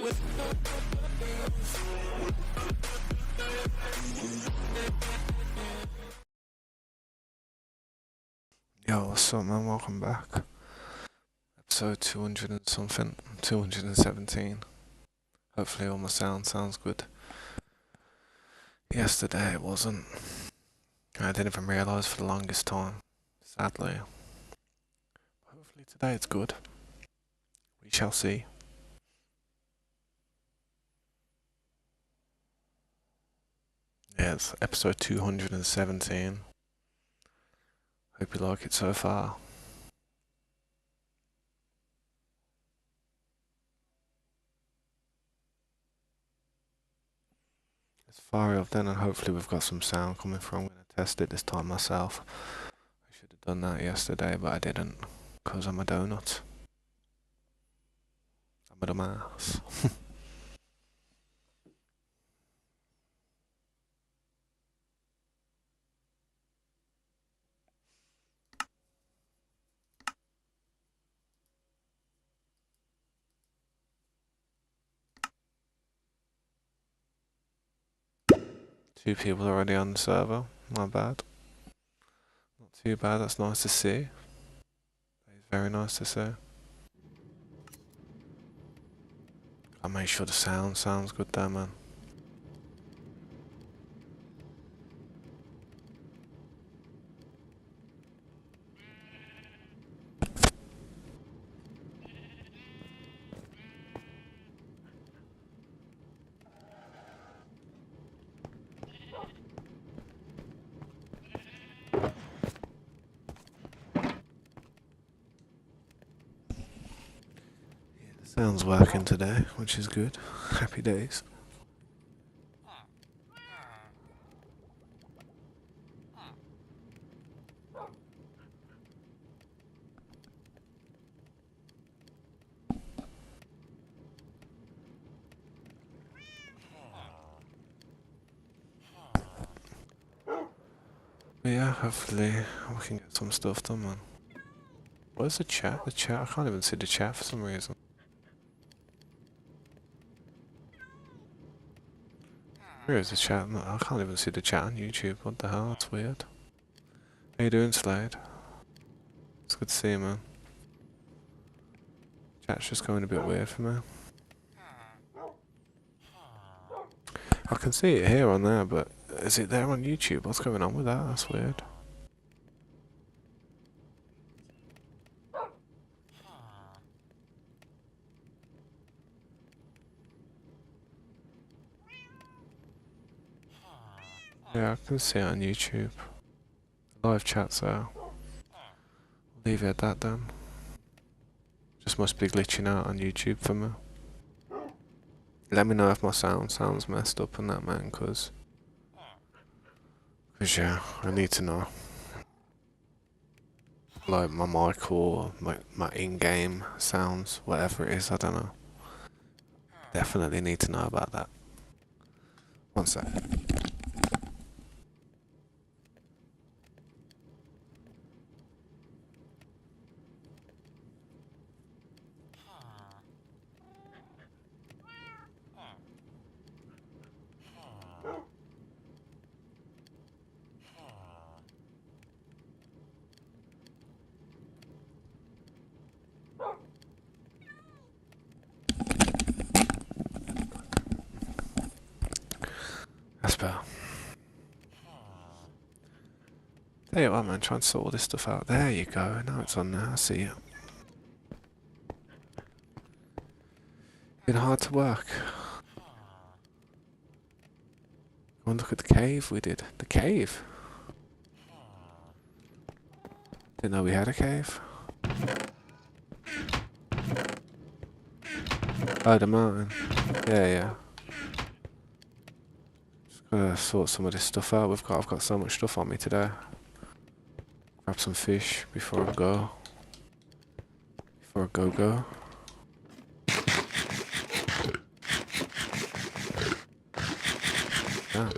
Yo, what's up, man? Welcome back. Episode 200 and something, 217. Hopefully, all my sounds good. Yesterday it wasn't. I didn't even realise for the longest time, sadly. Hopefully, today it's good. We shall see. Yeah, it's episode 217. Hope you like it so far. Let's fire it up then, and hopefully we've got some sound coming through. I'm going to test it this time myself. I should have done that yesterday, but I didn't, because I'm a donut. I'm a dumbass. Two people already on the server. Not bad. Not too bad. That's nice to see. It's very nice to see. I'll make sure the sounds good there, man. Sounds working today, which is good. Happy days. But yeah, hopefully we can get some stuff done, man. Where's the chat? The chat? I can't even see the chat for some reason. Where is the chat? No, I can't even see the chat on YouTube. What the hell? That's weird. How you doing, Slade? It's good to see you, man. Chat's just going a bit weird for me. I can see it here on there, but is it there on YouTube? What's going on with that? That's weird. Yeah, I can see it on YouTube. Live chat's there. Leave it at that then. Just must be glitching out on YouTube for me. Let me know if my sounds messed up on that, man, cause yeah, I need to know. Like my mic or my in-game sounds, whatever it is, I don't know. Definitely need to know about that. One sec. That's better. There you are, man, trying to sort all this stuff out. There you go, now it's on there, I see it. Been hard to work. Go and look at the cave we did. The cave? Didn't know we had a cave. Oh, the mountain. Yeah. Just gotta sort some of this stuff out. I've got so much stuff on me today. Grab some fish before I go. Go. Damn.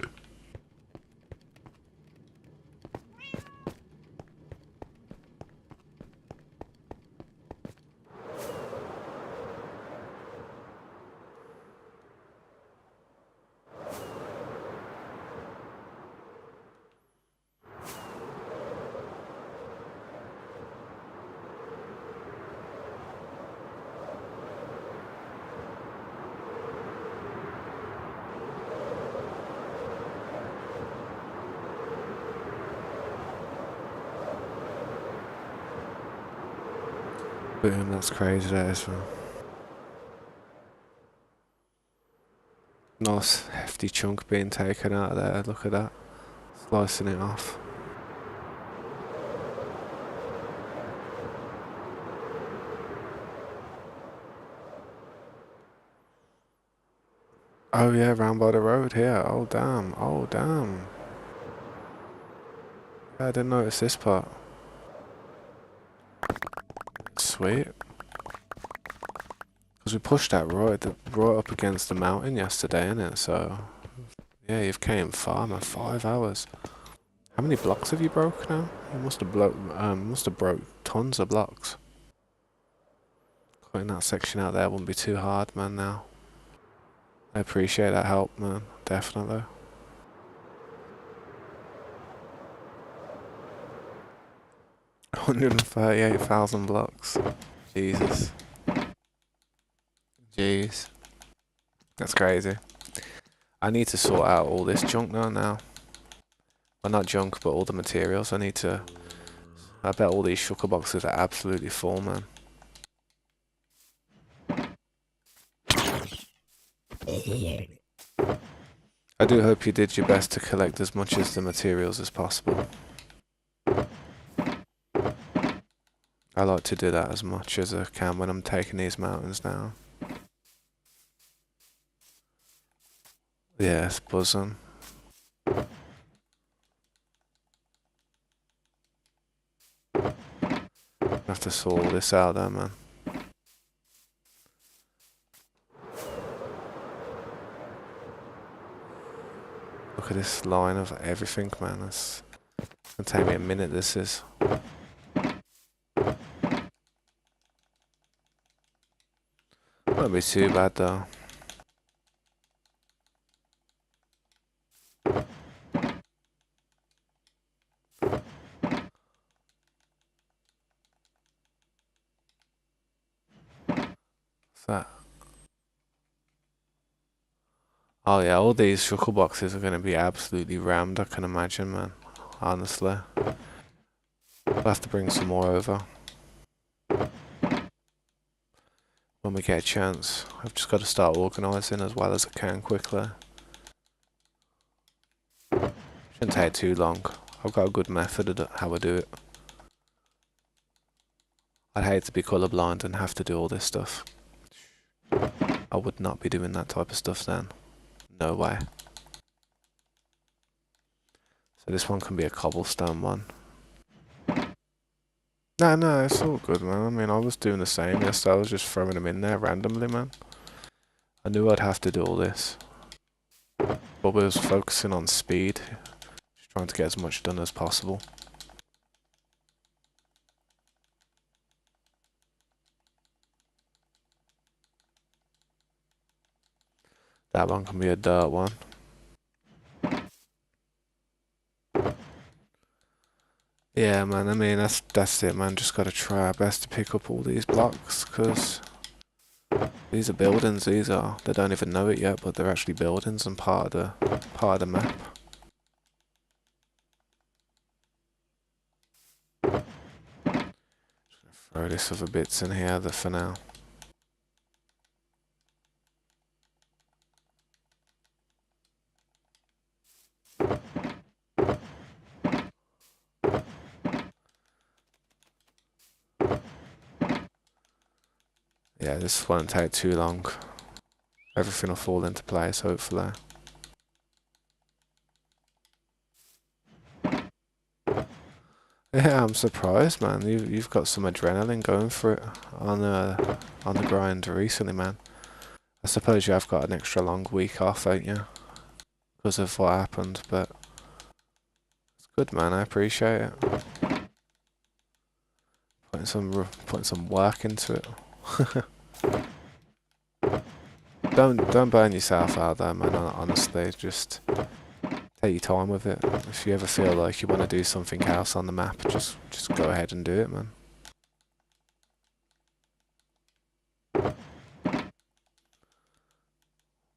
Boom, that's crazy, that is, man. Nice hefty chunk being taken out of there, look at that. Slicing it off. Oh yeah, round by the road here. Oh damn, oh damn. Yeah, I didn't notice this part. Sweet. Because we pushed that right up against the mountain yesterday, innit? So, yeah, you've came far, man. 5 hours. How many blocks have you broke now? You must have broke tons of blocks. Cutting that section out there wouldn't be too hard, man, now. I appreciate that help, man. Definitely. 138,000 blocks. Jesus. Jeez. That's crazy. I need to sort out all this junk now. Well, not junk, but all the materials. I bet all these shulker boxes are absolutely full, man. I do hope you did your best to collect as much as the materials as possible. I like to do that as much as I can when I'm taking these mountains down. Yeah, it's buzzing. I have to sort all this out there, man. Look at this line of everything, man. It's gonna take me a minute, this is. Won't be too bad though. What's that? Oh yeah, all these shulker boxes are gonna be absolutely rammed, I can imagine, man. Honestly. I'll have to bring some more over. When we get a chance. I've just got to start organising as well as I can quickly. Shouldn't take too long. I've got a good method of how I do it. I'd hate to be colourblind and have to do all this stuff. I would not be doing that type of stuff then. No way. So this one can be a cobblestone one. No, it's all good, man. I mean, I was doing the same yesterday. I was just throwing them in there randomly, man. I knew I'd have to do all this. But we was focusing on speed. Just trying to get as much done as possible. That one can be a dirt one. Yeah, man, I mean, that's it, man. Just gotta try our best to pick up all these blocks, because these are buildings, these are. They don't even know it yet, but they're actually buildings and part of the map. Just gonna throw this other bits in here for now. Yeah, this won't take too long. Everything will fall into place, hopefully. Yeah, I'm surprised, man. You've got some adrenaline going for it on the grind recently, man. I suppose you have got an extra long week off, ain't you? Because of what happened, but it's good, man. I appreciate it. Putting some work into it. Don't burn yourself out there, man. Honestly, just take your time with it. If you ever feel like you want to do something else on the map, just go ahead and do it, man.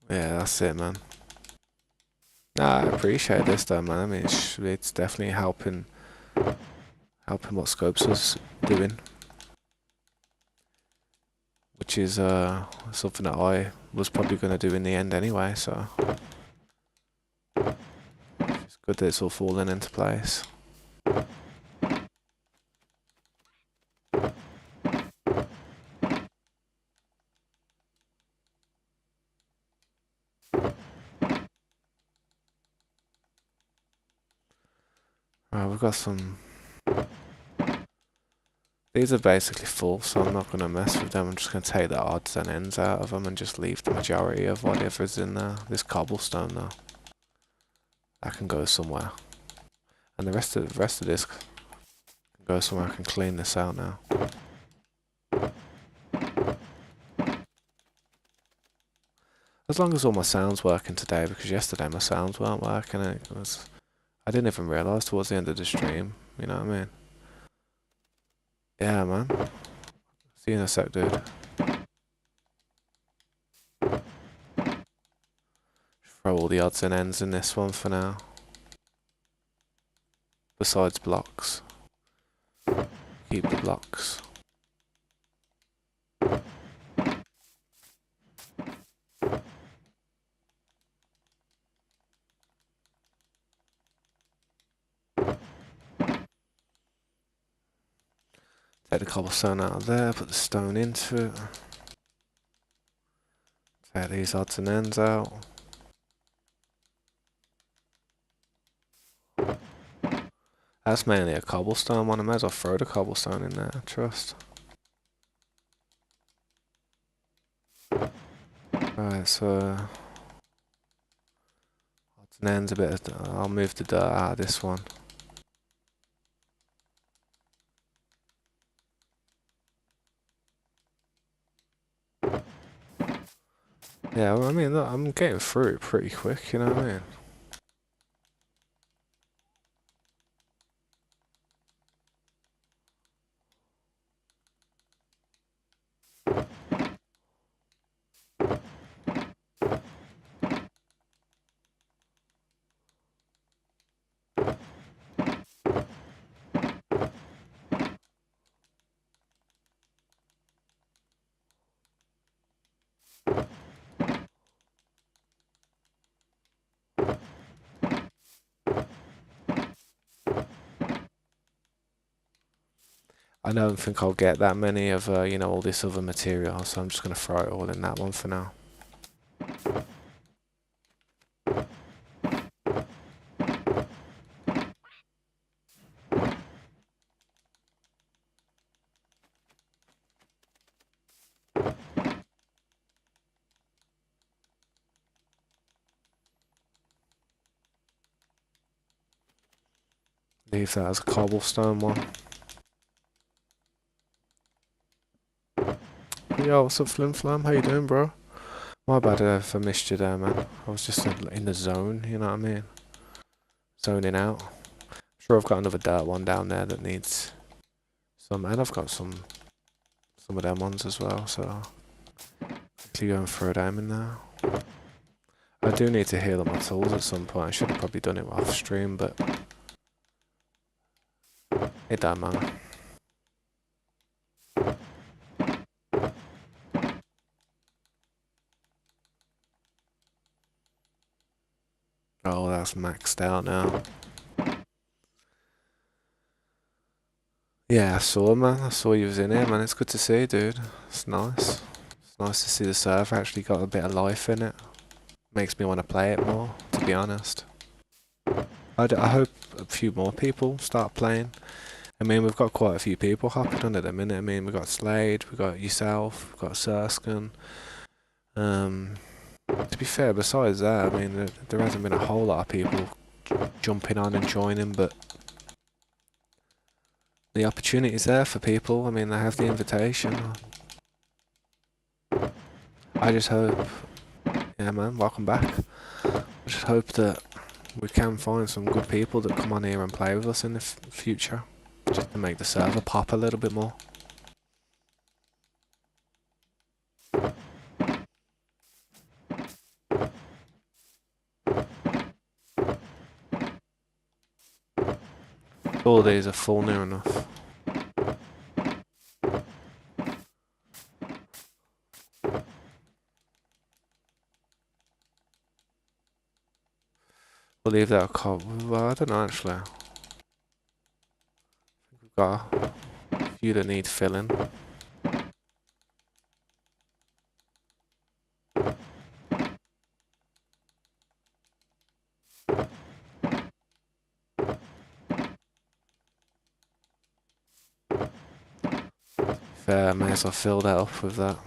Yeah, that's it, man. Nah, I appreciate this though, man. I mean, it's definitely helping what Scopes was doing. which is something that I was probably going to do in the end anyway, so it's good that it's all falling into place. Right, we've got some... These are basically full, so I'm not going to mess with them. I'm just going to take the odds and ends out of them and just leave the majority of whatever's in there. This cobblestone though, that can go somewhere. And the rest of this can go somewhere. I can clean this out now. As long as all my sound's working today, because yesterday my sounds weren't working. I didn't even realise towards the end of the stream, you know what I mean? Yeah, man. See you in a sec, dude. Throw all the odds and ends in this one for now. Besides blocks. Keep the blocks. Take the cobblestone out of there, put the stone into it. Take these odds and ends out. That's mainly a cobblestone one. I might as well throw the cobblestone in there, trust. Right, so odds and ends a bit of, I'll move the dirt out of this one. Yeah, well, I mean, look, I'm getting through it pretty quick, you know what I mean? I don't think I'll get that many of, you know, all this other material, so I'm just going to throw it all in that one for now. Leave that as a cobblestone one. Yo, what's up, Flim Flam? How you doing, bro? My bad if I missed you there, man. I was just in the zone, you know what I mean? Zoning out. Sure, I've got another dirt one down there that needs some, and I've got some of them ones as well, so quickly go and throw them in there. I do need to heal up my tools at some point. I should have probably done it off stream, but it don't matter. Oh, that's maxed out now. Yeah, I saw, man. I saw you was in here, man. It's good to see you, dude. It's nice. It's nice to see the server actually got a bit of life in it. Makes me want to play it more, to be honest. I hope a few more people start playing. I mean, we've got quite a few people hopping on at the minute. I mean, we've got Slade, we've got yourself, we've got Surskin. To be fair, besides that, I mean, there hasn't been a whole lot of people jumping on and joining, but the opportunity's there for people. I mean, they have the invitation. I just hope, yeah, man, welcome back. I just hope that we can find some good people that come on here and play with us in the future, just to make the server pop a little bit more. All these are full near enough. We'll leave that well, I don't know actually. We've got a few that need filling. Fair, I may as well fill that up with that.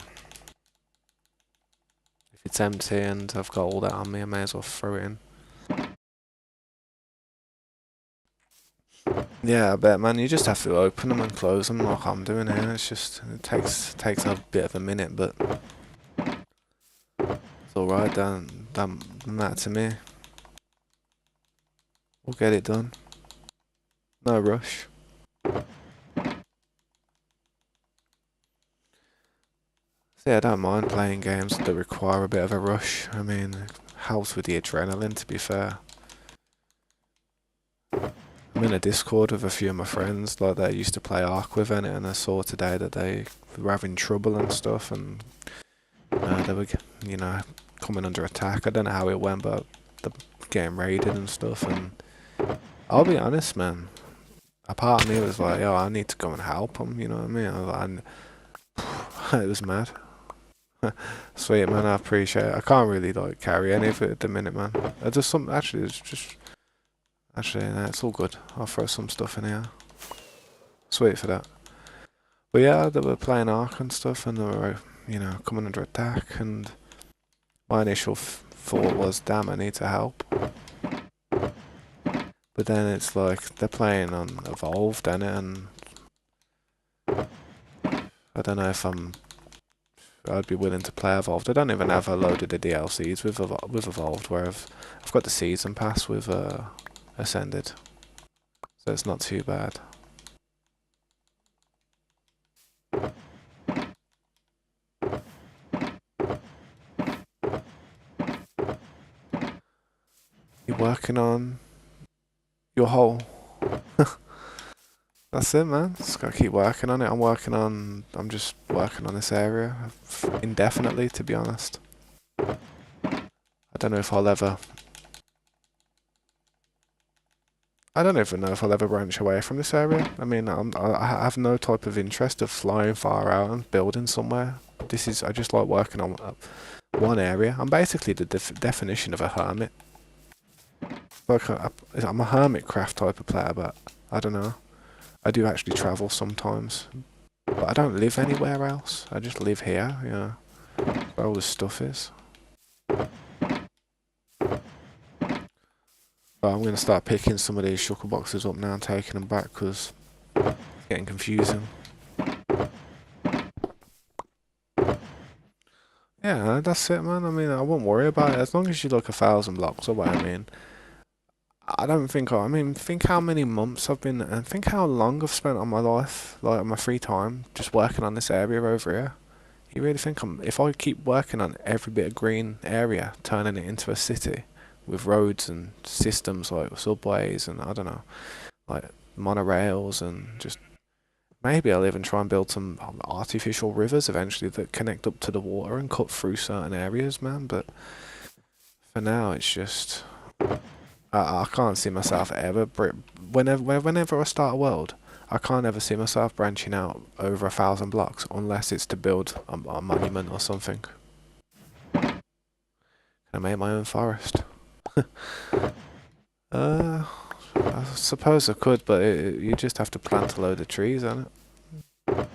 If it's empty and I've got all that on me, I may as well throw it in. Yeah, I bet, man. You just have to open them and close them like I'm doing here. It's just it takes a bit of a minute, but it's all right. Don't matter to me. We'll get it done. No rush. So yeah, I don't mind playing games that require a bit of a rush. I mean, it helps with the adrenaline, to be fair. I'm in a Discord with a few of my friends, like they used to play Ark with, and I saw today that they were having trouble and stuff, and they were, coming under attack. I don't know how it went, but they're getting raided and stuff. And I'll be honest, man. A part of me was like, yo, I need to go and help them. You know what I mean? It was mad. Sweet, man. I appreciate it. I can't really like carry any of it at the minute, man. I just some actually, it's just. Actually, no, it's all good. I'll throw some stuff in here. Sweet for that. But yeah, they were playing Ark and stuff, and they were, coming under attack. And my initial thought was, damn, I need to help. But then it's like they're playing on Evolved, innit? And I don't know if I'd be willing to play Evolved. I don't even have a load of the DLCs with Evolved, where I've got the season pass with Ascended, so it's not too bad. You're working on your hole. That's it, man. Just gotta keep working on it. I'm just working on this area indefinitely, to be honest. I don't even know if I'll ever branch away from this area. I mean, I have no type of interest of flying far out and building somewhere. I just like working on one area. I'm basically the definition of a hermit. Like I'm a hermitcraft type of player, but I don't know. I do actually travel sometimes, but I don't live anywhere else. I just live here, where all this stuff is. But I'm going to start picking some of these shulker boxes up now and taking them back because it's getting confusing. Yeah, that's it, man. I mean, I won't worry about it as long as you look 1,000 blocks away. I mean, think how many months I've been, and think how long I've spent on my life, like on my free time, just working on this area over here. You really think if I keep working on every bit of green area, turning it into a city with roads and systems like subways and I don't know, like monorails and just maybe I'll even try and build some artificial rivers eventually that connect up to the water and cut through certain areas, man. But for now, it's just I can't see myself ever. Whenever I start a world, I can't ever see myself branching out over 1,000 blocks unless it's to build a monument or something. Can I make my own forest? I suppose I could, but you just have to plant a load of trees on it.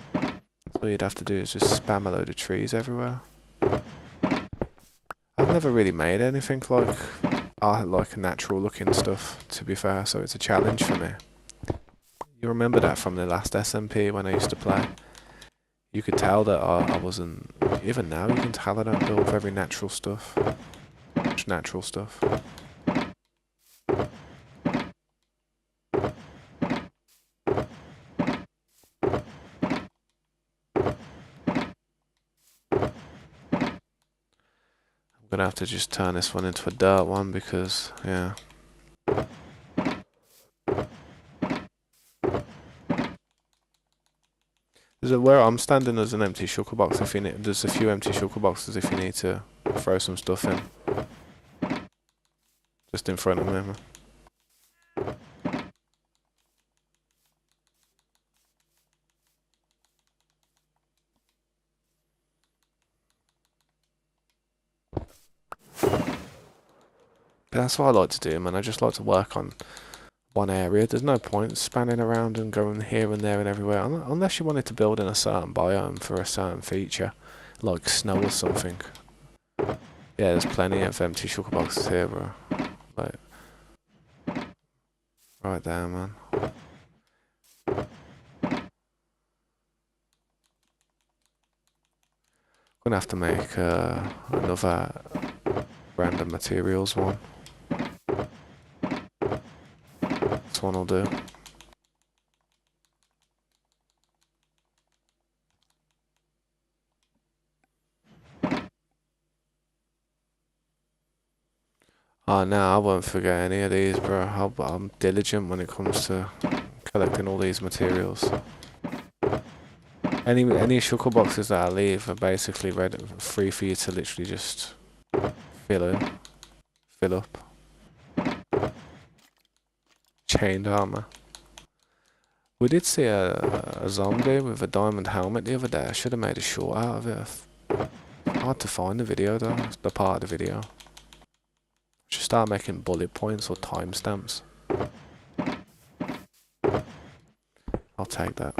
All you'd have to do is just spam a load of trees everywhere. I've never really made anything like natural looking stuff, to be fair, so it's a challenge for me. You remember that from the last SMP when I used to play? You could tell that I wasn't... Even now you can tell I don't build very natural stuff. Much natural stuff. I'm gonna have to just turn this one into a dirt one because, yeah. Where I'm standing, there's an empty shulker box if you need. There's a few empty shulker boxes if you need to throw some stuff in. Just in front of me, man. That's what I like to do, man. I just like to work on one area. There's no point spanning around and going here and there and everywhere, unless you wanted to build in a certain biome for a certain feature, like snow or something. Yeah, there's plenty of empty shulker boxes here, bro. Like, right there, man. Gonna have to make another random materials one. This one will do. Oh, no, I won't forget any of these, bro. I'm diligent when it comes to collecting all these materials. Any shulker boxes that I leave are basically ready, free for you to literally just fill up. Chained armor. We did see a zombie with a diamond helmet the other day. I should have made a short out of it. Hard to find the video though, the part of the video. Should start making bullet points or timestamps. I'll take that.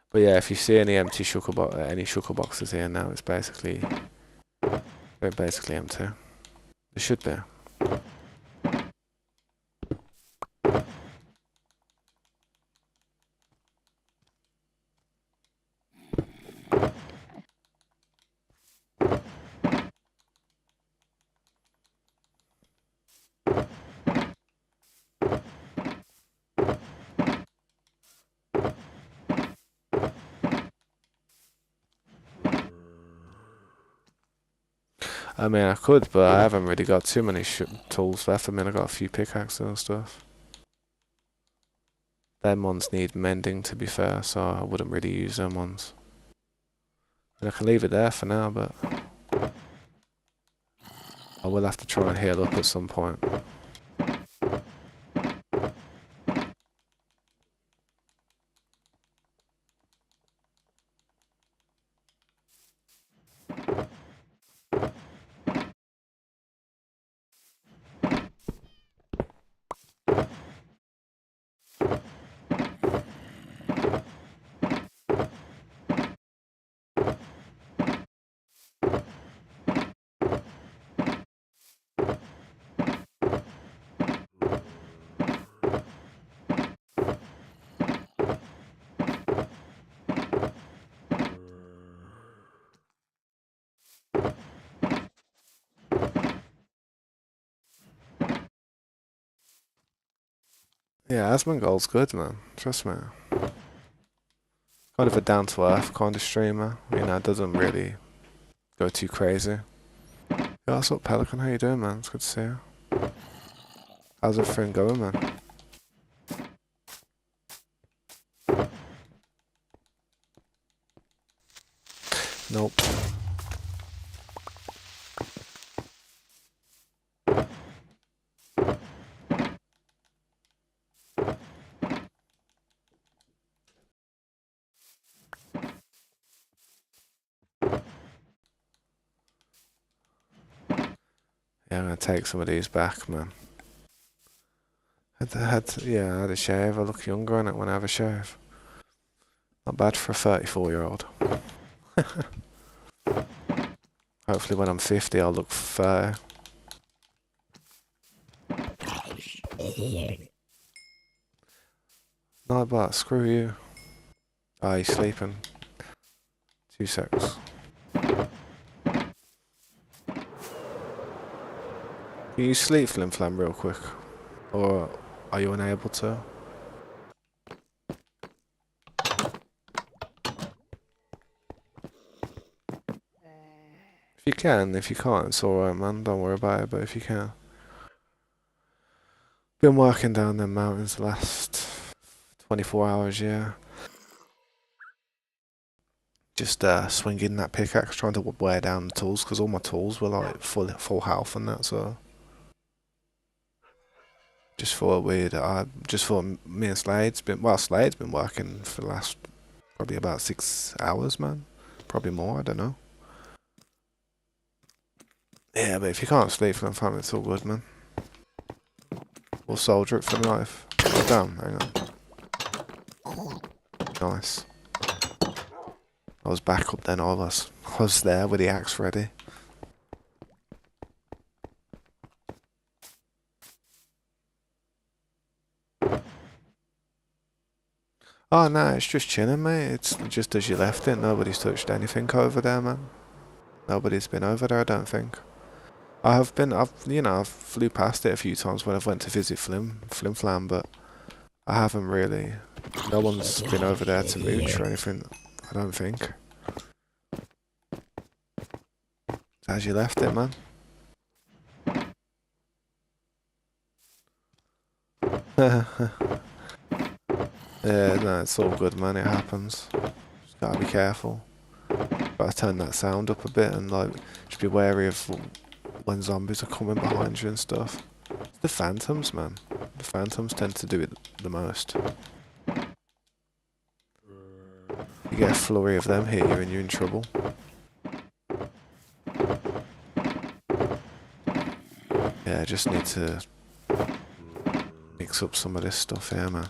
But yeah, if you see any empty shulker boxes here now, it's basically they're basically empty. There should be. I mean, I could, but I haven't really got too many tools left. I mean, I got a few pickaxes and stuff. Them ones need mending, to be fair, so I wouldn't really use them ones. And I can leave it there for now, but I will have to try and heal up at some point. Yeah, Asmongold's good, man. Trust me. Kind of a down-to-earth kind of streamer. You know, doesn't really go too crazy. Yeah, what's up, Pelican? How you doing, man? It's good to see you. How's everything going, man? Nope. Yeah, I'm gonna take some of these back, man. I had a shave. I look younger on it when I have a shave. Not bad for a 34-year-old. Hopefully when I'm 50 I'll look fair. Nightbot, screw you. Ah, he's sleeping. 2 secs. Can you sleep, Flim Flam, real quick? Or are you unable to? If you can, if you can't, it's alright, man. Don't worry about it, but if you can. Been working down them mountains the last 24 hours, yeah. Just swinging that pickaxe, trying to wear down the tools, because all my tools were like full health and that, so... Just thought me and Slade's been working for the last probably about 6 hours, man. Probably more, I don't know. Yeah, but if you can't sleep for the fam, it's all good, man. We'll soldier it for life. Oh, damn, hang on. Nice. I was back up then, I was there with the axe ready. Oh no, it's just chilling, mate. It's just as you left it. Nobody's touched anything over there, man. Nobody's been over there, I don't think. I've flew past it a few times when I've went to visit Flim Flam, but I haven't really. No one's been over there to mooch or anything, I don't think. As you left it, man. Yeah, no, it's all good, man. It happens. Just gotta be careful. Gotta turn that sound up a bit and like just be wary of when zombies are coming behind you and stuff. It's the phantoms, man. The phantoms tend to do it the most. You get a flurry of them hit you and you're in trouble. Yeah, I just need to mix up some of this stuff here, man.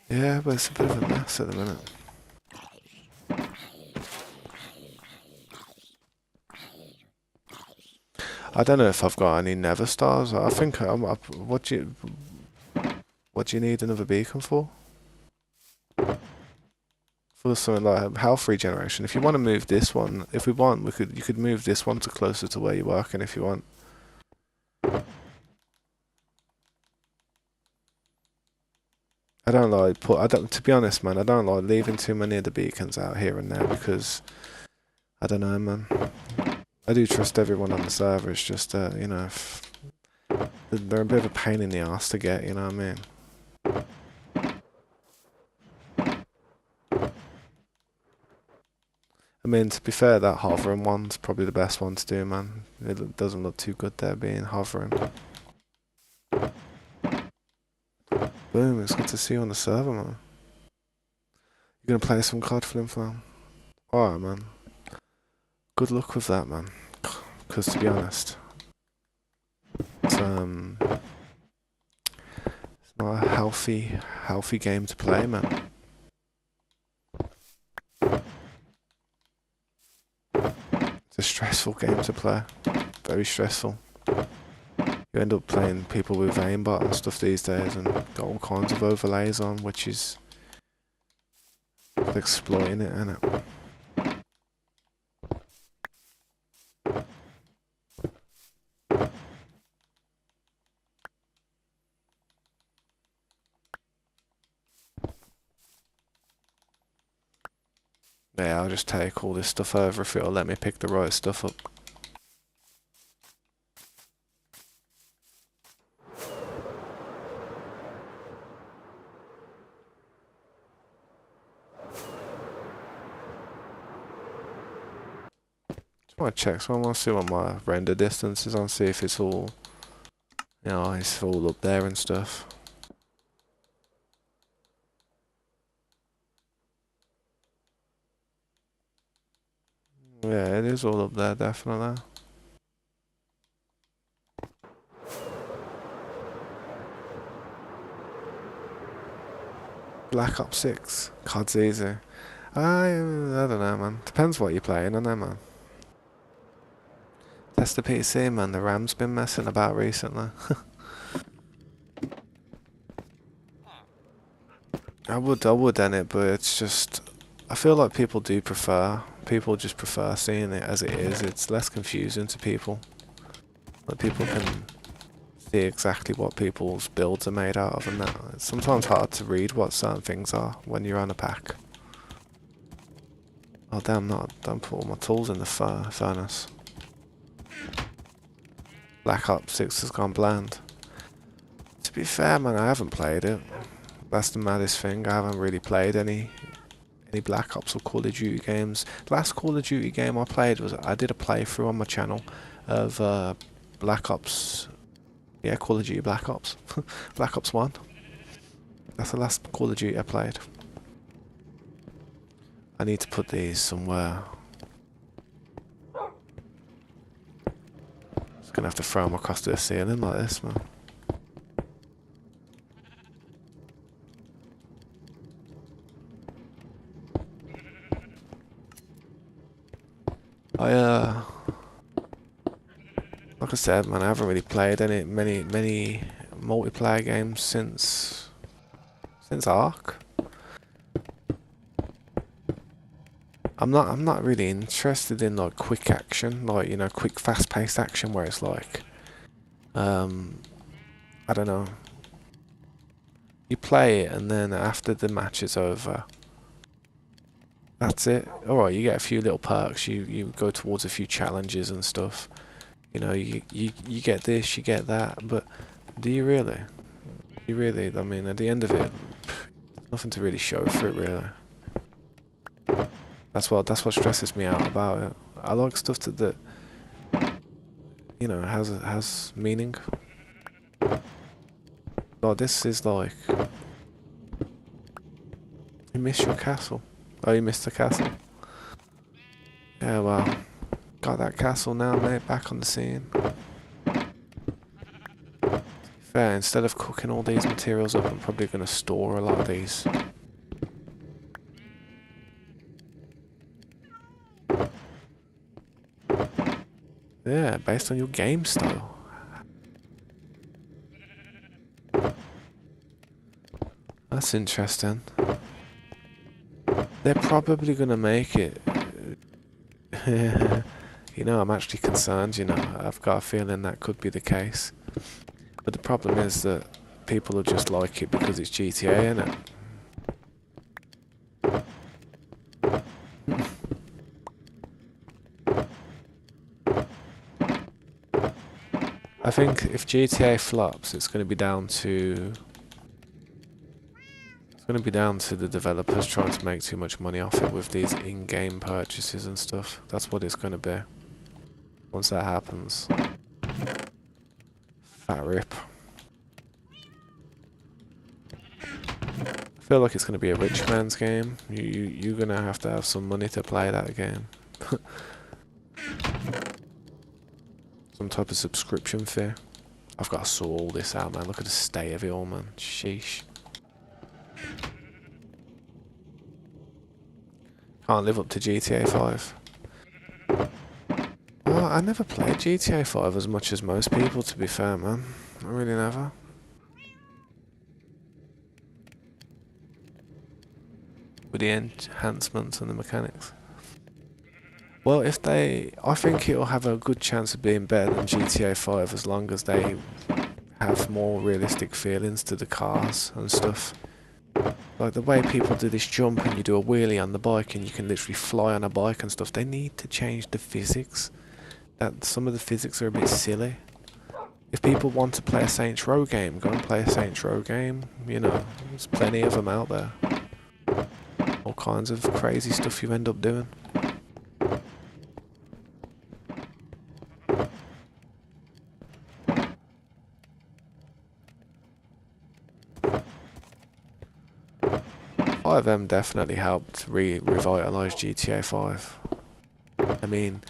Yeah, but it's a bit of a mess at the minute. I don't know if I've got any nether stars. I think what do you need another beacon for? For something like health regeneration. If you want to move this one, if we want, you could move this one to closer to where you're working if you want. To be honest, man, I don't like leaving too many of the beacons out here and there because I don't know, man. I do trust everyone on the server. It's just you know, they're a bit of a pain in the ass to get. You know what I mean? I mean, to be fair, that hovering one's probably the best one to do, man. It doesn't look too good there being hovering. Boom, it's good to see you on the server, man. You're gonna play some COD Flim Flam? Alright, man. Good luck with that, man. Because to be honest, it's not a healthy game to play, man. It's a stressful game to play. Very stressful. You end up playing people with aimbot and stuff these days and got all kinds of overlays on, which is exploiting it, innit? Yeah, I'll just take all this stuff over if it'll let me pick the right stuff up. Just want to check, so I want to see what my render distance is on, see if it's all, you know, it's all up there and stuff. Yeah, it is all up there, definitely. Black Ops 6, COD's easy. I don't know, man. Depends what you're playing, I know, man. Test the PC, man. The RAM's been messing about recently. I would end it, but it's just... I feel like people just prefer seeing it as it is. It's less confusing to people. Like people can see exactly what people's builds are made out of and that. It's sometimes hard to read what certain things are when you're on a pack. Oh damn, don't put all my tools in the furnace. Black Ops 6 has gone bland. To be fair, man, I haven't played it. That's the maddest thing. I haven't really played any Black Ops or Call of Duty games. The last Call of Duty game I played was I did a playthrough on my channel of Black Ops. Yeah, Call of Duty Black Ops. Black Ops 1. That's the last Call of Duty I played. I need to put these somewhere. Just gonna have to throw them across the ceiling like this, man. Like I said, man, I haven't really played many multiplayer games since Ark. I'm not really interested in like quick action, like, you know, quick fast-paced action where it's like I don't know. You play it and then after the match is over, that's it. Alright, you get a few little perks, you go towards a few challenges and stuff. You know, you get this, you get that, but do you really? You really, I mean, at the end of it, nothing to really show for it, really. That's what stresses me out about it. I like stuff that you know, has meaning. Like, this is like, you miss your castle. Oh, you missed the castle. Yeah, well, got that castle now, mate, back on the scene. Fair, instead of cooking all these materials up, I'm probably going to store a lot of these. Yeah, based on your game style. That's interesting. They're probably going to make it. You know, I'm actually concerned, you know. I've got a feeling that could be the case. But the problem is that people will just like it because it's GTA, innit? I think if GTA flops, it's going to be down to the developers trying to make too much money off it with these in-game purchases and stuff. That's what it's going to be. Once that happens. Fat rip. I feel like it's going to be a rich man's game. You're going to have some money to play that game. Some type of subscription fee. I've got to sort all this out, man. Look at the state of it all, man. Sheesh. Can't live up to GTA 5. Well, I never played GTA 5 as much as most people, to be fair, man. I really never. With the enhancements and the mechanics. Well, I think it'll have a good chance of being better than GTA 5 as long as they have more realistic feelings to the cars and stuff. Like the way people do this jump and you do a wheelie on the bike and you can literally fly on a bike and stuff. They need to change the physics. Some of the physics are a bit silly. If people want to play a Saints Row game, go and play a Saints Row game. You know, there's plenty of them out there. All kinds of crazy stuff you end up doing. FiveM definitely helped revitalise GTA 5. I mean,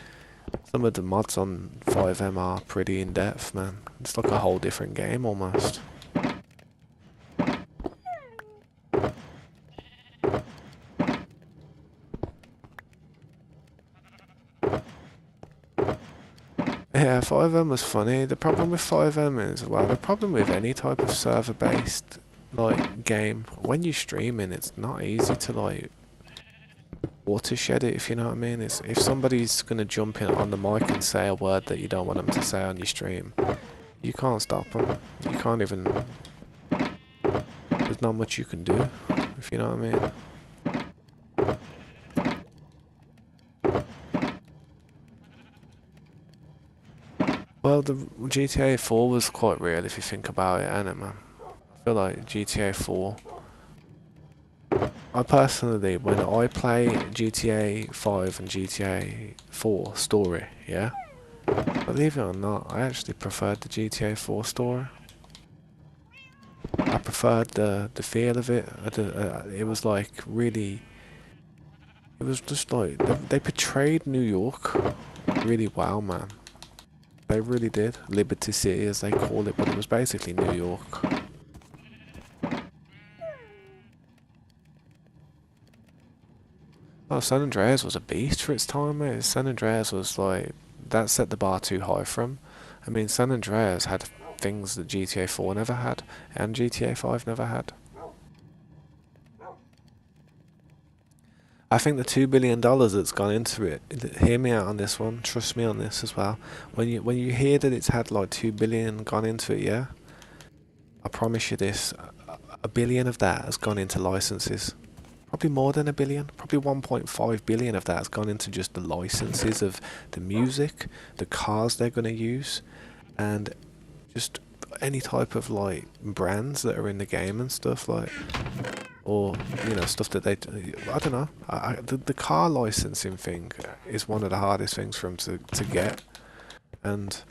some of the mods on FiveM are pretty in-depth, man. It's like a whole different game almost. Yeah, FiveM was funny. The problem with FiveM is, well, the problem with any type of server-based like game, when you're streaming, it's not easy to like watershed it, if you know what I mean. If somebody's gonna jump in on the mic and say a word that you don't want them to say on your stream, You can't stop them. You can't even... There's not much you can do, if you know what I mean. Well, the GTA 4 was quite real if you think about it, ain't it, man? I feel like GTA 4... I personally, when I play GTA 5 and GTA 4 story, yeah? Believe it or not, I actually preferred the GTA 4 story. I preferred the feel of it. It was like really... It was just like... They portrayed New York really well, man. They really did. Liberty City, as they call it, but it was basically New York. Oh, San Andreas was a beast for its time, mate. San Andreas was like... That set the bar too high for 'em. I mean, San Andreas had things that GTA 4 never had, and GTA 5 never had. I think the $2 billion that's gone into it, hear me out on this one, trust me on this as well. When you hear that it's had like 2 billion gone into it, yeah? I promise you this, a billion of that has gone into licenses. Probably more than a billion, probably 1.5 billion of that has gone into just the licenses of the music, the cars they're going to use, and just any type of like brands that are in the game and stuff like, or you know, stuff that they, I don't know. The car licensing thing is one of the hardest things for them to get, and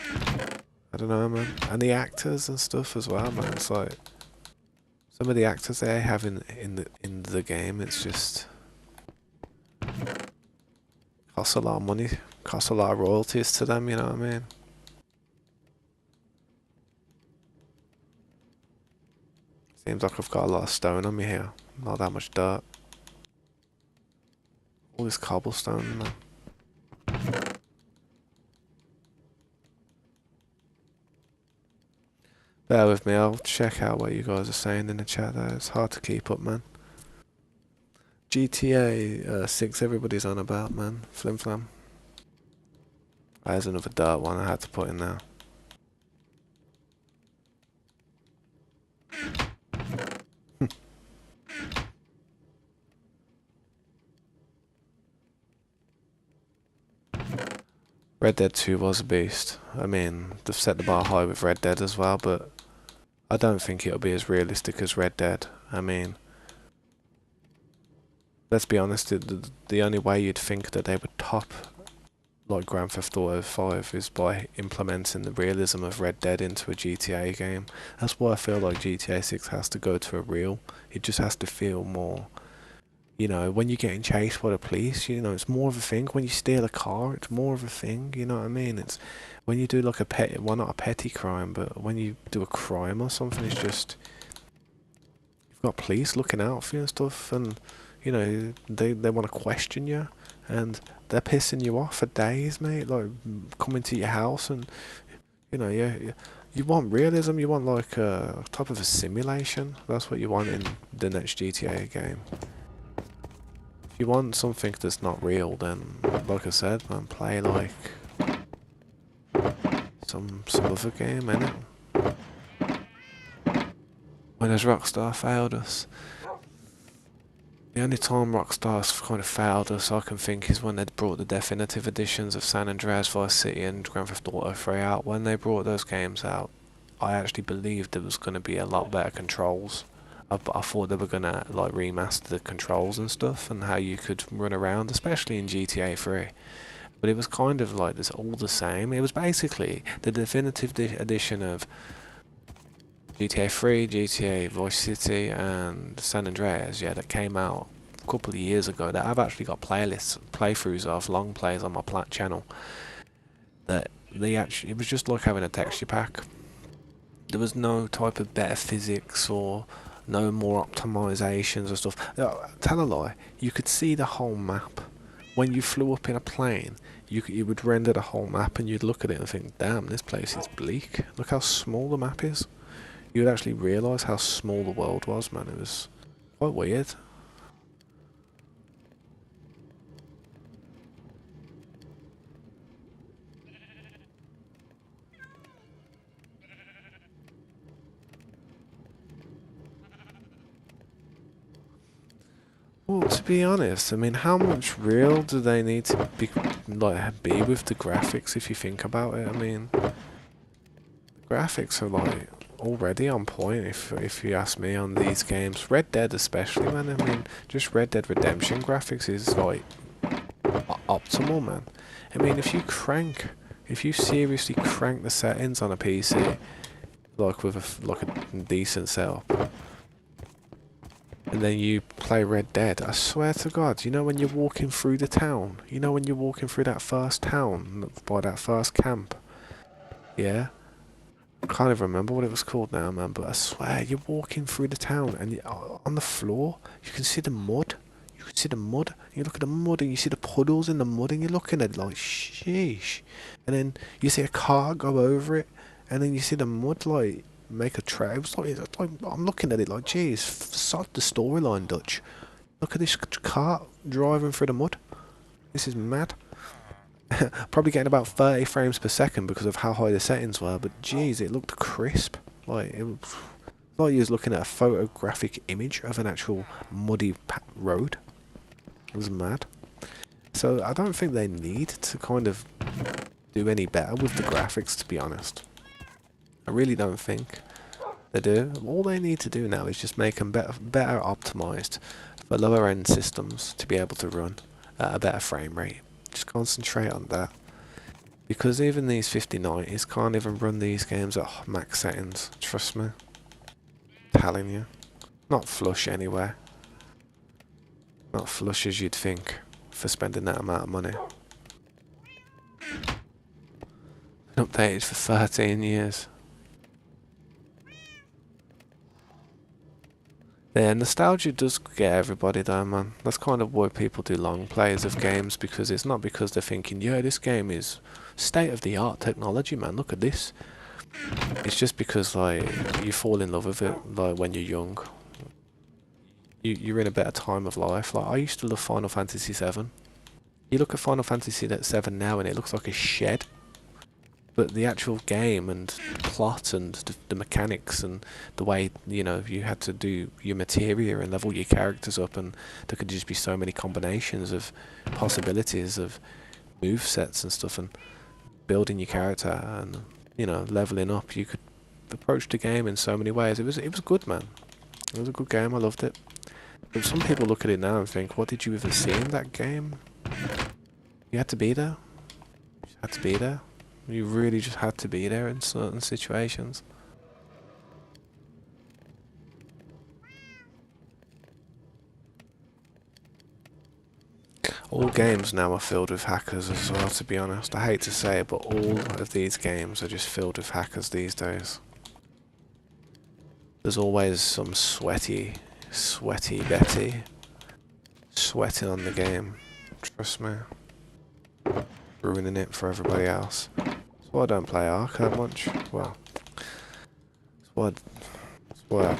I don't know, man. And the actors and stuff as well, man. It's like some of the actors they have in the game. It's just costs a lot of money, costs a lot of royalties to them. You know what I mean? Seems like I've got a lot of stone on me here. Not that much dirt. All this cobblestone, man. Bear with me, I'll check out what you guys are saying in the chat there. It's hard to keep up, man. GTA 6, everybody's on about, man. Flim flam. There's another dirt one I had to put in there. Red Dead 2 was a beast. I mean, they've set the bar high with Red Dead as well, but I don't think it'll be as realistic as Red Dead. I mean, let's be honest, the only way you'd think that they would top like Grand Theft Auto 5 is by implementing the realism of Red Dead into a GTA game. That's why I feel like GTA 6 has to go to a real. It just has to feel more, you know, when you're getting chased by the police, you know, it's more of a thing. When you steal a car, it's more of a thing, you know what I mean? It's when you do like a pet, well, not a petty crime, but when you do a crime or something, it's just, you've got police looking out for you and stuff, and, you know, they want to question you, and they're pissing you off for days, mate, like, coming to your house, and, you know, you want realism, you want like a type of a simulation. That's what you want in the next GTA game. If you want something that's not real, then, like I said, man, play like some other game, innit? When has Rockstar failed us? The only time Rockstar's kind of failed us, I can think, is when they brought the definitive editions of San Andreas, Vice City and Grand Theft Auto 3 out. When they brought those games out, I actually believed there was going to be a lot better controls. I thought they were going to like remaster the controls and stuff and how you could run around, especially in GTA 3. But it was kind of like this all the same. It was basically the definitive edition of GTA 3, GTA Vice City and San Andreas, yeah, that came out a couple of years ago that I've actually got playthroughs of, long plays on my channel. That it was just like having a texture pack. There was no type of better physics or no more optimizations or stuff. Tell a lie, you could see the whole map. When you flew up in a plane, you would render the whole map and you'd look at it and think, damn, this place is bleak. Look how small the map is. You would actually realise how small the world was, man. It was quite weird. Well, to be honest, I mean, how much real do they need to be with the graphics if you think about it? I mean, the graphics are like already on point if you ask me on these games. Red Dead especially, man. I mean, just Red Dead Redemption graphics is like optimal, man. I mean, if you seriously crank the settings on a PC, like with a decent setup, and then you play Red Dead, I swear to God, you know when you're walking through the town? You know when you're walking through that first town, by that first camp? Yeah? I can't even remember what it was called now, man, but I swear, you're walking through the town, and on the floor, you can see the mud. You can see the mud. You look at the mud, and you see the puddles in the mud, and you're looking at it like, sheesh. And then you see a car go over it, and then you see the mud, like, make a trail. It's like I'm looking at it like, geez, sod the storyline, Dutch. Look at this car driving through the mud. This is mad. Probably getting about 30 frames per second because of how high the settings were, but geez, it looked crisp. Like it was like you was looking at a photographic image of an actual muddy road. It was mad. So I don't think they need to kind of do any better with the graphics, to be honest. I really don't think they do. All they need to do now is just make them better optimized for lower end systems to be able to run at a better frame rate. Just concentrate on that. Because even these 5090s can't even run these games at max settings. Trust me. I'm telling you. Not flush anyway. Not flush as you'd think for spending that amount of money. Been updated for 13 years. Yeah, nostalgia does get everybody though, man. That's kind of why people do long plays of games, because it's not because they're thinking, yeah, this game is state-of-the-art technology, man, look at this. It's just because, like, you fall in love with it, like, when you're young. You're in a better time of life. Like, I used to love Final Fantasy VII. You look at Final Fantasy VII now and it looks like a shed. But the actual game and plot and the mechanics and the way, you know, you had to do your materia and level your characters up, and there could just be so many combinations of possibilities of move sets and stuff, and building your character and, you know, leveling up. You could approach the game in so many ways. It was good, man. It was a good game. I loved it. But some people look at it now and think, what did you even see in that game? You had to be there. You just had to be there. You really just had to be there in certain situations. All games now are filled with hackers as well, to be honest. I hate to say it, but all of these games are just filled with hackers these days. There's always some sweaty Betty sweating on the game. Trust me. Ruining it for everybody else. That's why I don't play Ark that much. Well, that's why I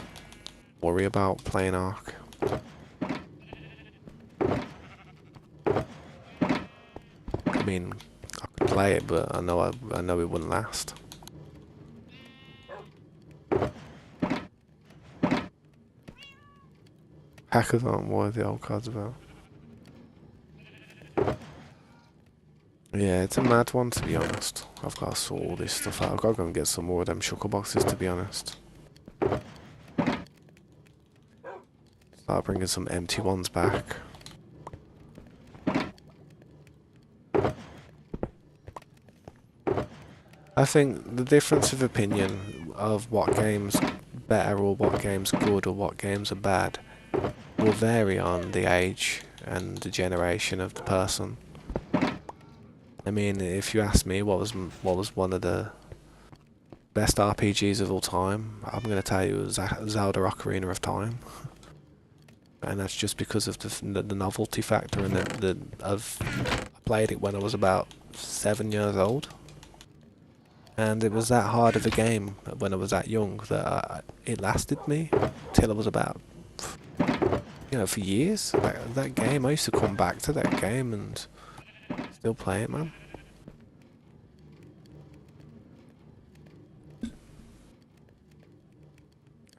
worry about playing Ark. I mean, I could play it, but I know it wouldn't last. Hackers aren't worth the old cards about. Yeah, it's a mad one, to be honest. I've got to sort all this stuff out. I've got to go and get some more of them shulker boxes, to be honest. Start bringing some empty ones back. I think the difference of opinion of what game's better or what game's good or what games are bad will vary on the age and the generation of the person. I mean, if you ask me what was one of the best RPGs of all time, I'm going to tell you it was Zelda Ocarina of Time. And that's just because of the novelty factor, and I played it when I was about 7 years old. And it was that hard of a game when I was that young that it lasted me till I was about, you know, for years. That game, I used to come back to that game and still play it, man.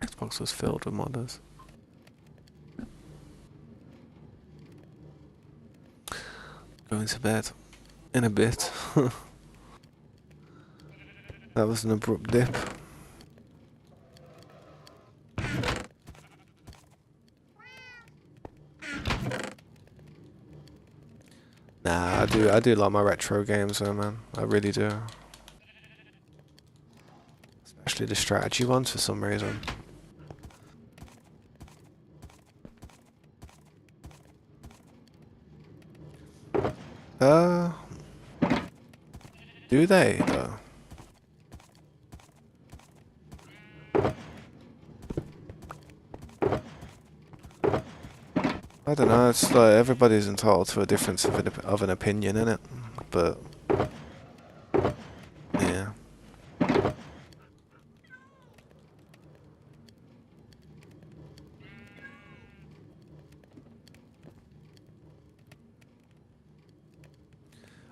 Xbox was filled with modders. Going to bed in a bit. That was an abrupt dip. Nah, I do like my retro games though, man. I really do. Especially the strategy ones for some reason. Do they though? I don't know, it's like everybody's entitled to a difference of an opinion, innit? But yeah.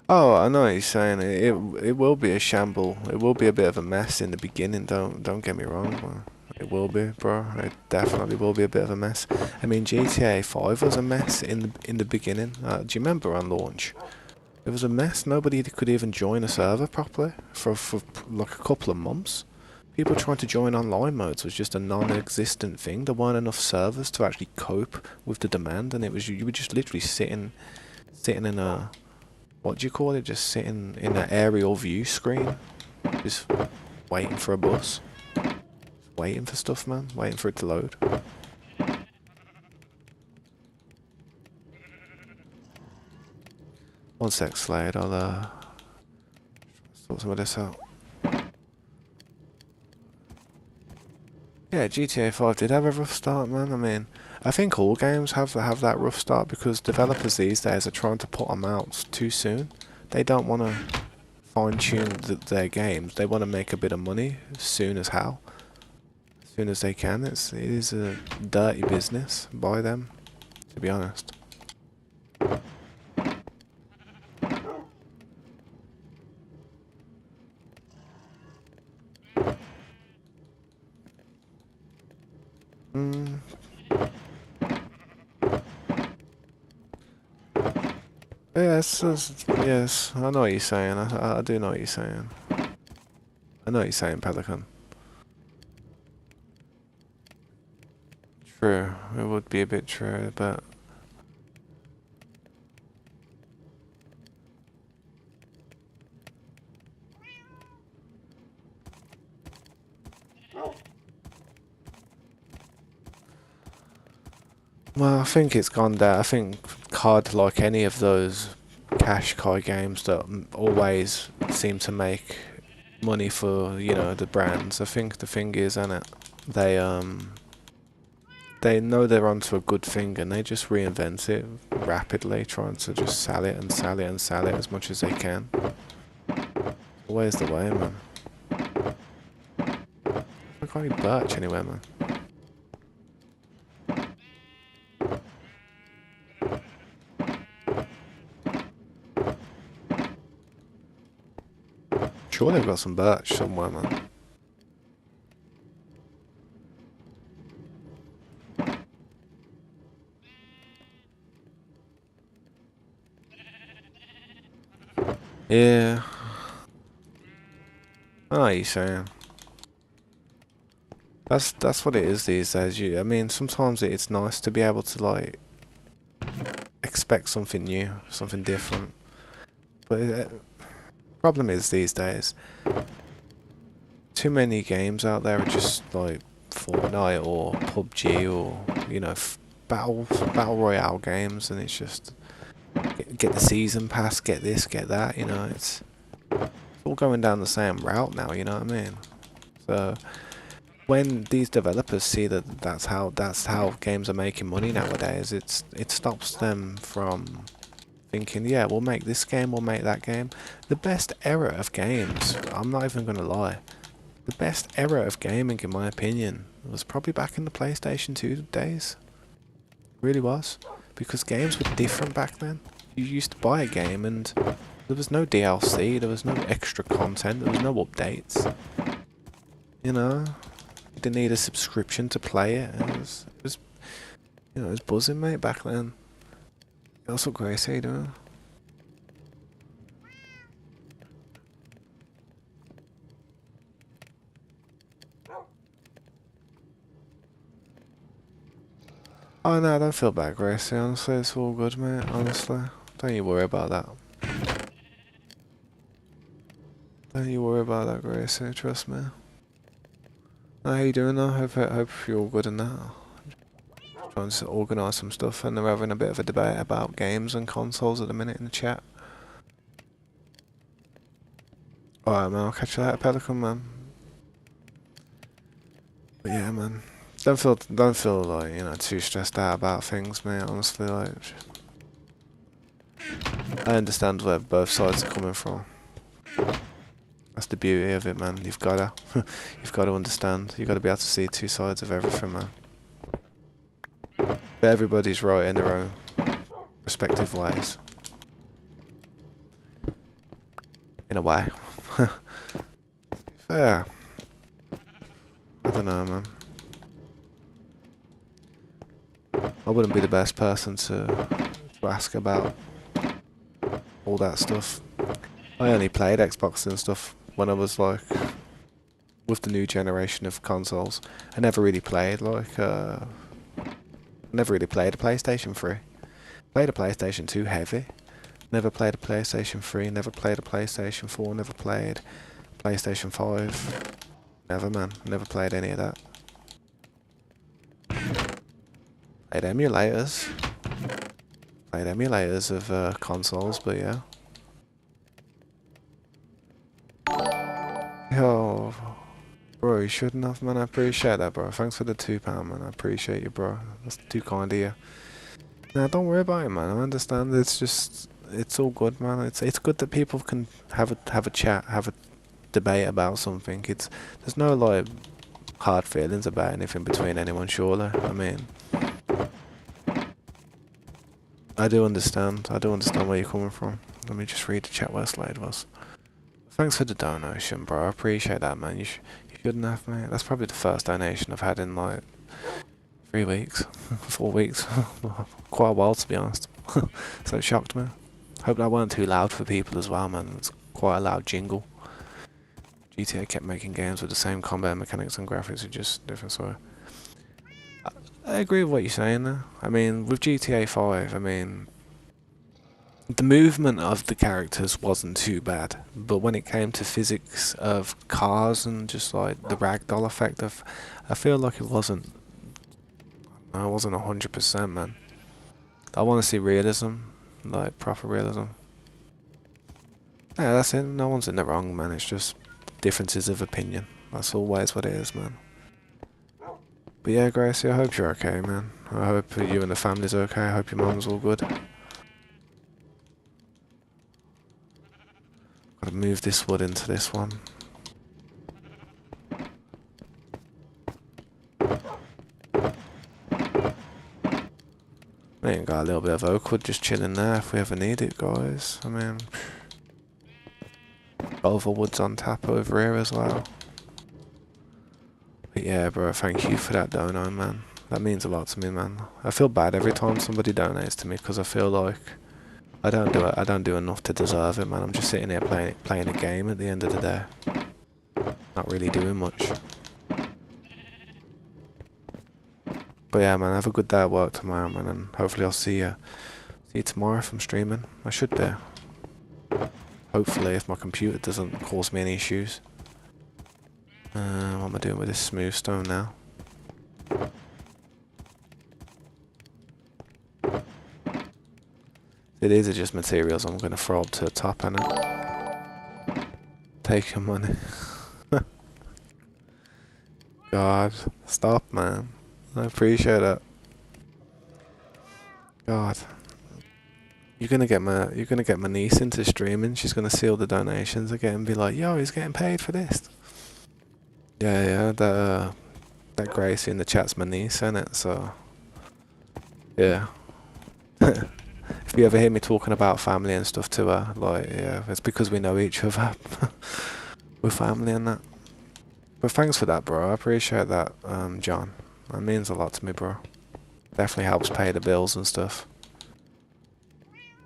Oh, I know what you're saying. It will be a shamble. It will be a bit of a mess in the beginning. Don't get me wrong. Man. It will be, bro. It definitely will be a bit of a mess. I mean, GTA 5 was a mess in the beginning. Do you remember on launch? It was a mess. Nobody could even join a server properly for like a couple of months. People trying to join online modes was just a non-existent thing. There weren't enough servers to actually cope with the demand, and it was you were just literally sitting in a, what do you call it? Just sitting in an aerial view screen, just waiting for a bus, just waiting for stuff, man, waiting for it to load. One sec, Slade. I'll sort some of this out. Yeah, GTA 5 did have a rough start, man. I mean, I think all games have that rough start because developers these days are trying to put them out too soon. They don't want to fine-tune their games. They want to make a bit of money as soon as hell, as soon as they can. It is a dirty business by them, to be honest. Yes, I know what you're saying. I do know what you're saying. I know what you're saying, Pelican. True, it would be a bit true, but well, I think it's gone down. I think COD, like any of those cash cow games that always seem to make money for, you know, the brands. I think the thing is, innit, they know they're onto a good thing and they just reinvent it rapidly, trying to just sell it and sell it and sell it as much as they can. Always the way, man. I can't even birch anywhere, man. Sure, they've got some birch somewhere, man. Yeah. I know what you're saying. That's what it is these days. I mean, sometimes it's nice to be able to like expect something new, something different. But problem is these days, too many games out there are just like Fortnite or PUBG or, you know, battle royale games, and it's just get the season pass, get this, get that. You know, it's all going down the same route now. You know what I mean? So when these developers see that that's how games are making money nowadays, it stops them from thinking, yeah, we'll make this game, we'll make that game. The best era of games, I'm not even gonna lie, the best era of gaming, in my opinion, was probably back in the PlayStation 2 days. It really was, because games were different back then. You used to buy a game and there was no DLC, there was no extra content, there was no updates. You know, you didn't need a subscription to play it. It was, you know, it was buzzing, mate, back then. What's up, Grace? How you doing? Oh no, don't feel bad, Gracie. Honestly, it's all good, mate. Honestly, don't you worry about that. Don't you worry about that, Gracie. Trust me. How you doing though? Hope you're all good in that. Trying to organise some stuff, and they're having a bit of a debate about games and consoles at the minute in the chat. Alright, man. I'll catch you later, Pelican, man. But yeah, man. Don't feel like, you know, too stressed out about things, mate. Honestly, like, I understand where both sides are coming from. That's the beauty of it, man. You've gotta, you've got to understand. You've got to be able to see two sides of everything, man. But everybody's right in their own respective ways. In a way. Yeah. I don't know, man. I wouldn't be the best person to ask about all that stuff. I only played Xbox and stuff when I was like with the new generation of consoles. I never really played like never really played a PlayStation 3. Played a PlayStation 2 heavy. Never played a PlayStation 3, never played a PlayStation 4, never played PlayStation 5. Never, man. Never played any of that. Played emulators. Played emulators of consoles, but yeah. Yo, bro, you shouldn't have, man. I appreciate that, bro. Thanks for the £2, man. I appreciate you, bro. That's too kind of you. Nah, don't worry about it, man. I understand. It's just, it's all good, man. It's good that people can have a chat, have a debate about something. There's no like hard feelings about anything between anyone, surely. I mean, I do understand. I do understand where you're coming from. Let me just read the chat where Slade was. Thanks for the donation, bro. I appreciate that, man. You shouldn't have, mate. That's probably the first donation I've had in like 3 weeks, 4 weeks, quite a while to be honest. So it shocked me. Hope that weren't too loud for people as well, man. It's quite a loud jingle. GTA kept making games with the same combat mechanics and graphics, just different. So I agree with what you're saying there. I mean, with GTA 5, I mean, the movement of the characters wasn't too bad, but when it came to physics of cars and just like the ragdoll effect, I feel like it wasn't 100%, man. I want to see realism, like proper realism. Yeah, that's it. No one's in the wrong, man. It's just differences of opinion. That's always what it is, man. But yeah, Gracie, I hope you're okay, man. I hope you and the family's okay. I hope your mum's all good. Gotta move this wood into this one. We ain't got a little bit of oak wood just chilling there if we ever need it, guys. I mean, Ulva wood's on tap over here as well. But yeah, bro, thank you for that dono, man. That means a lot to me, man. I feel bad every time somebody donates to me because I feel like I don't do enough to deserve it, man. I'm just sitting here playing a game at the end of the day. Not really doing much. But yeah, man, have a good day at work tomorrow, man, and hopefully I'll see you tomorrow if I'm streaming. I should be. Hopefully, if my computer doesn't cause me any issues. What am I doing with this smooth stone now? These are just materials I'm gonna throw up to the top, innit? Take your money. God, stop, man. I appreciate that. God. You're gonna get my niece into streaming. She's gonna see all the donations again and be like, "Yo, he's getting paid for this." Yeah, that Gracie in the chat's my niece, innit? So, yeah. If you ever hear me talking about family and stuff to her, like, yeah, it's because we know each other. We're family and that. But thanks for that, bro. I appreciate that, John. That means a lot to me, bro. Definitely helps pay the bills and stuff.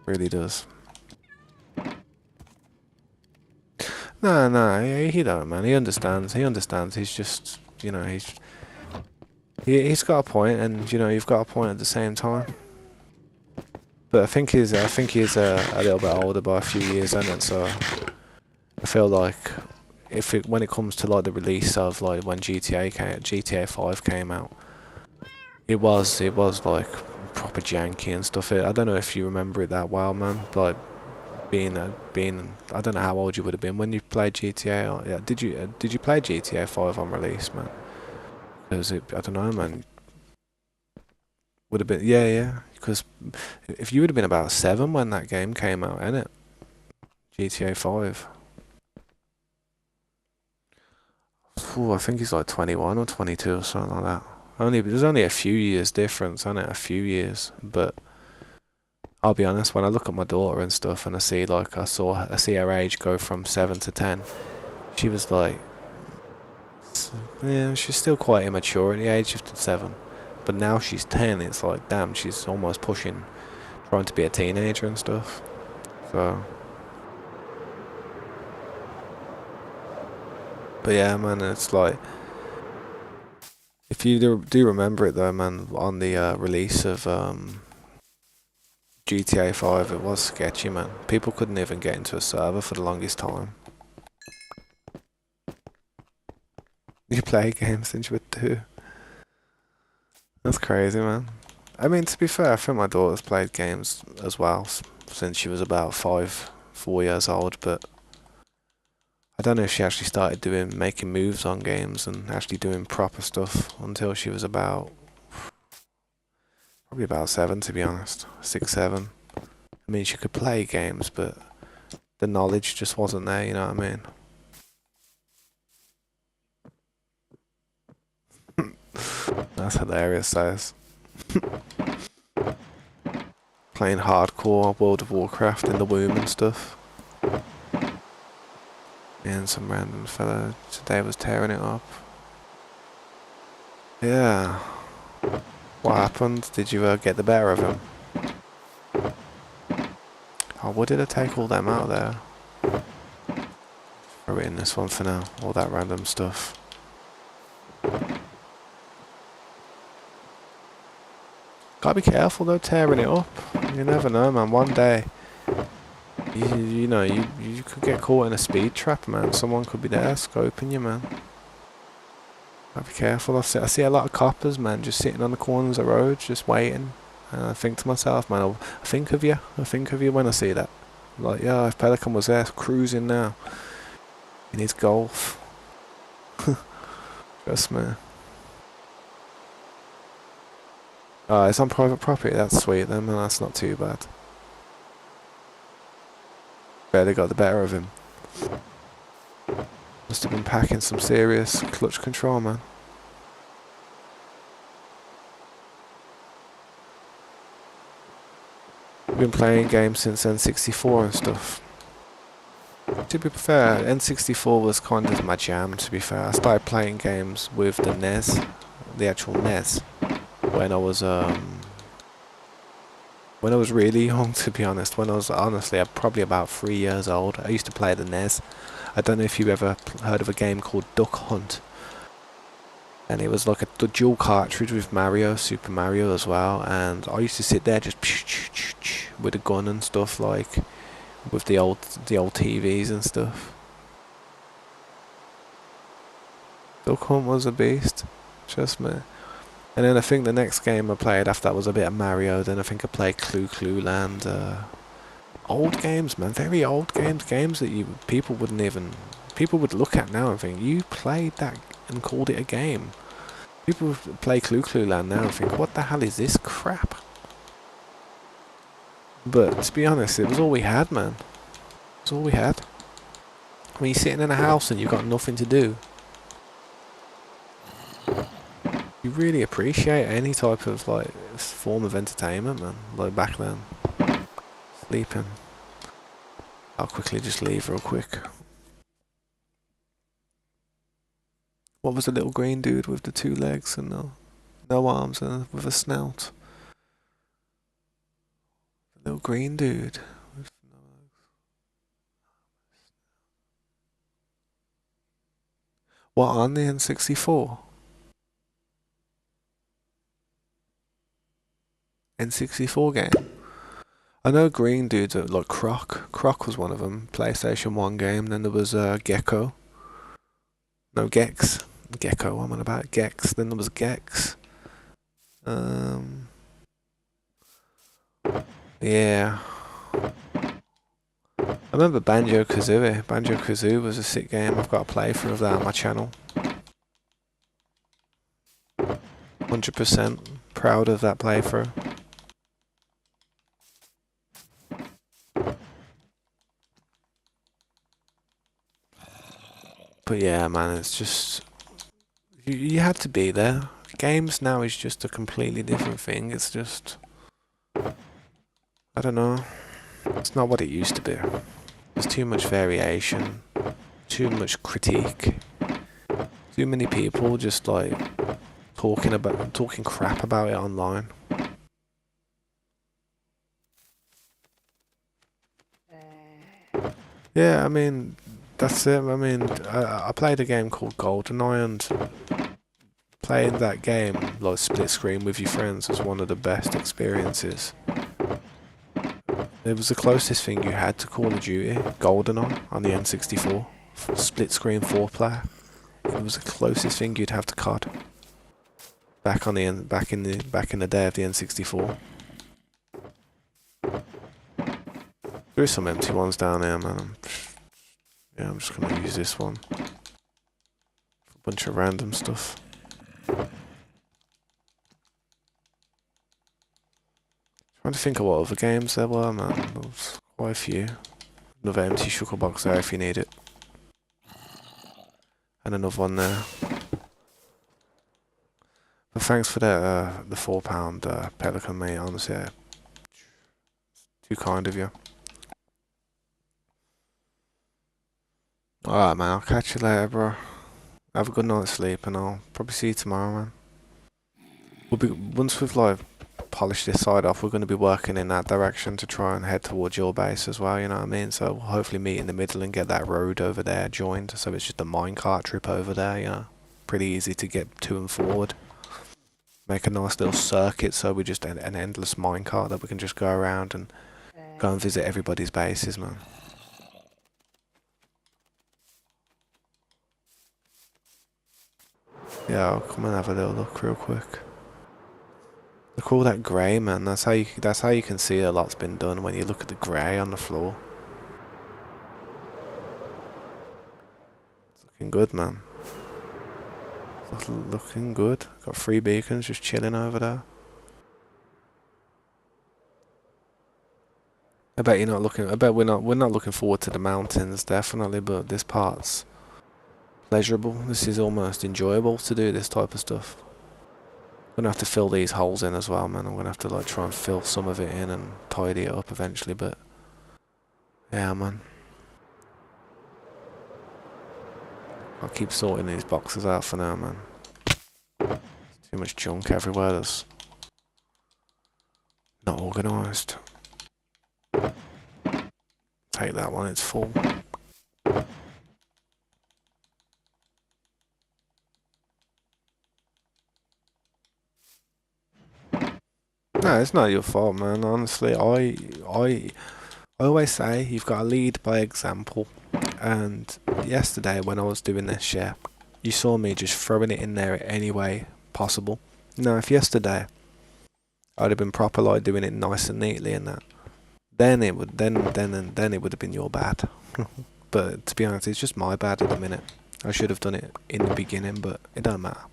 Really does. No, he don't, man. He understands. He's just, you know, He's got a point, and you know you've got a point at the same time. But I think he's a little bit older by a few years, isn't it? So I feel like when it comes to like the release of like when GTA 5 came out, it was like proper janky and stuff. I don't know if you remember it that well, man. Like being I don't know how old you would have been when you played GTA. Yeah, did you play GTA 5 on release, man? Because I don't know, man. Would have been, yeah. Because if you would have been about 7 when that game came out, innit? GTA 5. Ooh, I think he's like 21 or 22 or something like that. There's only a few years difference, isn't it? A few years, but I'll be honest. When I look at my daughter and stuff, and I see her age go from 7 to 10. She was like, yeah, she's still quite immature at the age of 7, but now she's 10. It's like, damn, she's almost pushing, trying to be a teenager and stuff. So, but yeah, man, it's like if you do remember it though, man, on the release of GTA 5, it was sketchy, man. People couldn't even get into a server for the longest time. You play games since you were 2. That's crazy, man. I mean, to be fair, I think my daughter's played games as well since she was about 4 years old, but I don't know if she actually started making moves on games and actually doing proper stuff until she was probably about 7, to be honest. 6, 7. I mean, she could play games, but the knowledge just wasn't there, you know what I mean? That's hilarious, size. Playing hardcore World of Warcraft in the womb and stuff. And some random fella today was tearing it up. Yeah. What happened? Did you get the better of him? Oh, what did I take all them out there? Throw it in this one for now. All that random stuff. Gotta be careful though, tearing it up. You never know, man. One day, you could get caught in a speed trap, man. Someone could be there scoping you, man. Gotta be careful. I see a lot of coppers, man, just sitting on the corners of roads, just waiting. And I think to myself, man, I think of you. I think of you when I see that. Like, yeah, if Pelican was there cruising now in his Golf, trust me. It's on private property. That's sweet then, man. That's not too bad. Barely got the better of him. Must have been packing some serious clutch control, man. Been playing games since N64 and stuff. To be fair, N64 was kind of my jam, to be fair. I started playing games with the NES, the actual NES, when I was really young, to be honest. When I was honestly probably about 3 years old. I used to play the NES. I don't know if you ever heard of a game called Duck Hunt. And it was like a dual cartridge with Super Mario as well. And I used to sit there just with a gun and stuff, like with the old TVs and stuff. Duck Hunt was a beast, trust me. And then I think the next game I played after that was a bit of Mario. Then I think I played Clue Land. Old games, man, very old games that people would look at now and think, you played that and called it a game. People play Clue Land now and think, what the hell is this crap? But to be honest, it was all we had, man. It's all we had. When you're sitting in a house and you've got nothing to do, you really appreciate any type of like form of entertainment, man. Like back then, sleeping. I'll quickly just leave real quick. What was the little green dude with the 2 legs and no arms and with a snout? The little green dude. What, on the N64? N64 game. I know green dudes are like Croc. Croc was one of them. PlayStation 1 game. Then there was Gecko. No, Gex. Gecko, what am I about? Gex. Then there was Gex. Yeah. I remember Banjo-Kazooie. Banjo-Kazooie was a sick game. I've got a playthrough of that on my channel. 100% proud of that playthrough. But yeah, man, it's just... You had to be there. Games now is just a completely different thing. It's just... I don't know. It's not what it used to be. There's too much variation. Too much critique. Too many people just like talking crap about it online. Yeah, I mean, that's it. I mean, I played a game called GoldenEye, and playing that game, like split screen with your friends, was one of the best experiences. It was the closest thing you had to Call of Duty, GoldenEye on the N64, split screen 4-player. It was the closest thing you'd have to COD. Back in the day of the N64. There is some empty ones down there, man. I'm just gonna use this one for a bunch of random stuff. Trying to think of what other games there were, man. There's quite a few. Another empty shulker box there if you need it. And another one there. But thanks for that, the £4 Pelican, mate. Honestly, too kind of you. Alright, man. I'll catch you later, bro. Have a good night's sleep, and I'll probably see you tomorrow, man. Once we've like polished this side off, we're going to be working in that direction to try and head towards your base as well. You know what I mean? So we'll hopefully meet in the middle and get that road over there joined. So it's just a minecart trip over there. You know, pretty easy to get to and forward. Make a nice little circuit, so we just an endless minecart that we can just go around and go and visit everybody's bases, man. Yeah, I'll come and have a little look real quick. Look at all that grey, man. That's how you can see a lot's been done when you look at the grey on the floor. It's looking good, man. It's looking good. Got 3 beacons just chilling over there. I bet you're not looking. I bet we're not looking forward to the mountains, definitely. But this part's pleasurable. This is almost enjoyable to do this type of stuff. I'm gonna have to fill these holes in as well, man. I'm gonna have to like try and fill some of it in and tidy it up eventually. But yeah, man. I'll keep sorting these boxes out for now, man. There's too much junk everywhere that's not organised. Take that one, it's full. No, it's not your fault, man. Honestly, I always say you've got to lead by example. And yesterday when I was doing this, yeah, you saw me just throwing it in there any way possible. Now, if yesterday I'd have been proper, like doing it nice and neatly and that, then it would have been your bad. But to be honest, it's just my bad at the minute. I should have done it in the beginning, but it don't matter.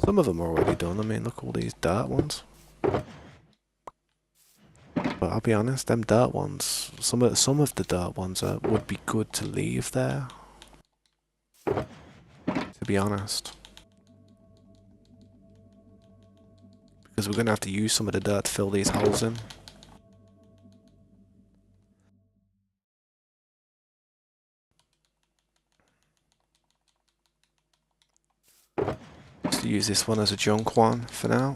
Some of them are already done. I mean, look, all these dirt ones. But I'll be honest, them dirt ones, some of the dirt ones would be good to leave there. To be honest. Because we're going to have to use some of the dirt to fill these holes in. Just use this one as a junk one for now.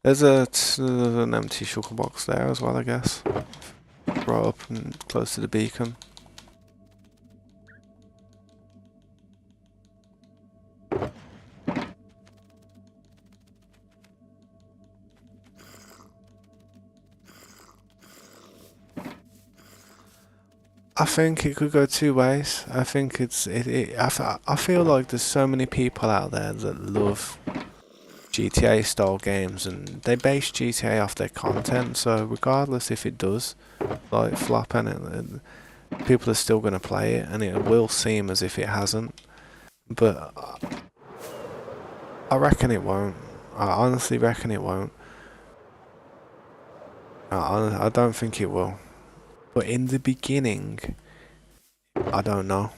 There's an empty shulker box there as well, I guess. Right up and close to the beacon. I think it could go two ways. I think I feel like there's so many people out there that love GTA style games and they base GTA off their content. So regardless if it does like flop and people are still gonna play it, and it will seem as if it hasn't. But I reckon it won't. I honestly reckon it won't. I don't think it will. But in the beginning, I don't know.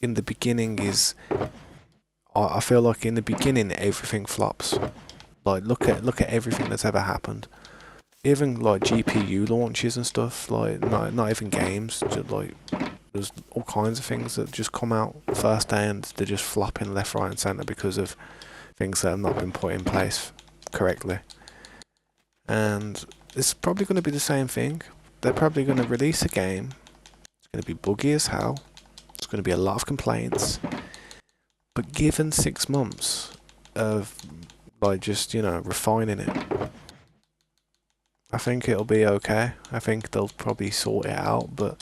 In the beginning I feel like in the beginning everything flops. Like look at everything that's ever happened. Even like GPU launches and stuff. Like not even games. Just like there's all kinds of things that just come out first day and they're just flopping left, right, and centre because of things that have not been put in place correctly. And it's probably going to be the same thing. They're probably going to release a game. It's going to be buggy as hell. There's going to be a lot of complaints. But given 6 months of like just, refining it, I think it'll be okay. I think they'll probably sort it out, but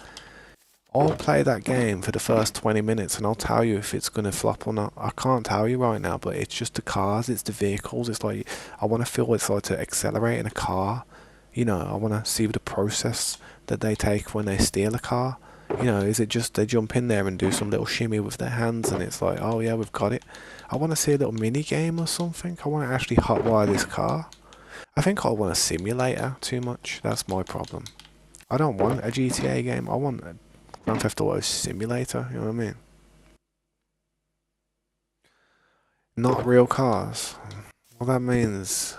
I'll play that game for the first 20 minutes and I'll tell you if it's going to flop or not. I can't tell you right now, but it's just the cars, it's the vehicles. It's like, I want to feel what it's like to accelerate in a car. I want to see the process that they take when they steal a car. Is it just they jump in there and do some little shimmy with their hands and it's like, oh yeah, we've got it. I want to see a little mini game or something. I want to actually hotwire this car. I think I want a simulator too much. That's my problem. I don't want a GTA game. I want a Grand Theft Auto Simulator, you know what I mean? Not real cars. Well, that means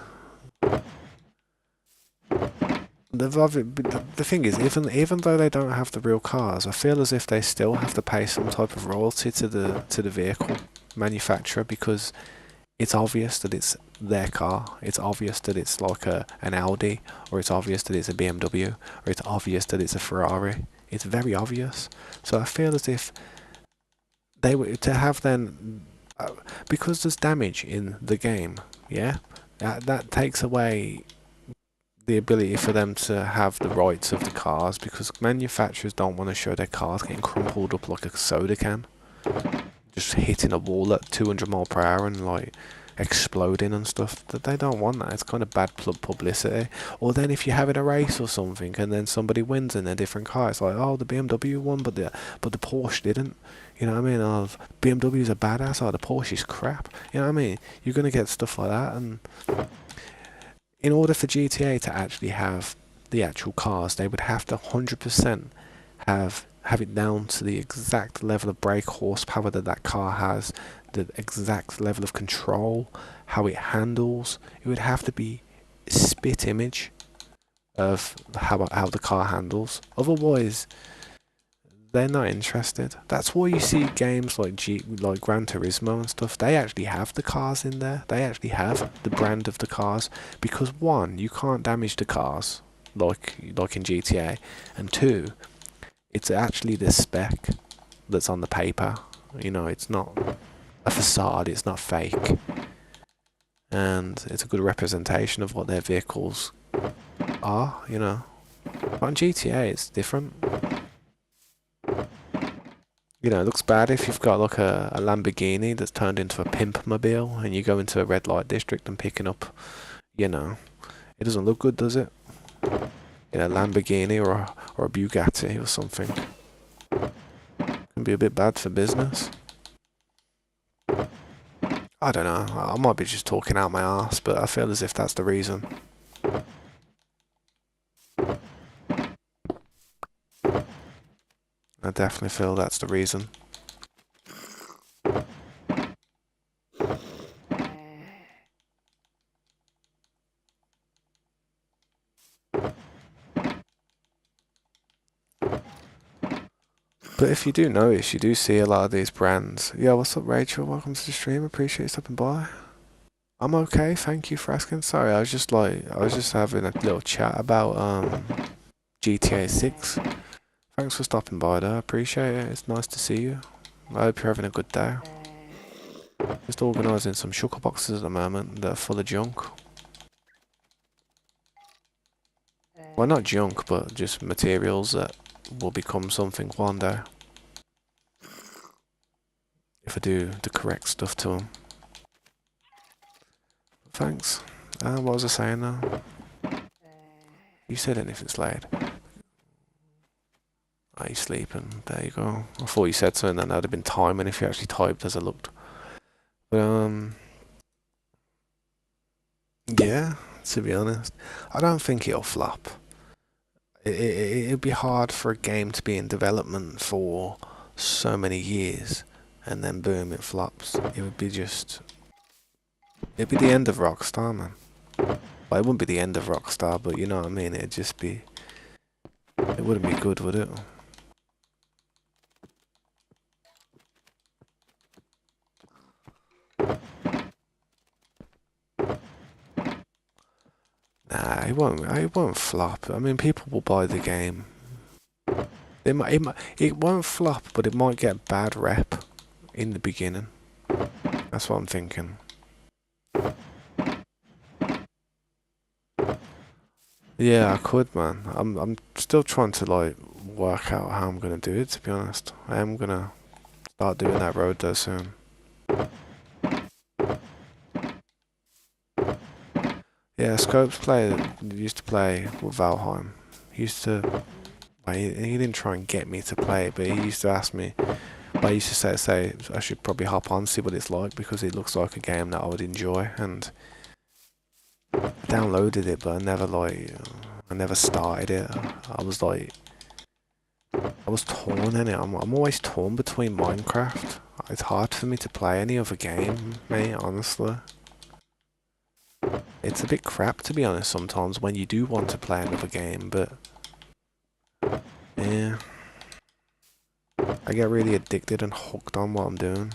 the thing is, even though they don't have the real cars, I feel as if they still have to pay some type of royalty to the vehicle manufacturer because it's obvious that it's their car. It's obvious that it's like an Audi, or it's obvious that it's a BMW, or it's obvious that it's a Ferrari. It's very obvious. So I feel as if they were to have then, because there's damage in the game, yeah, that takes away the ability for them to have the rights of the cars because manufacturers don't want to show their cars getting crumpled up like a soda can, just hitting a wall at 200 miles per hour and like exploding and stuff. That they don't want that. It's kind of bad publicity. Or then if you're having a race or something and then somebody wins in a different car, it's like, oh, the BMW won, but the Porsche didn't. You know what I mean? Oh, BMW's a badass. Oh, the Porsche is crap. You know what I mean? You're gonna get stuff like that. And in order for GTA to actually have the actual cars, they would have to 100% have it down to the exact level of brake horsepower that car has, the exact level of control, how it handles. It would have to be spit image of how the car handles. Otherwise, they're not interested. That's why you see games like like Gran Turismo and stuff. They actually have the cars in there. They actually have the brand of the cars because one, you can't damage the cars like in GTA, and two, it's actually the spec that's on the paper. It's not a facade. It's not fake, and it's a good representation of what their vehicles are. But on GTA, it's different. It looks bad if you've got like a Lamborghini that's turned into a pimp mobile and you go into a red light district and picking up, it doesn't look good, does it? Lamborghini or a Bugatti or something. Can be a bit bad for business. I don't know. I might be just talking out my arse, but I feel as if that's the reason. I definitely feel that's the reason. But if you do notice, you do see a lot of these brands. Yeah, what's up, Rachel? Welcome to the stream. Appreciate you stopping by. I'm okay, thank you for asking. Sorry, I was just having a little chat about GTA 6. Thanks for stopping by though, I appreciate it. It's nice to see you. I hope you're having a good day. Just organising some shulker boxes at the moment that are full of junk. Well, not junk, but just materials that will become something one day. If I do the correct stuff to them. Thanks. What was I saying now? You said anything's late. Are you sleeping? There you go. I thought you said something that would have been timing if you actually typed as I looked. But yeah, to be honest, I don't think it'll flop. It'd be hard for a game to be in development for so many years and then boom, it flops. It'd be the end of Rockstar, man. Well, it wouldn't be the end of Rockstar, but you know what I mean? It'd just be, it wouldn't be good, would it? Nah, it won't flop. I mean, people will buy the game. It won't flop, but it might get bad rep in the beginning. That's what I'm thinking. Yeah, I could, man. I'm still trying to like work out how I'm gonna do it. To be honest, I am gonna start doing that road though soon. Yeah, Scopes used to play with Valheim. He used to. Well, he didn't try and get me to play it, but he used to ask me. I used to say I should probably hop on see what it's like because it looks like a game that I would enjoy, and I downloaded it, but I never started it. I was like, I was torn in it. I'm always torn between Minecraft. It's hard for me to play any other game, mate. Honestly, it's a bit crap to be honest sometimes when you do want to play another game, but yeah, I get really addicted and hooked on what I'm doing.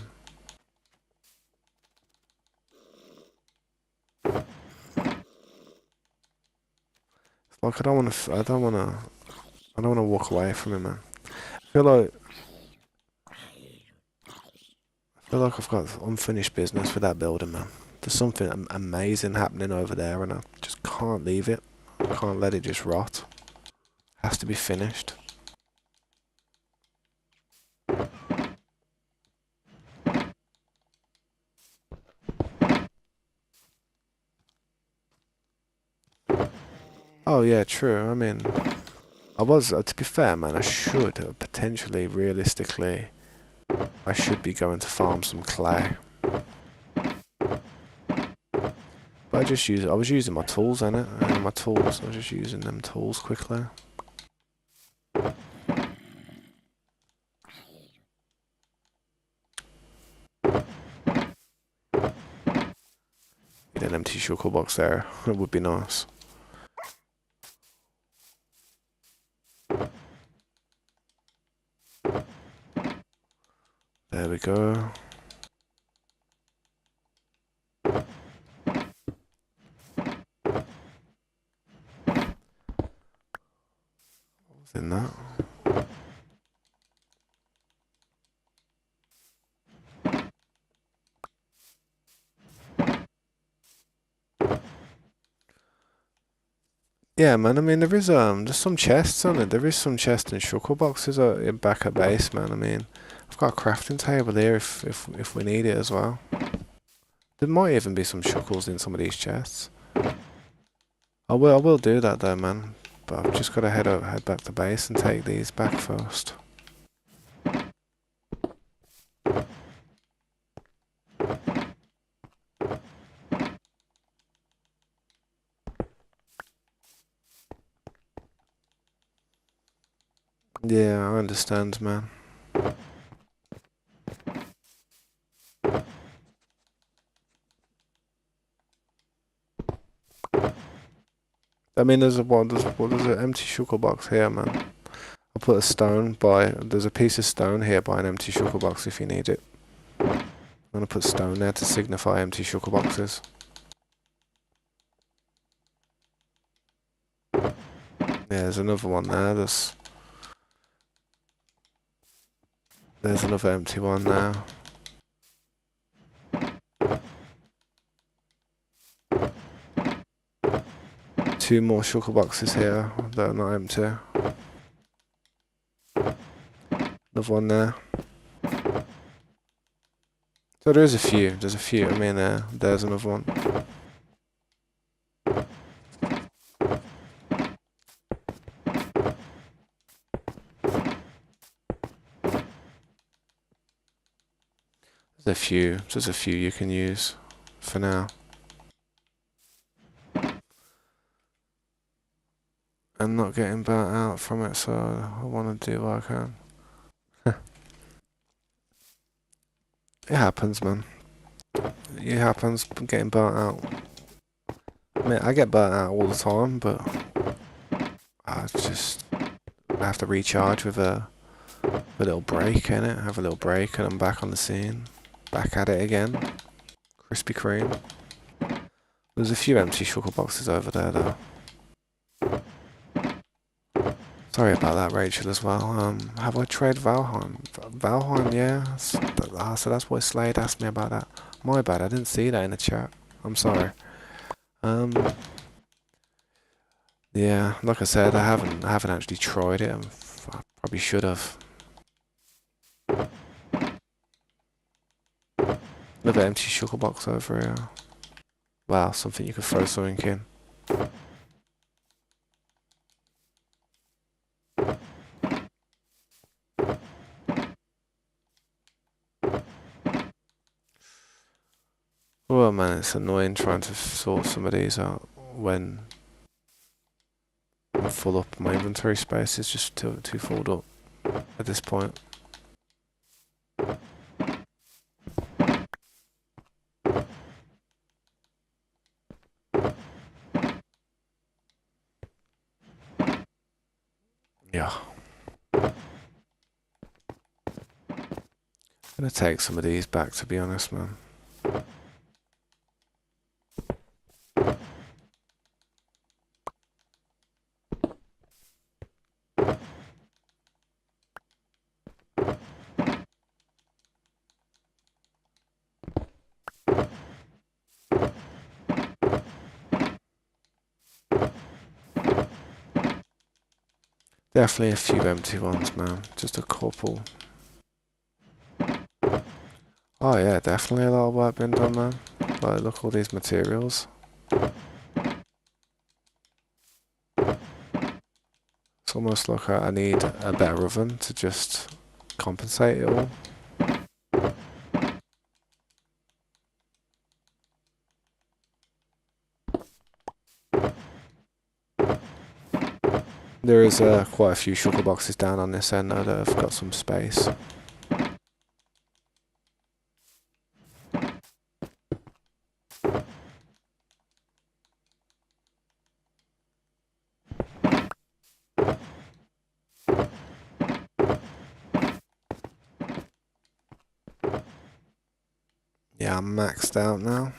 Like I don't want to walk away from it, man. I feel like I feel like I've got unfinished business with that building, man. There's something amazing happening over there, and I just can't leave it. I can't let it just rot. Has to be finished. Oh yeah, true. I mean, to be fair, man. I should potentially, realistically, I should be going to farm some clay. But I was using my tools in it, and my tools. I was just using them tools quickly. Get an empty shulker box there. It would be nice. There we go. What's in that? Yeah, man. I mean, there's some chests on it. There is some chests and shulker boxes back at base, man. I mean, I've got a crafting table here if we need it as well. There might even be some shuckles in some of these chests. I will do that though, man. But I've just got to head back to base and take these back first. Yeah, I understand, man. I mean, there's an empty shulker box here, man. I'll put a stone by. There's a piece of stone here by an empty shulker box if you need it. I'm gonna put stone there to signify empty shulker boxes. there's another one there. There's another empty one now. Two more shulker boxes here that are not empty. Another one there. So there's a few. There's a few. I mean, there's another one. There's a few. There's a few you can use for now. I'm not getting burnt out from it, so I want to do what I can. It happens, man. It happens. Getting burnt out. I mean, I get burnt out all the time, but I have to recharge with a little break in it. Have a little break, and I'm back on the scene. Back at it again. Krispy Kreme. There's a few empty shulker boxes over there, though. Sorry about that, Rachel, as well. Have I tried Valheim? Valheim, yeah. So that's why Slade asked me about that. My bad, I didn't see that in the chat. I'm sorry. Yeah, like I said, I haven't actually tried it. I probably should have. Another empty shulker box over here. Wow, something you could throw something in. Oh man, it's annoying trying to sort some of these out when I'm full up. My inventory space is just too filled up at this point. Yeah. I'm gonna take some of these back, to be honest, man. Definitely a few empty ones, man. Just a couple. Oh yeah, definitely a lot of work been done, man. Like, look at all these materials. It's almost like I need a better oven to just compensate it all. There is quite a few shulker boxes down on this end though that have got some space. Yeah, I'm maxed out now.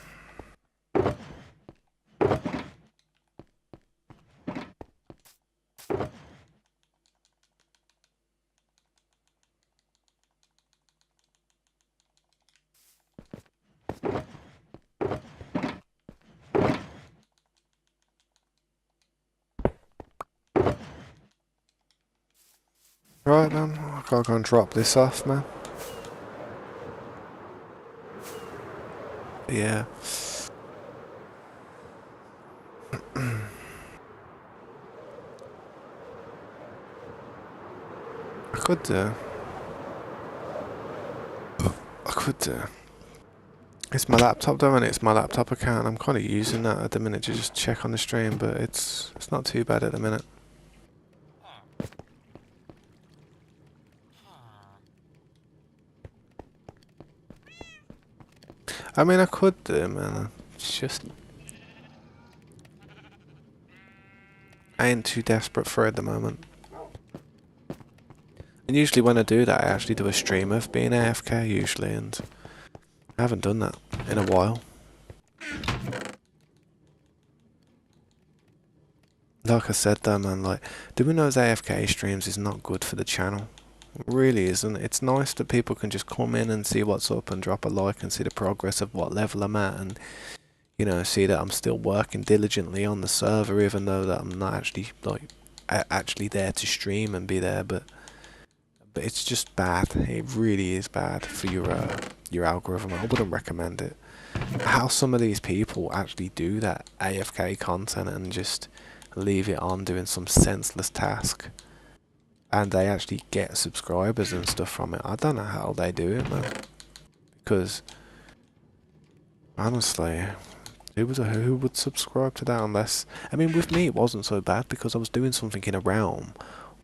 Right then, I gotta go and drop this off, man. Yeah. I could do. It's my laptop though, and it's my laptop account. I'm kind of using that at the minute to just check on the stream, but it's not too bad at the minute. I mean, I could do, man. It's just I ain't too desperate for it at the moment. And usually when I do that, I actually do a stream of being AFK usually, and I haven't done that in a while. Like I said though, man, like, doing those AFK streams is not good for the channel. It really isn't. It's nice that people can just come in and see what's up and drop a like and see the progress of what level I'm at and, you know, see that I'm still working diligently on the server even though that I'm not actually, like, actually there to stream and be there, but it's just bad. It really is bad for your algorithm. I wouldn't recommend it. How some of these people actually do that AFK content and just leave it on doing some senseless task, and they actually get subscribers and stuff from it. I don't know how they do it, man. Because honestly, who would subscribe to that unless? I mean, with me it wasn't so bad because I was doing something in a realm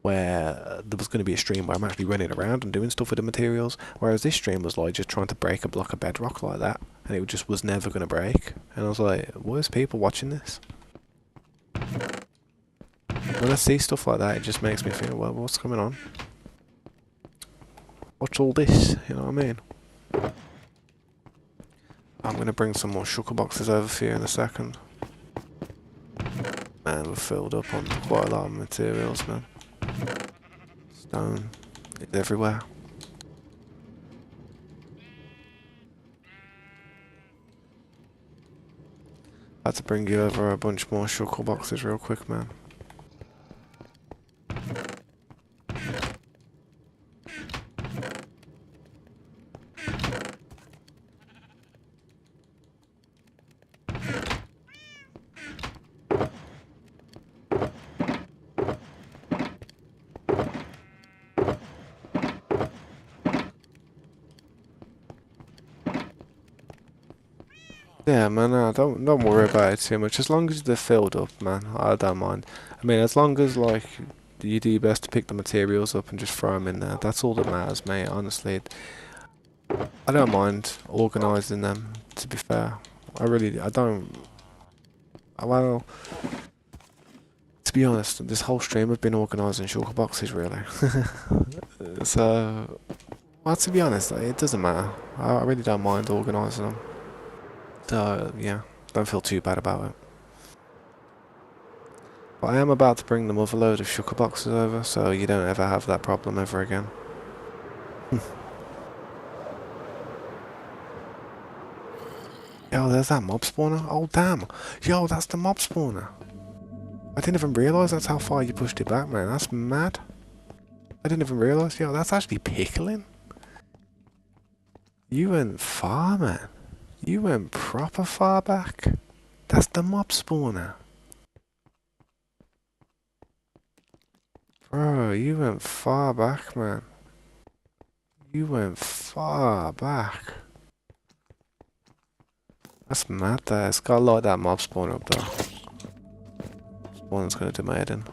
where there was going to be a stream where I'm actually running around and doing stuff with the materials, whereas this stream was like just trying to break a block of bedrock like that, and it just was never going to break. And I was like, where's people watching this? When I see stuff like that, it just makes me think, well, what's going on? What's all this? You know what I mean? I'm going to bring some more shulker boxes over for you in a second. Man, we're filled up on quite a lot of materials, man. Stone is everywhere. I had to bring you over a bunch more shulker boxes real quick, man. Yeah, man, don't worry about it too much. As long as they're filled up, man, I don't mind. I mean, as long as like you do your best to pick the materials up and just throw them in there, that's all that matters, mate. Honestly, I don't mind organising them. To be fair, I don't. Well, to be honest, this whole stream I've been organising shulker boxes really. So, well, to be honest, like, it doesn't matter. I really don't mind organising them. So yeah, don't feel too bad about it. But I am about to bring the other load of shulker boxes over, so you don't ever have that problem ever again. Yo, there's that mob spawner. Oh damn. Yo, that's the mob spawner. I didn't even realise that's how far you pushed it back, man. That's mad. I didn't even realise. Yo, that's actually pickling. You went far, man. You went proper far back. That's the mob spawner. Bro, you went far back, man. You went far back. That's mad there. It's got a lot of that mob spawner up there. Spawner's gonna do my head in.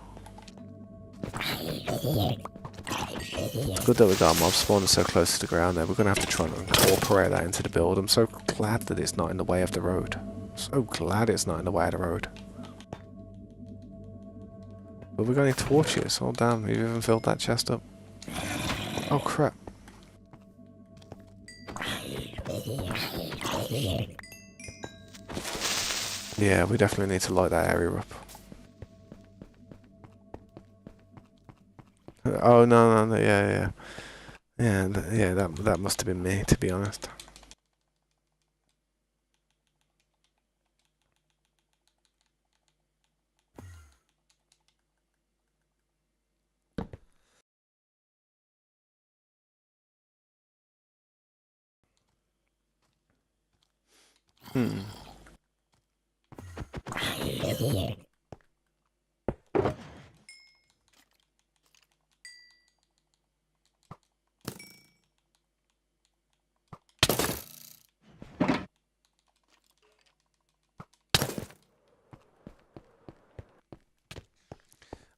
It's good that we got a mob spawner so close to the ground there. We're gonna have to try and incorporate that into the build. I'm so glad that it's not in the way of the road. So glad it's not in the way of the road. But we've got any torches? Oh damn, we've even filled that chest up. Oh crap. Yeah, we definitely need to light that area up. Oh no, yeah. Yeah, that must have been me, to be honest. Hmm.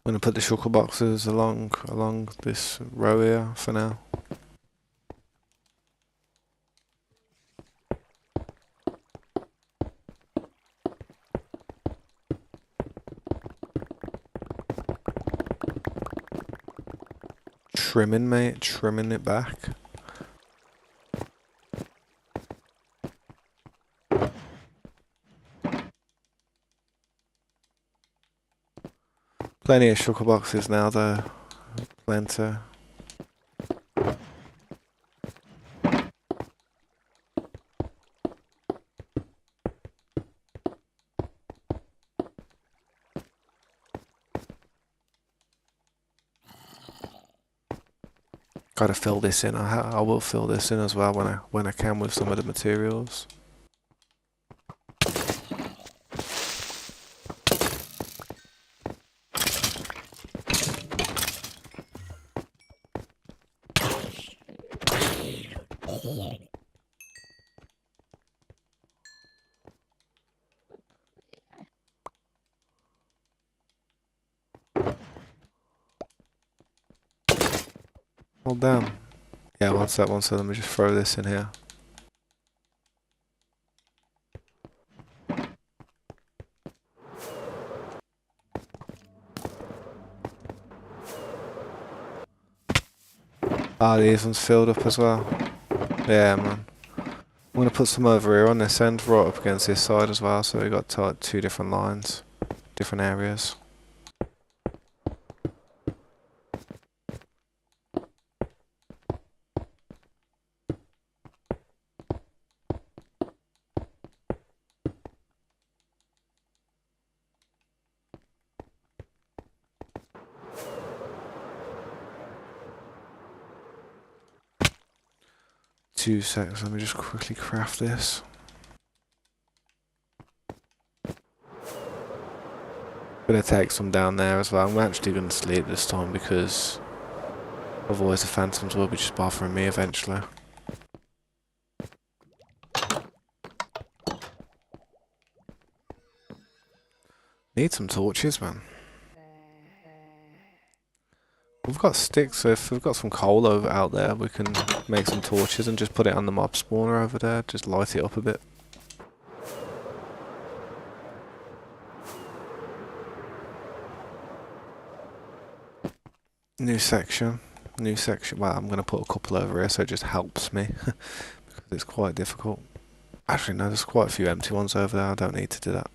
I'm gonna put the shulker boxes along this row here for now. Trimming, mate, trimming it back. Plenty of shulker boxes now though. Plenty. Gotta fill this in. I will fill this in as well when I can with some of the materials. Well, damn. Yeah, once that one, so let me just throw this in here. Ah, these ones filled up as well. Yeah, man. I'm gonna put some over here on this end, right up against this side as well, so we got two different lines, different areas. Two seconds, let me just quickly craft this. Gonna take some down there as well. I'm actually gonna sleep this time because otherwise the phantoms will be just bothering me eventually. Need some torches, man. We've got sticks, so if we've got some coal out there, we can make some torches and just put it on the mob spawner over there. Just light it up a bit. New section. New section. Well, I'm going to put a couple over here so it just helps me. Because it's quite difficult. Actually, no, there's quite a few empty ones over there. I don't need to do that.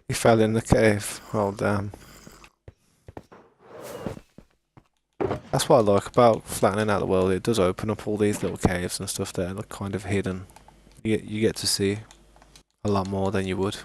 He fell in the cave. Oh, damn. That's what I like about flattening out the world. It does open up all these little caves and stuff that are kind of hidden. You get to see a lot more than you would.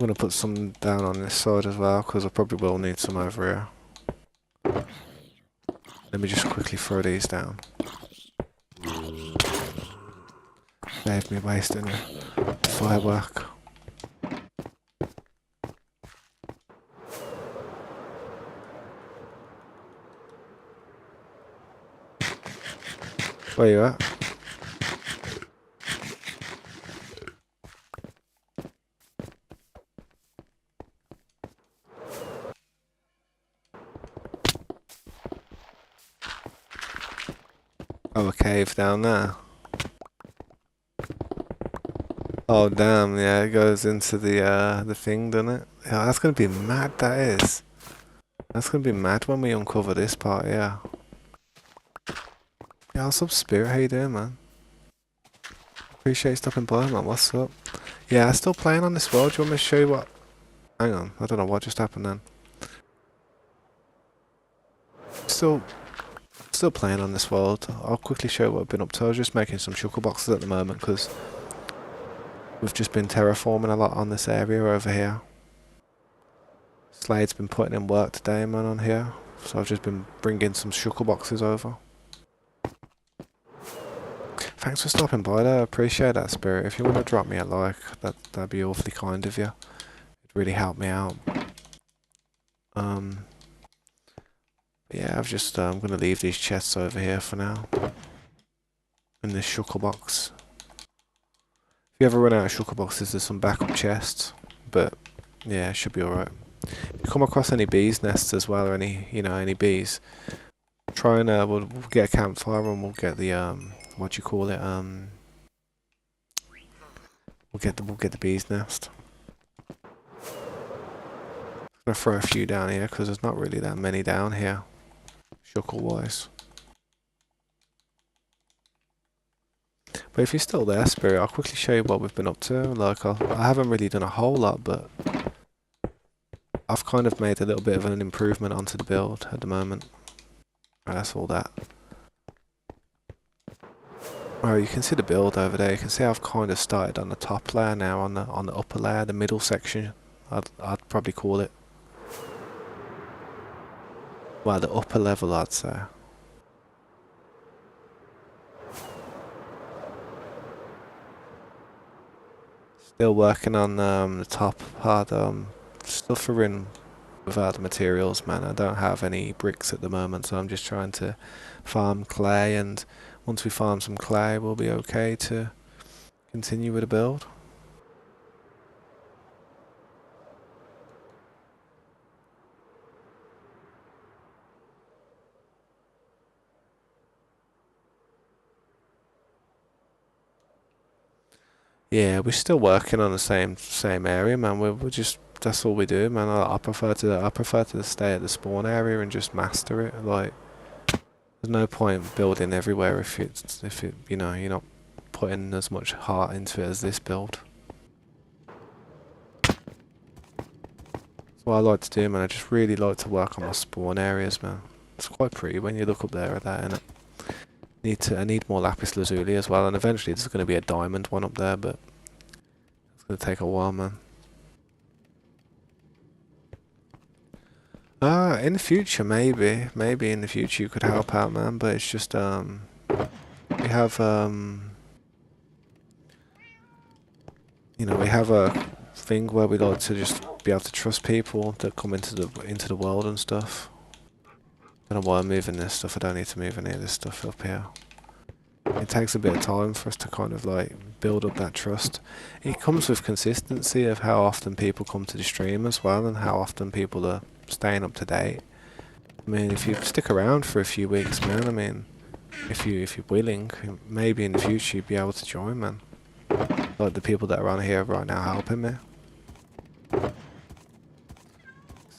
I'm going to put some down on this side as well, because I probably will need some over here. Let me just quickly throw these down. Save me wasting a firework. Where you at? Oh, a cave down there. Oh damn, yeah, it goes into the thing, doesn't it? Yeah, that's gonna be mad, that is. That's gonna be mad when we uncover this part, yeah. Yeah, what's up, Spirit? How you doing, man? Appreciate you stopping by, man. What's up? Yeah, I'm still playing on this world. Do you want me to show you what? Hang on, I don't know what just happened then. Still playing on this world. I'll quickly show you what I've been up to. I was just making some shulker boxes at the moment because we've just been terraforming a lot on this area over here. Slade's been putting in work today, man, on here. So I've just been bringing some shulker boxes over. Thanks for stopping by there. I appreciate that, Spirit. If you want to drop me a like, that'd be awfully kind of you. It'd really help me out. Yeah, I'm gonna leave these chests over here for now. In this shulker box. If you ever run out of shulker boxes, there's some backup chests. But yeah, it should be alright. If you come across any bees nests as well, or any bees, try and we'll get a campfire and we'll get the what do you call it? We'll get the bees nest. I'm gonna throw a few down here because there's not really that many down here, shulker wise. But if you're still there, Spirit, I'll quickly show you what we've been up to. Like, I haven't really done a whole lot, but I've kind of made a little bit of an improvement onto the build at the moment. That's all that. Oh, you can see the build over there. You can see I've kind of started on the top layer now, on the upper layer, the middle section. I'd probably call it. Well, the upper level, I'd say. Still working on the top part. Suffering without the materials, man. I don't have any bricks at the moment, so I'm just trying to farm clay, and once we farm some clay, we'll be okay to continue with the build. Yeah, we're still working on the same area, man. We're just, that's all we do, man. I prefer to stay at the spawn area and just master it. Like, there's no point building everywhere if you're not putting as much heart into it as this build. That's what I like to do, man. I just really like to work on my spawn areas, man. It's quite pretty when you look up there at that, innit? I need more lapis lazuli as well, and eventually there's going to be a diamond one up there, but it's going to take a while, man. In the future, maybe in the future you could help out, man. But it's just we have we have a thing where we like to just be able to trust people that come into the world and stuff. I don't know why I'm moving this stuff. I don't need to move any of this stuff up here. It takes a bit of time for us to kind of like build up that trust. It comes with consistency of how often people come to the stream as well, and how often people are staying up to date. I mean, if you stick around for a few weeks, man, I mean, if you're willing, maybe in the future you'd be able to join, man. Like the people that are on here right now helping me.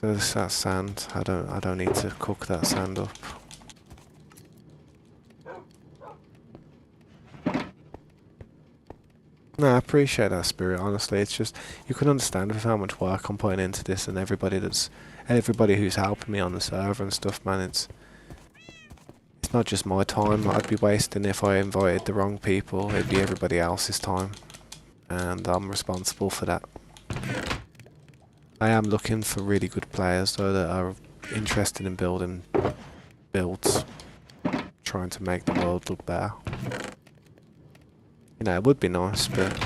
So that sand, I don't need to cook that sand up. No, I appreciate that, Spirit. Honestly, it's just you can understand with how much work I'm putting into this, and everybody who's helping me on the server and stuff, man. It's not just my time I'd be wasting if I invited the wrong people. It'd be everybody else's time, and I'm responsible for that. I am looking for really good players though that are interested in building builds, trying to make the world look better. You know, it would be nice, but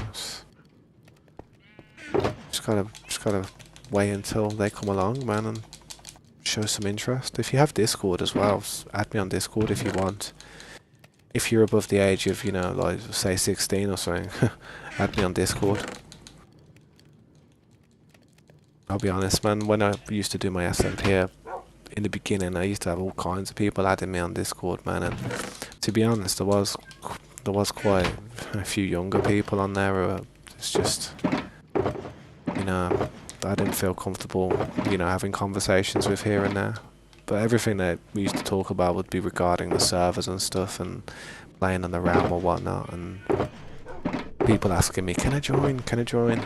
just gotta wait until they come along, man, and show some interest. If you have Discord as well, add me on Discord if you want. if you're above the age of, you know, like say 16 or something, add me on Discord. I'll be honest, man, when I used to do my SMP in the beginning, I used to have all kinds of people adding me on Discord, man, and to be honest, there was quite a few younger people on there who it's just, you know, I didn't feel comfortable, you know, having conversations with here and there. But everything that we used to talk about would be regarding the servers and stuff and playing on the realm or whatnot, and people asking me, can I join? Can I join?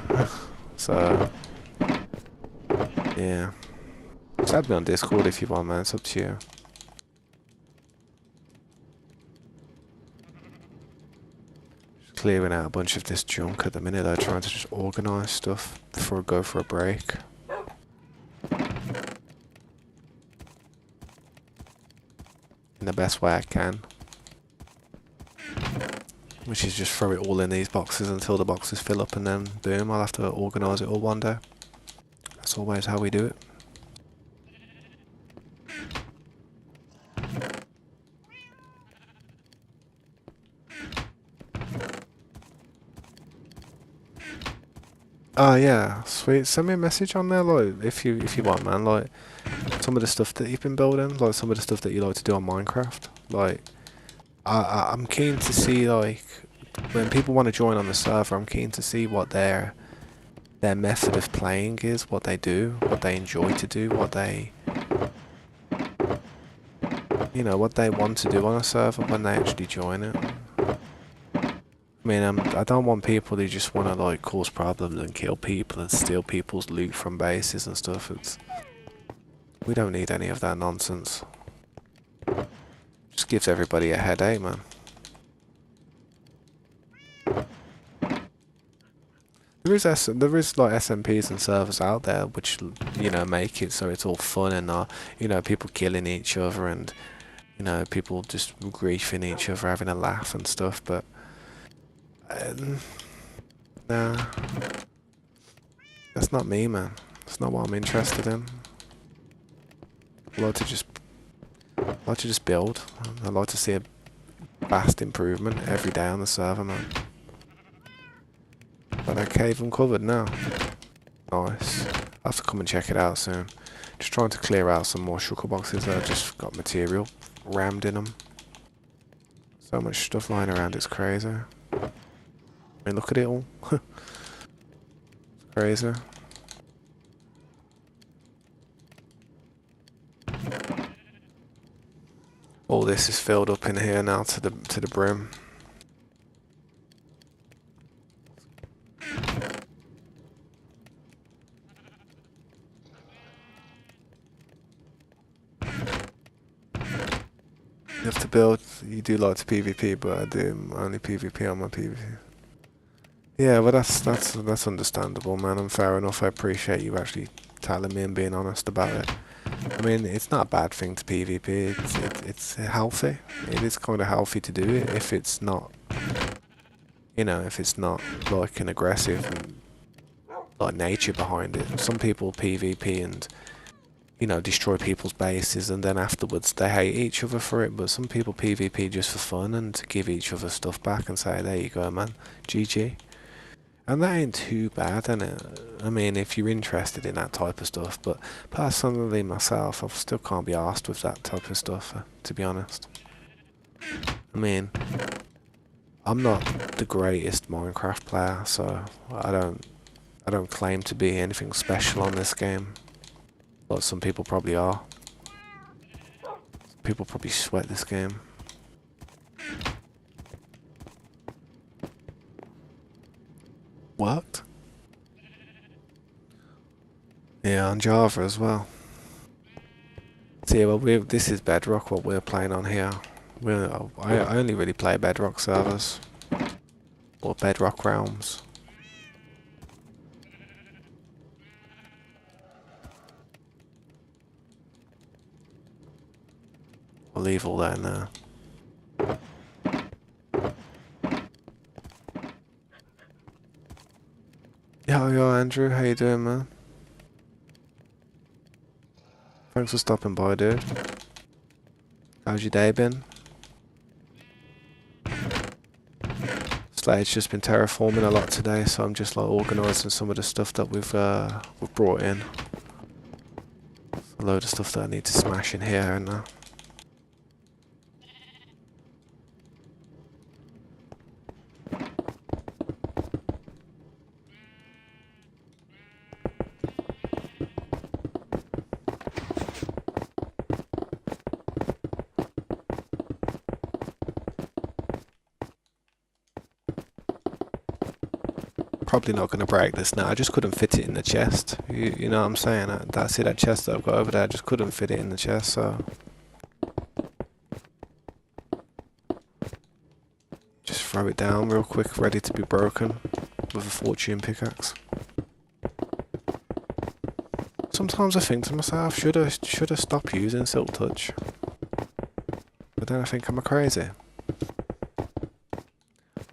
So, yeah. Just add me on Discord if you want, man. It's up to you. Just clearing out a bunch of this junk at the minute, though, trying to just organise stuff before I go for a break. In the best way I can. Which is just throw it all in these boxes until the boxes fill up, and then boom, I'll have to organise it all one day. That's always how we do it. Oh yeah, sweet. Send me a message on there, like if you want, man. Like some of the stuff that you've been building, like some of the stuff that you like to do on Minecraft. Like I'm keen to see, like, when people want to join on the server, I'm keen to see what their method of playing is, what they do, what they enjoy to do, what they, you know, what they want to do on a server when they actually join it. I mean, I don't want people who just want to, like, cause problems and kill people and steal people's loot from bases and stuff. We don't need any of that nonsense. Just gives everybody a headache, man. There is like SMPs and servers out there which, you know, make it so it's all fun and you know, people killing each other and, you know, people just griefing each other, having a laugh and stuff, but nah, that's not me, man. That's not what I'm interested in. I like to just build. I like to see a vast improvement every day on the server, man. Got that cave uncovered now. Nice. I'll have to come and check it out soon. Just trying to clear out some more shulker boxes that have just got material rammed in them. So much stuff lying around, it's crazy. I mean, look at it all. It's crazy. All this is filled up in here now to the brim. You have to build. You do like to PvP, but I do only PvP on my PvP. Yeah, but that's understandable, man, and fair enough. I appreciate you actually telling me and being honest about it. I mean, it's not a bad thing to PvP. It's healthy. It is kind of healthy to do it if it's not, you know, if it's not like an aggressive and like nature behind it. Some people PvP and, you know, destroy people's bases and then afterwards they hate each other for it, but some people PvP just for fun and to give each other stuff back and say, there you go, man, GG. And that ain't too bad, innit? I mean, if you're interested in that type of stuff, but personally myself, I still can't be arsed with that type of stuff, to be honest. I mean, I'm not the greatest Minecraft player, so I don't claim to be anything special on this game. But some people probably are. Some people probably sweat this game. What? Yeah, on Java as well. So yeah, well, this is Bedrock, what we're playing on here. I only really play Bedrock servers. Or Bedrock realms. I'll leave all that in there. Yo, Andrew, how you doing, man? Thanks for stopping by, dude. How's your day been? Slade's just been terraforming a lot today, so I'm just like organising some of the stuff that we've brought in. A load of stuff that I need to smash in here and probably not going to break this now. I just couldn't fit it in the chest. You know what I'm saying? See that chest that I've got over there? I just couldn't fit it in the chest, so just throw it down real quick, ready to be broken with a fortune pickaxe. Sometimes I think to myself, should I stop using Silk Touch? But then I think I'm crazy.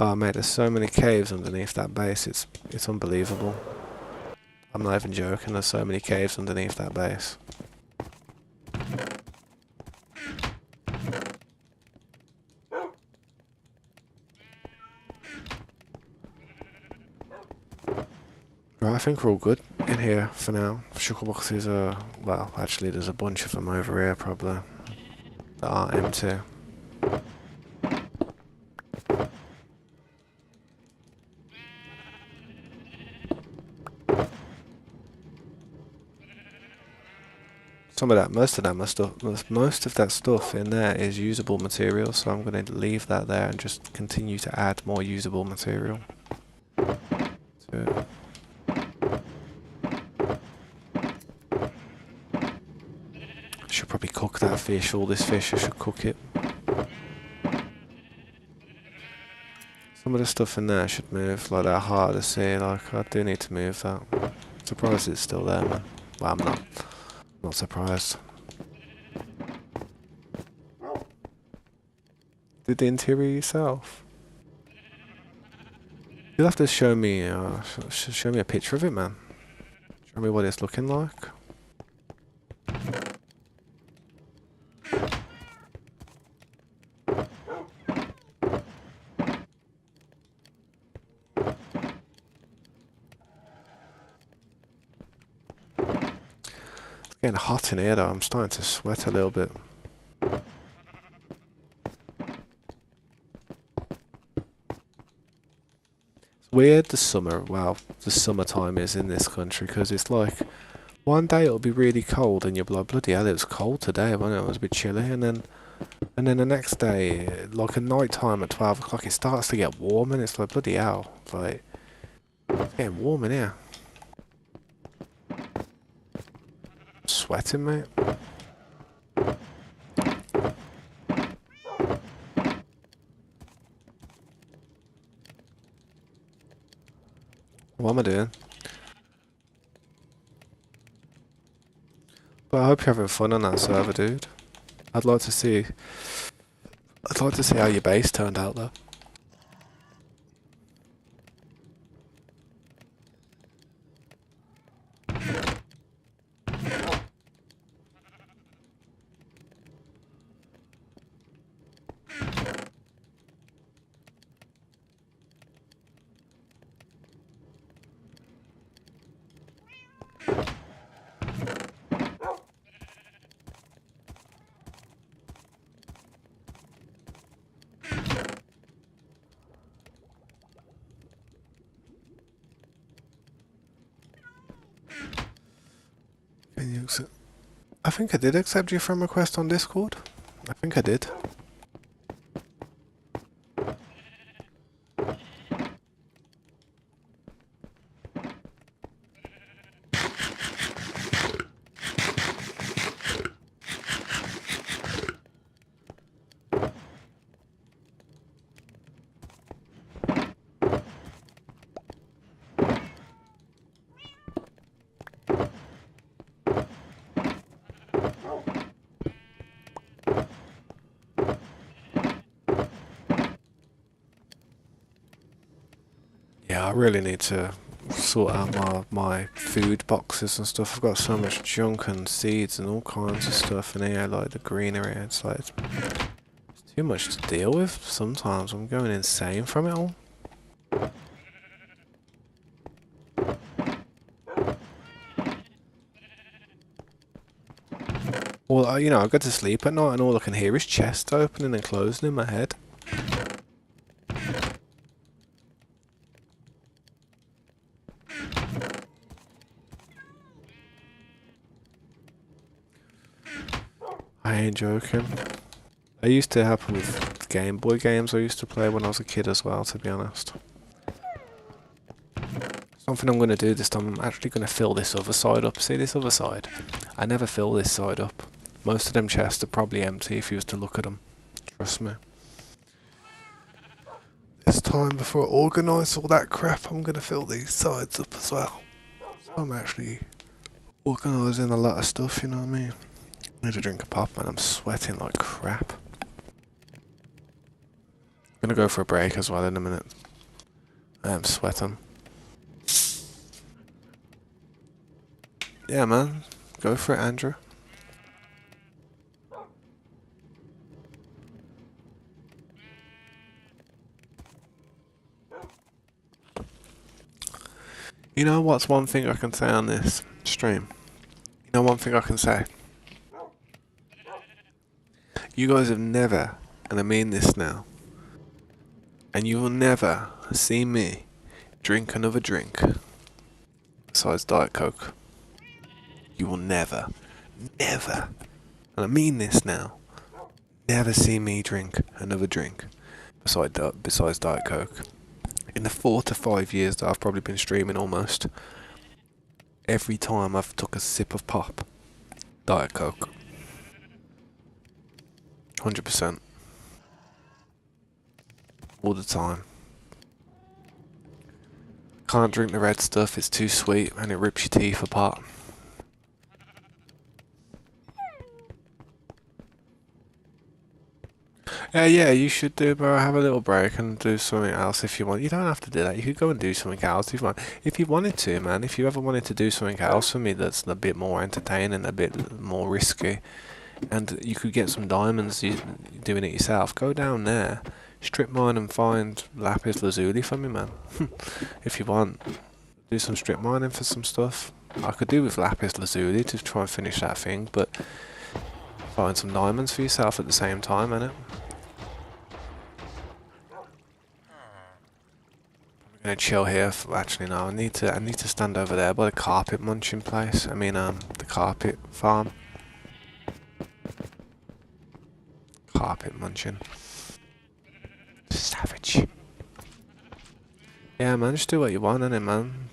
Oh mate, there's so many caves underneath that base, it's unbelievable. I'm not even joking, there's so many caves underneath that base. Right, I think we're all good in here for now. Shulker boxes are, well, actually there's a bunch of them over here probably that are empty. Some of that, most of that stuff in there is usable material, so I'm going to leave that there and just continue to add more usable material to it. Should probably cook that fish, all this fish, I should cook it. Some of the stuff in there should move, like that heart of the sea, like I do need to move that. Surprised it's still there, man. Well, I'm not surprised. Did the interior yourself? You'll have to show me a picture of it, man. Show me what it's looking like. It's getting hot in here though, I'm starting to sweat a little bit. Weird the summertime is in this country, because it's like one day it'll be really cold and you'll be like, bloody hell, it was cold today, wasn't it? It was a bit chilly, and then the next day, like at night time at 12 o'clock, it starts to get warm and it's like, bloody hell, like it's getting warm in here. I'm sweating, mate. What am I doing? But I hope you're having fun on that server, dude. I'd like to see how your base turned out though. I think I did accept your friend request on Discord. I think I did. Yeah, I really need to sort out my food boxes and stuff. I've got so much junk and seeds and all kinds of stuff in here, like the greenery. It's like it's too much to deal with sometimes. I'm going insane from it all. Well, you know, I go to sleep at night and all I can hear is chest opening and closing in my head. I ain't joking. It used to happen with Game Boy games I used to play when I was a kid as well, to be honest. Something I'm going to do this time, I'm actually going to fill this other side up. See this other side? I never fill this side up. Most of them chests are probably empty if you was to look at them. Trust me. This time, before I organise all that crap, I'm going to fill these sides up as well. So I'm actually organising a lot of stuff, you know what I mean? I need a drink of pop, man. I'm sweating like crap. I'm going to go for a break as well in a minute. I am sweating. Yeah, man. Go for it, Andrew. You know what's one thing I can say on this stream? You know one thing I can say? You guys have never, and I mean this now, and you will never see me drink another drink besides Diet Coke. You will never, and I mean this now, never see me drink another drink besides Diet Coke. In the 4 to 5 years that I've probably been streaming almost, every time I've took a sip of pop, Diet Coke. 100%. All the time. Can't drink the red stuff, it's too sweet and it rips your teeth apart. Yeah, you should do, bro. Have a little break and do something else if you want. You don't have to do that. You could go and do something else if you want. If you wanted to, man. If you ever wanted to do something else for me that's a bit more entertaining, a bit more risky, and you could get some diamonds doing it yourself, go down there, strip mine and find lapis lazuli for me, man. If you want, do some strip mining for some stuff. I could do with lapis lazuli to try and finish that thing, but find some diamonds for yourself at the same time, innit? I'm gonna chill here. Actually, no. I need to stand over there by the carpet munching place. I mean, the carpet farm. Carpet munching. Savage. Yeah, man. Just do what you want, innit, man?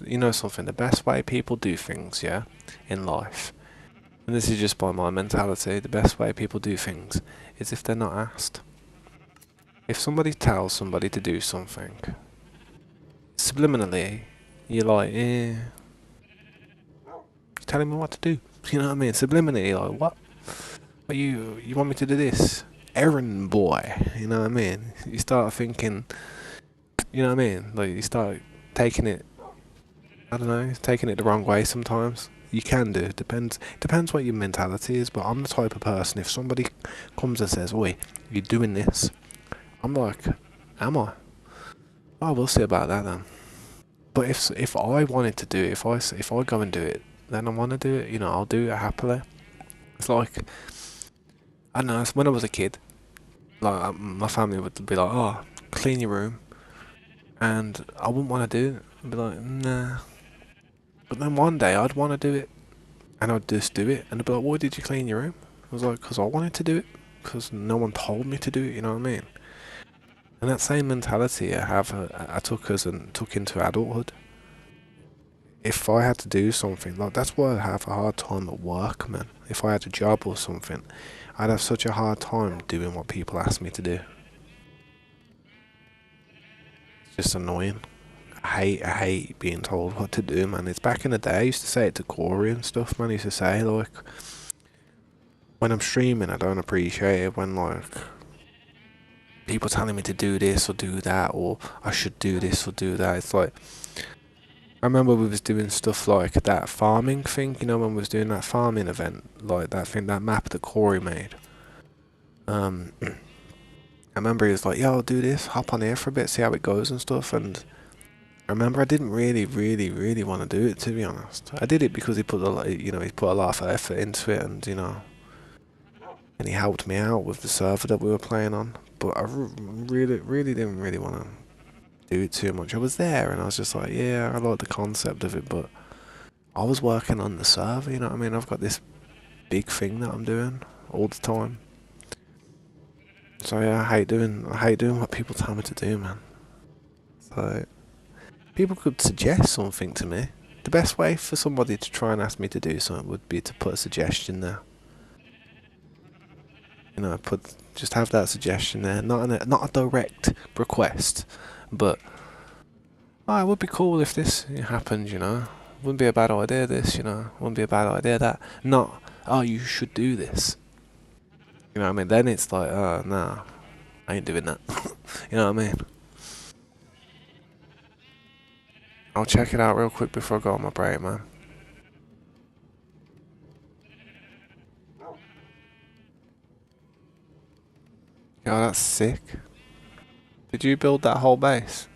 You know something. The best way people do things, yeah, in life. And this is just by my mentality. The best way people do things is if they're not asked. If somebody tells somebody to do something, subliminally, you're like, you're telling me what to do. You know what I mean? Subliminally, you're like, what? What you want me to do this? Errand boy. You know what I mean? You start thinking, you know what I mean? Like, you start taking it, I don't know, taking it the wrong way sometimes. You can do. Depends what your mentality is, but I'm the type of person, if somebody comes and says, oi, you're doing this, I'm like, am I? Oh, we'll see about that then. But if I wanted to do it, if I go and do it, then I want to do it. You know, I'll do it happily. It's like, I don't know. It's when I was a kid, like my family would be like, "Oh, clean your room," and I wouldn't want to do it. I'd be like, "Nah." But then one day I'd want to do it, and I'd just do it, and they'd be like, "Why did you clean your room?" I was like, "Because I wanted to do it, because no one told me to do it." You know what I mean? And that same mentality I took into adulthood. If I had to do something, like that's why I have a hard time at work, man. If I had a job or something, I'd have such a hard time doing what people ask me to do. It's just annoying. I hate being told what to do, man. It's back in the day, I used to say it to Corey and stuff, man. I used to say, like, when I'm streaming, I don't appreciate it when, like, people telling me to do this or do that, or I should do this or do that. It's like, I remember we was doing stuff like that farming thing, you know, when we was doing that farming event, like that thing, that map that Corey made. I remember he was like, "Yo, I'll do this, hop on here for a bit, see how it goes and stuff," and I remember I didn't really want to do it, to be honest. I did it because he put a lot, he put a lot of effort into it, and and he helped me out with the server that we were playing on. But I really didn't really want to do it too much. I was there, and I was just like, yeah, I like the concept of it, but I was working on the server. You know what I mean? I've got this big thing that I'm doing all the time. So yeah, I hate doing what people tell me to do, man. So people could suggest something to me. The best way for somebody to try and ask me to do something would be to put a suggestion there. Just have that suggestion there, not a direct request, but oh, it would be cool if this happened. Wouldn't be a bad idea. Wouldn't be a bad idea that. Not, oh, you should do this. You know what I mean? Then it's like, oh, nah, I ain't doing that. You know what I mean? I'll check it out real quick before I go on my break, man. Yo, that's sick. Did you build that whole base?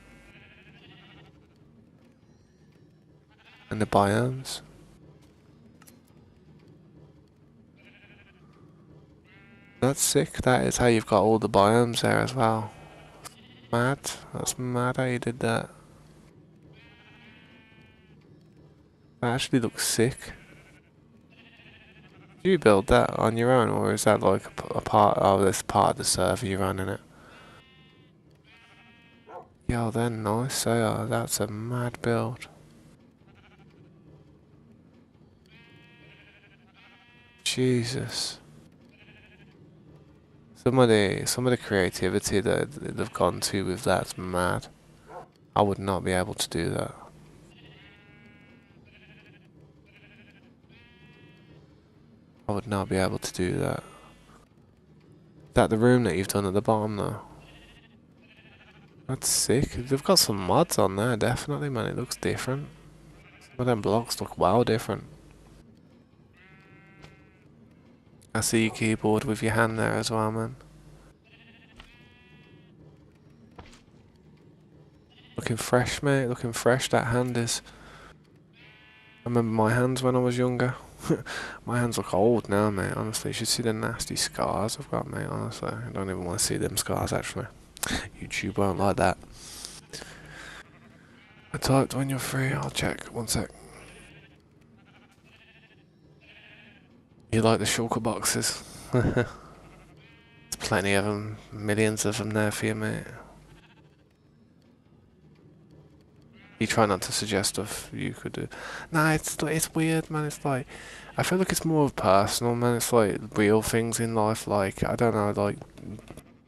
And the biomes? That's sick. That is how you've got all the biomes there as well. Mad. That's mad how you did that. That actually looks sick. Did you build that on your own, or is that like a part of this part of the server you're running it? Yo, they're nice. They are. That's a mad build. Jesus. Some of the creativity that they've gone to with that's mad. I would not be able to do that. I would not be able to do that. Is that the room that you've done at the bottom though? That's sick. They've got some mods on there, definitely, man. It looks different. Some of them blocks look wow different. I see your keyboard with your hand there as well, man. Looking fresh, mate. Looking fresh. That hand is... I remember my hands when I was younger. My hands look old now, mate. Honestly, you should see the nasty scars I've got, mate. Honestly, I don't even want to see them scars, actually. YouTube won't like that. I typed when you're free. I'll check. One sec. You like the shulker boxes? There's plenty of them. Millions of them there for you, mate. You try not to suggest stuff you could do. Nah, it's weird, man. It's like, I feel like it's more personal, man. It's like real things in life, like, I don't know, like,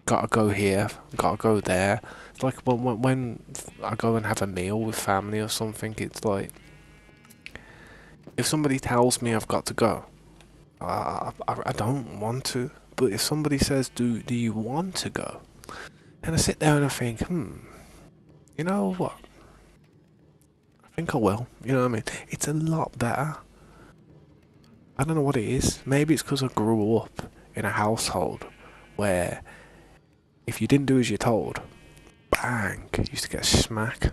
gotta go here, gotta go there. It's like when I go and have a meal with family or something, it's like, if somebody tells me I've got to go, I don't want to. But if somebody says, do you want to go? And I sit there and I think, you know what? I think I will. You know what I mean? It's a lot better. I don't know what it is. Maybe it's because I grew up in a household where if you didn't do as you're told, bang, you used to get a smack.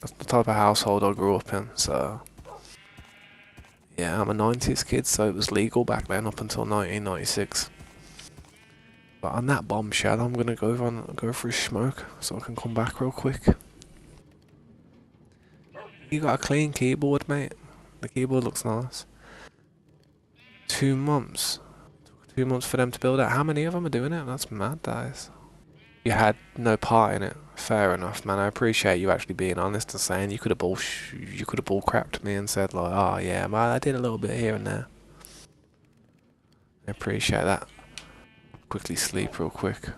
That's the type of household I grew up in, so... Yeah, I'm a 90s kid, so it was legal back then up until 1996. But on that bombshell, I'm gonna go for a smoke so I can come back real quick. You got a clean keyboard, mate. The keyboard looks nice. 2 months. Took 2 months for them to build it. How many of them are doing it? That's mad, guys. You had no part in it. Fair enough, man. I appreciate you actually being honest and saying you could have bull crapped me and said like, oh yeah, man, I did a little bit here and there. I appreciate that. Quickly sleep real quick.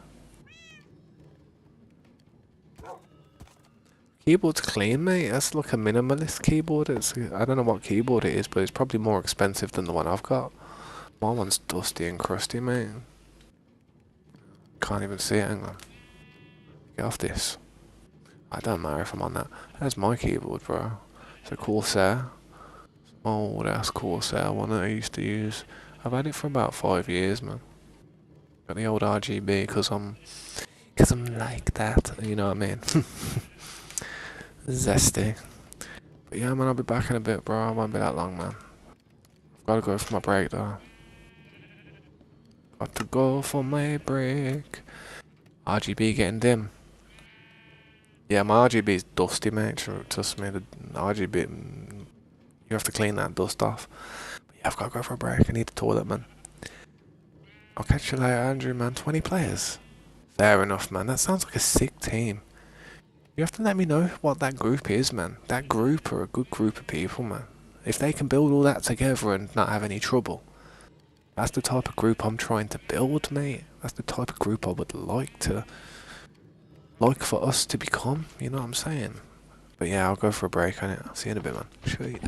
Keyboard's clean, mate. That's like a minimalist keyboard. I don't know what keyboard it is, but it's probably more expensive than the one I've got. My one's dusty and crusty, mate. Can't even see it. Hang on. Get off this. I don't matter if I'm on that. There's my keyboard, bro. It's a Corsair. Old ass Corsair one that I used to use. I've had it for about 5 years, man. Got the old RGB because I'm like that. You know what I mean? Zesty. But yeah, man, I'll be back in a bit, bro. I won't be that long, man. I've gotta go for my break, though. Got to go for my break. RGB getting dim. Yeah, my RGB is dusty, mate. Trust me, the RGB, you have to clean that dust off. But yeah, I've got to go for a break. I need the toilet, man. I'll catch you later, Andrew, man. 20 players. Fair enough, man. That sounds like a sick team. You have to let me know what that group is, man. That group are a good group of people, man. If they can build all that together and not have any trouble, that's the type of group I'm trying to build, mate. That's the type of group I would like for us to become. You know what I'm saying? But yeah, I'll go for a break on it. I'll see you in a bit, man. Sweet.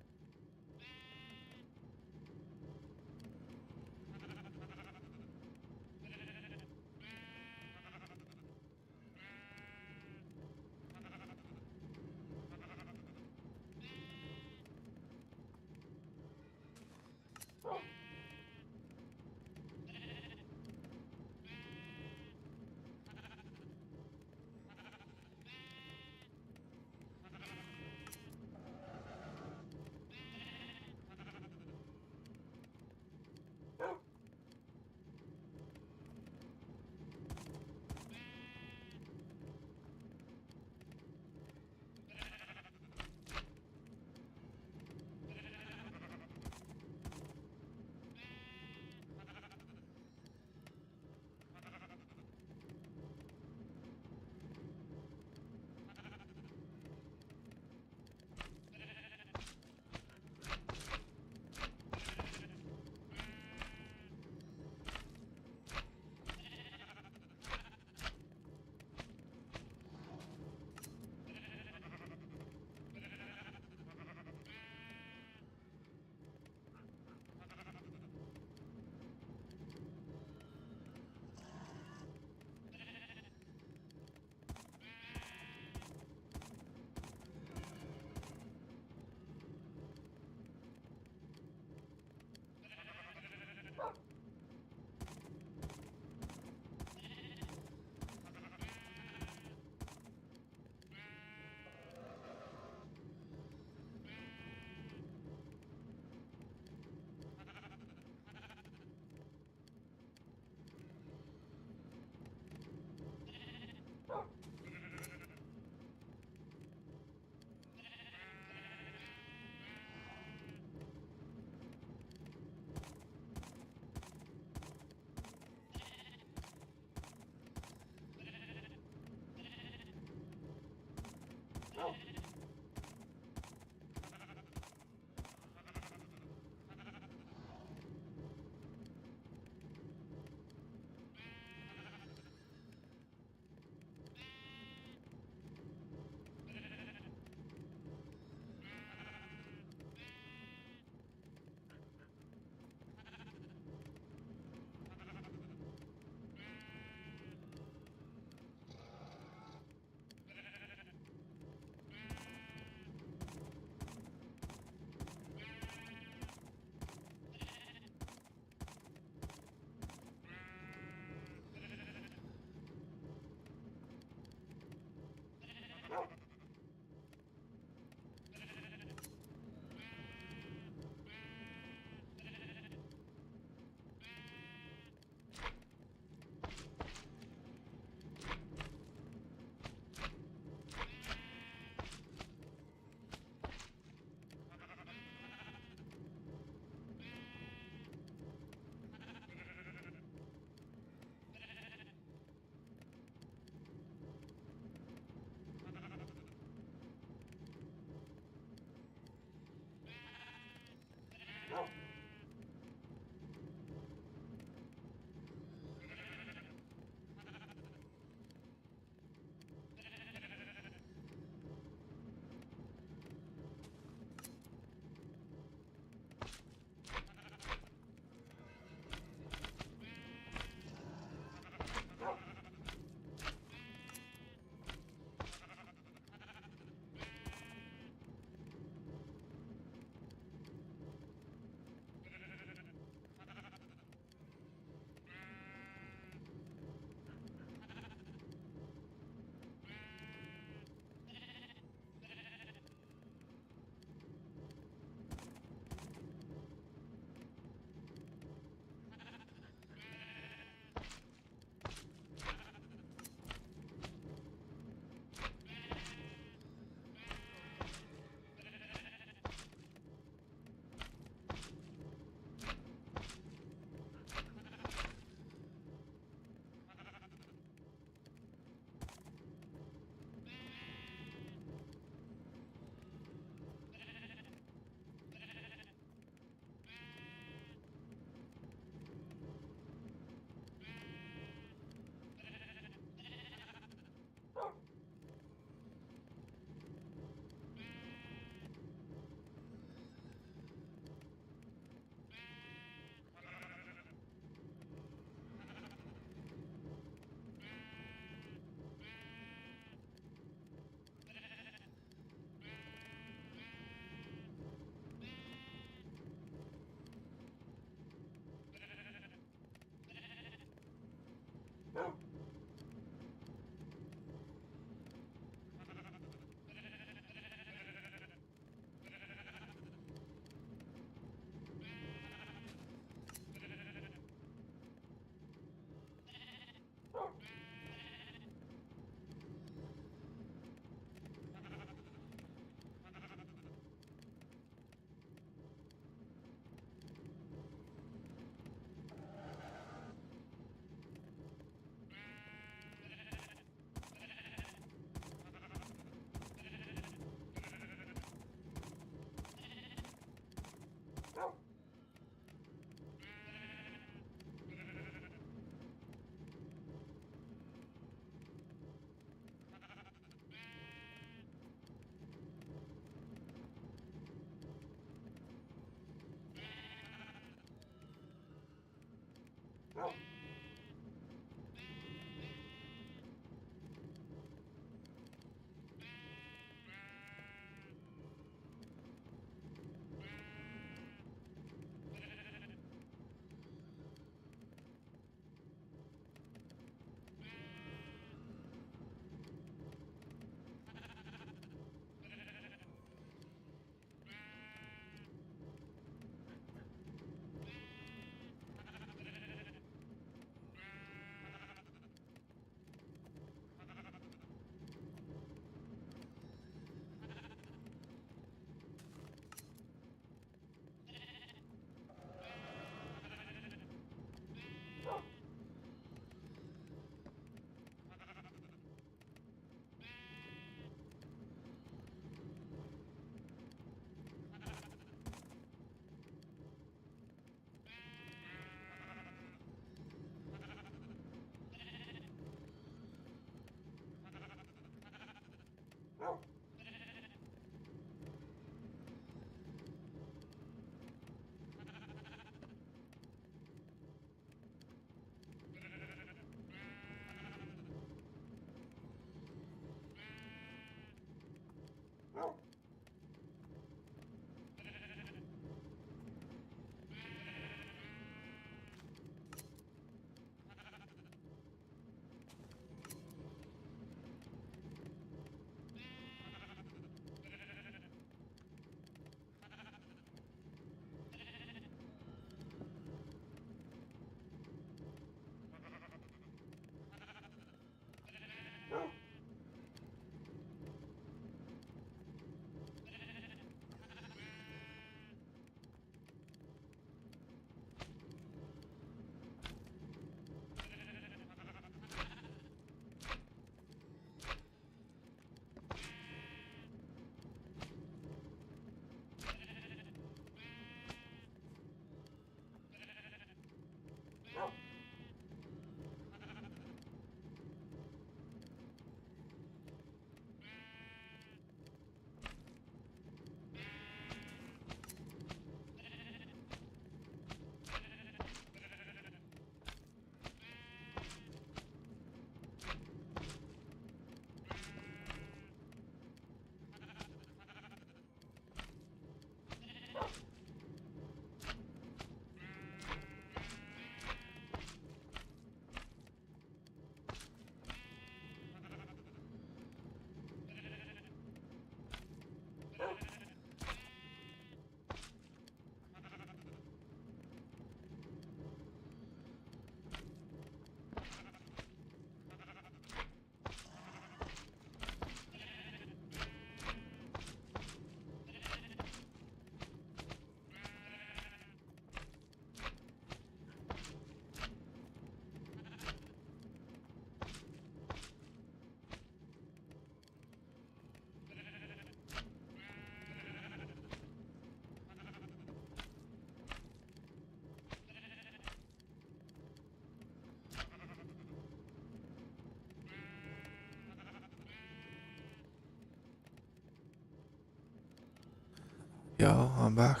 Yo, I'm back.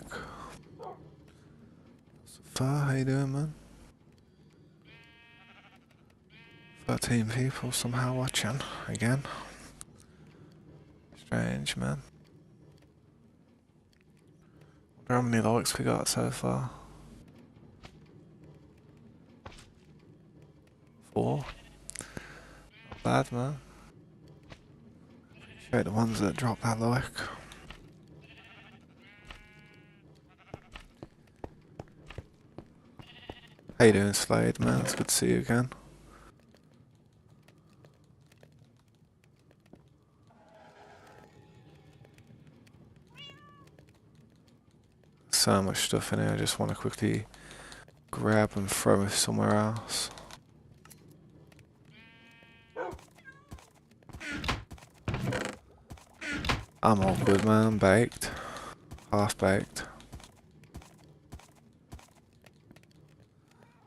So far, how you doing, man? 13 people somehow watching again. Strange, man. Wonder how many likes we got so far. 4. Not bad, man. Appreciate the ones that drop that like. How you doing, Slade, man? It's good to see you again. So much stuff in here, I just want to quickly grab and throw it somewhere else. I'm all good, man. I'm baked. Half baked.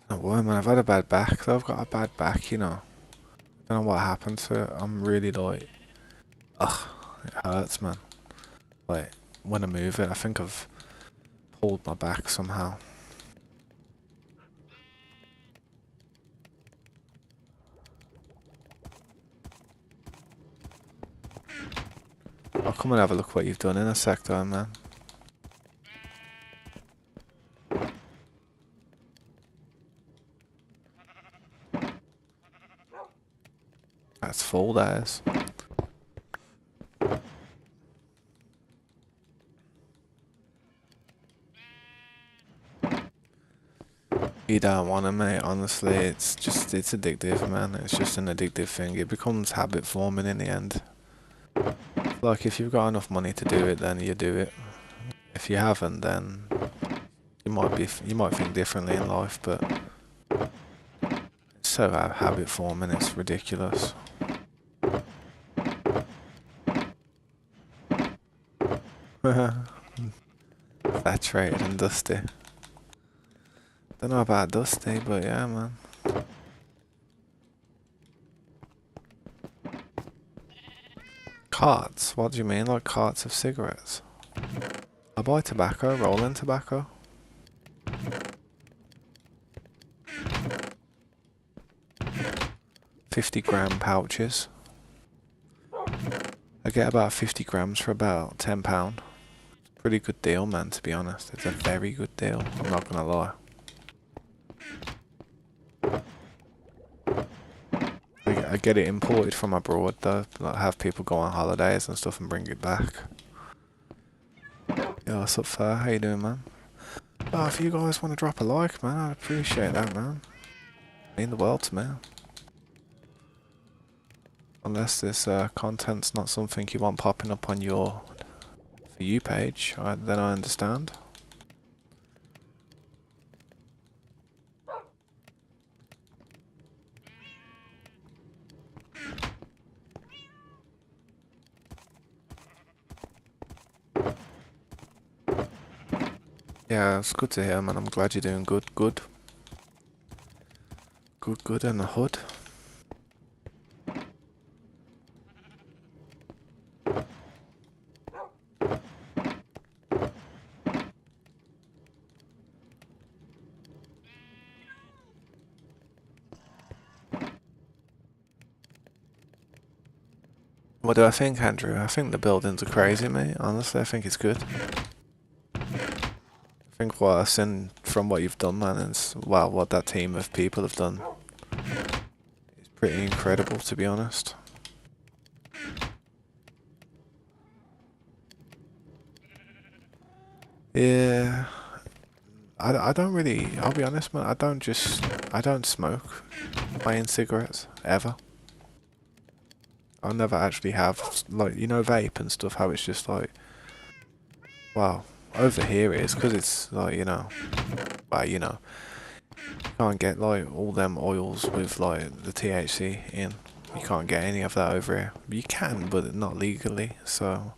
Don't worry, man. I've had a bad back, though. I've got a bad back, you know. I don't know what happened to it. I'm really like... Ugh, it hurts, man. Like, when I move it, I think I've pulled my back somehow. I'll come and have a look what you've done in a sec, though, man. That's full, that is. You don't want to, mate. Honestly, it's addictive, man. It's just an addictive thing. It becomes habit forming in the end. Like, if you've got enough money to do it, then you do it. If you haven't, then you might think differently in life, but it's so habit forming, it's ridiculous. Saturated and dusty. Don't know about dusty, but yeah, man. Carts? What do you mean, like carts of cigarettes? I buy tobacco, rolling tobacco. $50-gram pouches. I get about 50 grams for about £10. Pretty good deal, man, to be honest. It's a very good deal, I'm not gonna lie. I get it imported from abroad, though. Like, have people go on holidays and stuff and bring it back. Yo, what's up, Fur? How you doing, man? Oh, if you guys want to drop a like, man, I'd appreciate that, man. Mean the world to me. Unless this content's not something you want popping up on your For You page, then I understand. Yeah, it's good to hear, man. I'm glad you're doing good. Good in the hood. What do I think, Andrew? I think the buildings are crazy, mate. Honestly, I think it's good. I think what I've seen from what you've done, man, is, well, what that team of people have done is pretty incredible, to be honest. Yeah, I don't really, I'll be honest, man, I don't smoke my own cigarettes, ever. I'll never actually have, like, you know, vape and stuff, how it's just like, well, over here it is, because it's, like, you know, well, you know, you can't get, like, all them oils with, like, the THC in. You can't get any of that over here. You can, but not legally, so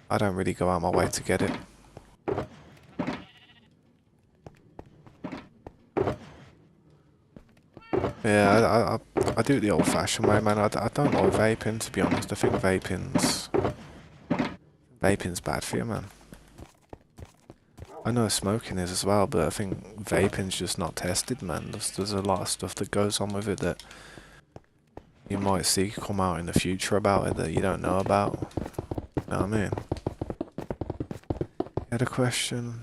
I don't really go out my way to get it. Yeah, I do it the old-fashioned way, man. I don't like vaping, to be honest. I think vaping's bad for you, man. I know smoking is as well, but I think vaping's just not tested, man. There's a lot of stuff that goes on with it that you might see come out in the future about it that you don't know about. You know what I mean? You had a question?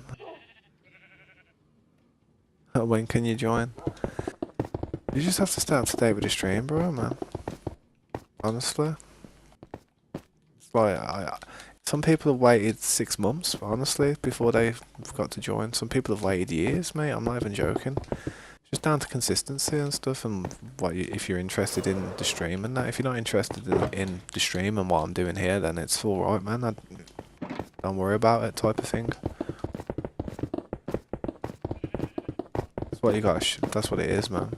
When can you join? You just have to stay up to date with the stream, bro, man. Honestly. It's like, some people have waited 6 months, honestly, before they've got to join. Some people have waited years, mate. I'm not even joking. It's just down to consistency and stuff, and if you're interested in the stream and that. If you're not interested in the stream and what I'm doing here, then it's alright, man. Don't worry about it, type of thing. That's what you got. That's what it is, man.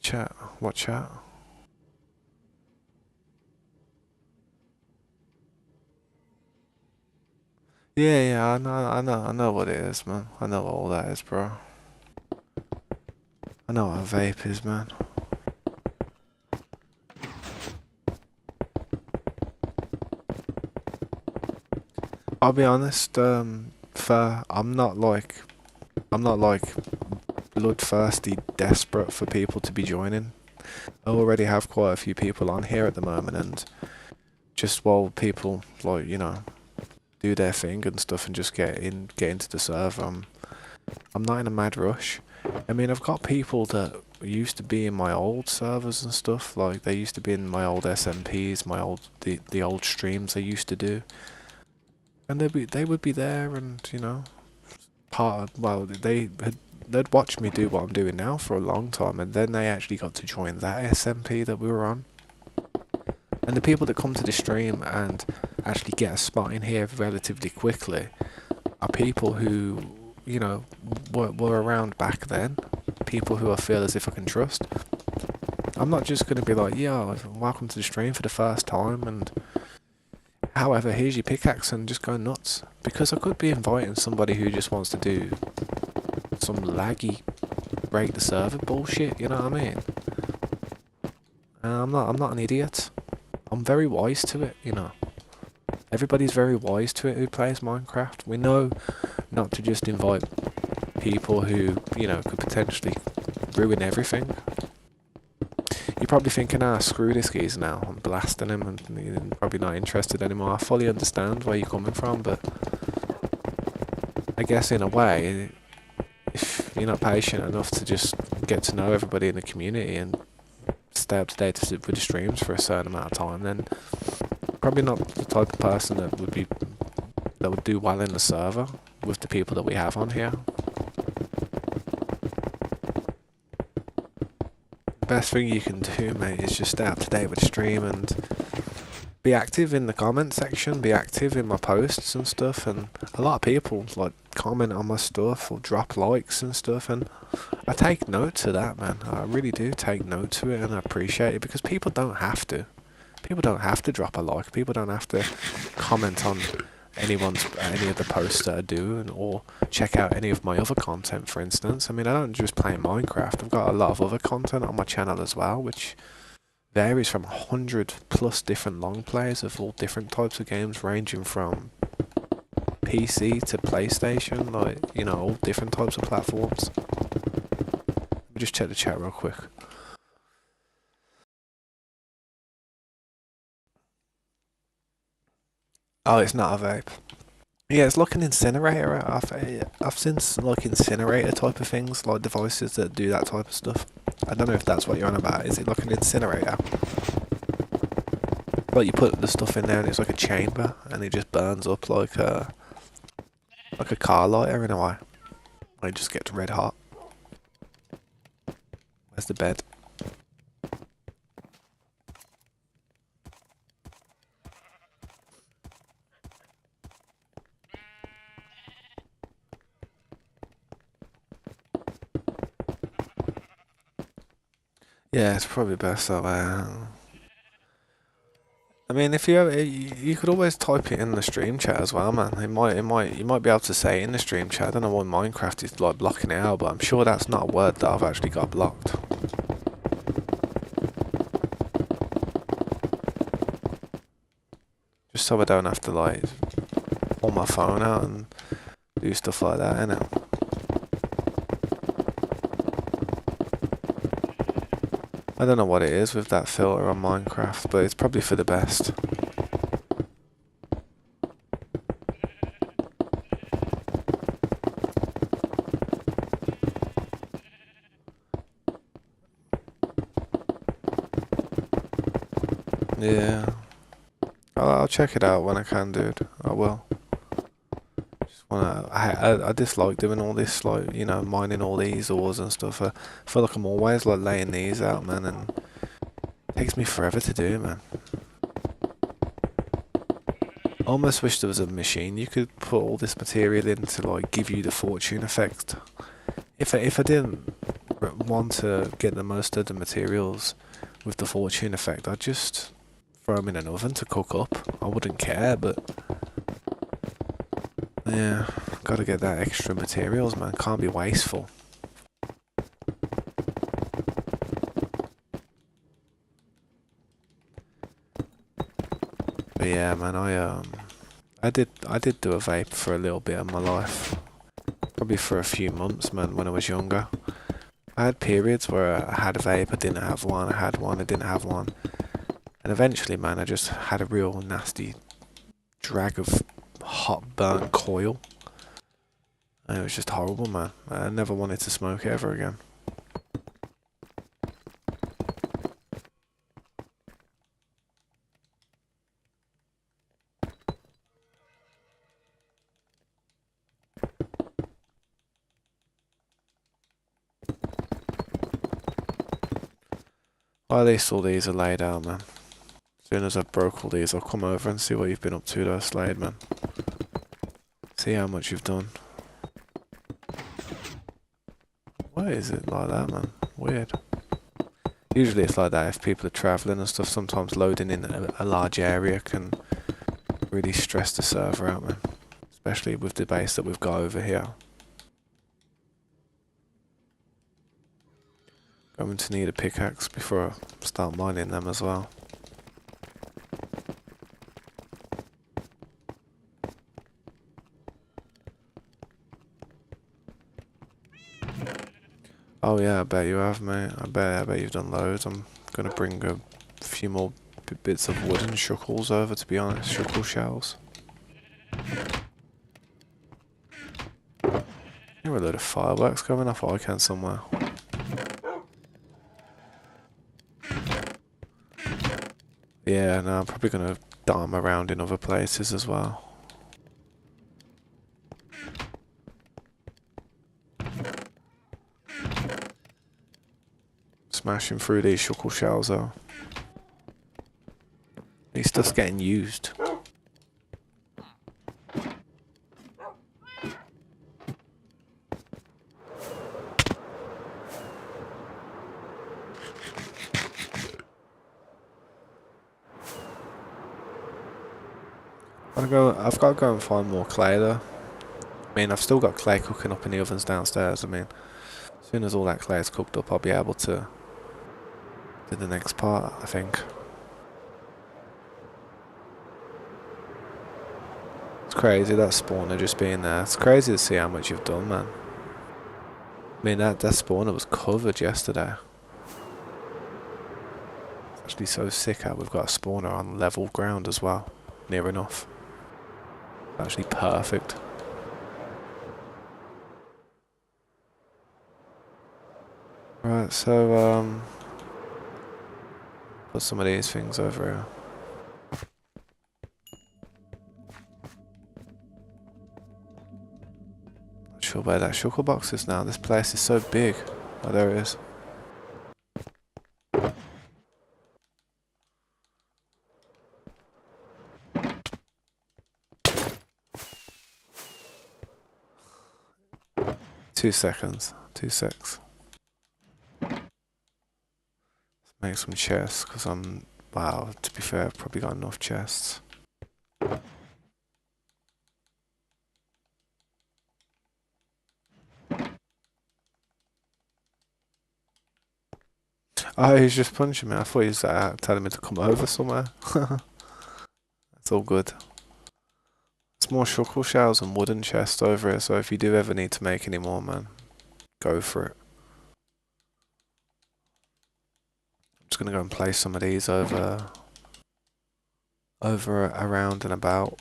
Chat. What chat? Yeah, I know what it is, man. I know what all that is, bro. I know what a vape is, man. I'll be honest, I'm not like bloodthirsty, desperate for people to be joining. I already have quite a few people on here at the moment, and just while people like, you know, do their thing and stuff and just get into the server, I'm not in a mad rush. I mean, I've got people that used to be in my old servers and stuff, like they used to be in my old SMPs, the old streams I used to do. And they would be there, and you know, they'd watch me do what I'm doing now for a long time, and then they actually got to join that SMP that we were on. And the people that come to the stream and actually get a spot in here relatively quickly are people who, you know, were around back then. People who I feel as if I can trust. I'm not just going to be like, yo, welcome to the stream for the first time, and however, here's your pickaxe and just go nuts. Because I could be inviting somebody who just wants to do some laggy break the server bullshit, you know what I mean? I'm not an idiot. I'm very wise to it, you know. Everybody's very wise to it who plays Minecraft. We know not to just invite people who, you know, could potentially ruin everything. You're probably thinking, screw this geezer now. I'm blasting him and you're probably not interested anymore. I fully understand where you're coming from, but I guess in a way, if you're not patient enough to just get to know everybody in the community and stay up to date with the streams for a certain amount of time, then probably not the type of person that would do well in the server with the people that we have on here. Best thing you can do, mate, is just stay up to date with the stream and be active in the comment section, be active in my posts and stuff. And a lot of people like comment on my stuff or drop likes and stuff, and I take note to that, man. I really do take note to it, and I appreciate it, because people don't have to. People don't have to drop a like. People don't have to comment on any of the posts that I do, or check out any of my other content, for instance. I mean, I don't just play Minecraft. I've got a lot of other content on my channel as well, which varies from 100+ different long plays of all different types of games, ranging from PC to PlayStation, like, you know, all different types of platforms. Let me just check the chat real quick. Oh, it's not a vape. Yeah, it's like an incinerator. I've seen like incinerator type of things, like devices that do that type of stuff. I don't know if that's what you're on about. Is it like an incinerator? Like you put the stuff in there and it's like a chamber and it just burns up like a car lighter in a way. It just gets red hot. Where's the bed? Yeah, it's probably best that way. I mean, if you could always type it in the stream chat as well, man. You might be able to say it in the stream chat. I don't know why Minecraft is like blocking it out, but I'm sure that's not a word that I've actually got blocked. Just so I don't have to like pull my phone out and do stuff like that, innit? I don't know what it is with that filter on Minecraft, but it's probably for the best. Yeah. I'll check it out when I can, dude. I will. I dislike doing all this, like, you know, mining all these ores and stuff. I feel like I'm always like laying these out, man, and it takes me forever to do, man. I almost wish there was a machine you could put all this material in to like give you the fortune effect. If I didn't want to get the most of the materials with the fortune effect, I'd just throw them in an oven to cook up. I wouldn't care, but yeah, gotta get that extra materials, man. Can't be wasteful. But yeah, man, I did do a vape for a little bit of my life. Probably for a few months, man, when I was younger. I had periods where I had a vape, I didn't have one, I had one, I didn't have one. And eventually, man, I just had a real nasty drag of hot burnt coil. And it was just horrible, man. I never wanted to smoke it ever again. Well, at least all these are laid out, man. As soon as I've broke all these, I'll come over and see what you've been up to though, Slade, man. See how much you've done. Why is it like that, man? Weird. Usually it's like that if people are travelling and stuff. Sometimes loading in a large area can really stress the server out, man. Especially with the base that we've got over here. Going to need a pickaxe before I start mining them as well. Oh yeah, I bet you have, mate. I bet you've done loads. I'm gonna bring a few more bits of wooden shuckles over, to be honest. Shuckle shells. There are a load of fireworks going off icon somewhere. Yeah, no, I'm probably gonna dime around in other places as well. Smashing through these shuckle shells though. These stuff's getting used. I've got to go and find more clay though. I mean, I've still got clay cooking up in the ovens downstairs. I mean, as soon as all that clay is cooked up, I'll be able to do the next part, I think. It's crazy that spawner just being there. It's crazy to see how much you've done, man. I mean, that spawner was covered yesterday. It's actually so sick how we've got a spawner on level ground as well. Near enough. Actually perfect. Right, so put some of these things over here. Not sure where that shulker box is now. This place is so big. Oh, there it is. Two seconds. 2 secs. Let's make some chests, because wow, to be fair, I've probably got enough chests. Oh, he's just punching me. I thought he was telling me to come over somewhere. It's all good. It's more shulker shells and wooden chests over it, so if you do ever need to make any more, man, go for it. I'm just gonna go and place some of these over around and about.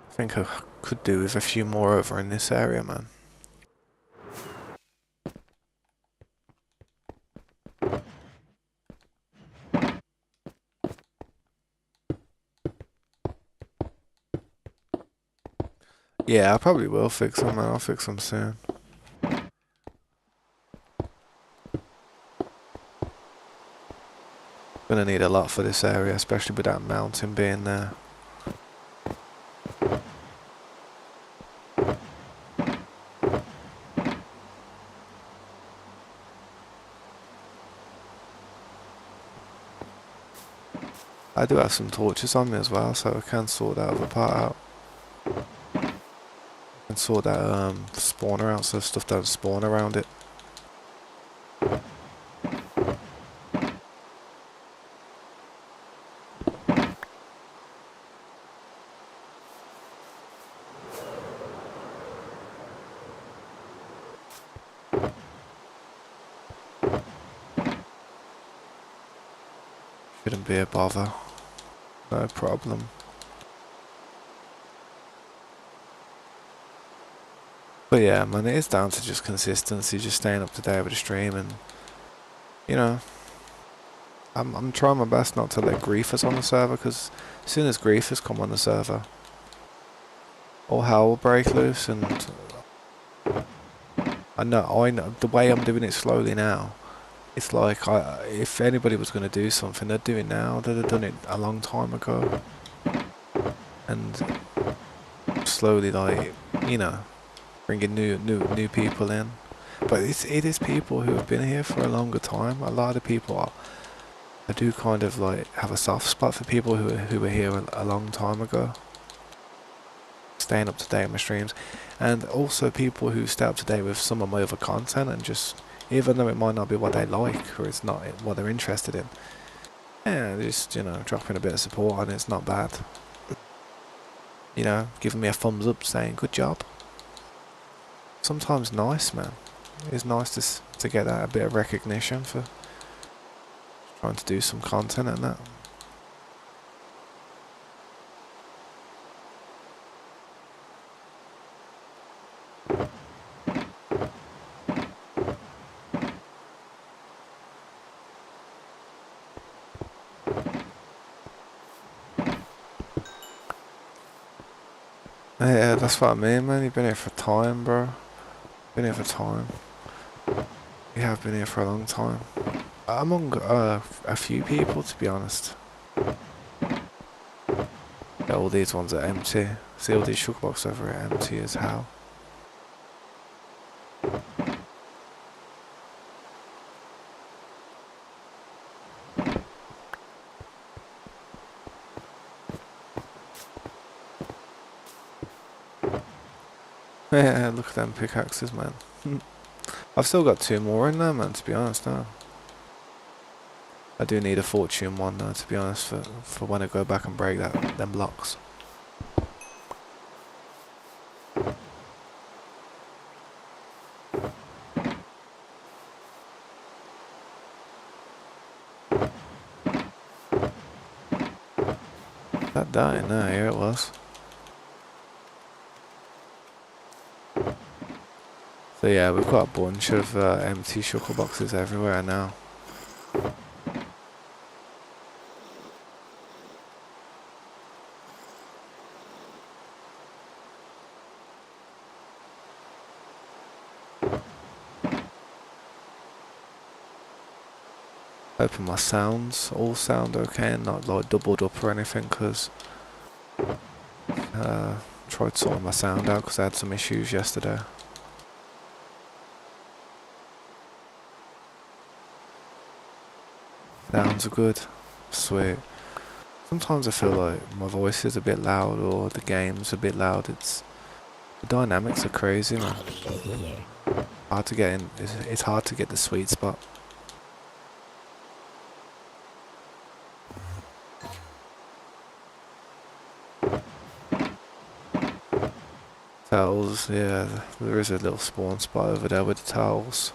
I think I could do with a few more over in this area, man. Yeah, I probably will fix them, man. I'll fix them soon. Gonna need a lot for this area, especially with that mountain being there. I do have some torches on me as well, so I can sort that other part out. I can sort that spawner out so stuff don't spawn around it. Shouldn't be a bother. No problem. But yeah, man, it is down to just consistency, just staying up to date with the stream, and you know, I'm trying my best not to let griefers on the server, because as soon as griefers come on the server, all hell will break loose. And I know the way I'm doing it slowly now. It's like if anybody was going to do something, they'd do it now. They'd have done it a long time ago, and slowly, like, you know, bringing new people in. But it is people who have been here for a longer time. A lot of people I do kind of like have a soft spot for people who were here a long time ago, staying up to date on my streams, and also people who stay up to date with some of my other content, and just, even though it might not be what they like or it's not what they're interested in, yeah, just, you know, dropping a bit of support on it's not bad. You know, giving me a thumbs up saying good job. Sometimes nice, man. It's nice to get that, a bit of recognition for trying to do some content and that. Yeah, that's what I mean, man. You've been here for time, bro. Been here for time. You have been here for a long time. Among a few people, to be honest. Yeah, all these ones are empty. See, all these sugar boxes over are empty as hell. Yeah, look at them pickaxes, man. I've still got 2 more in there, man, to be honest now. I do need a fortune one though, to be honest, for when I go back and break them blocks. That dying there, here it was. So yeah, we've got a bunch of empty shulker boxes everywhere now. Hoping my sounds all sound okay and not like doubled up or anything, because tried sorting my sound out because I had some issues yesterday. Sounds are good. Sweet. Sometimes I feel like my voice is a bit loud or the game's a bit loud. It's The dynamics are crazy, man. Hard to get in. It's hard to get the sweet spot. Towels, yeah, there is a little spawn spot over there with the towels,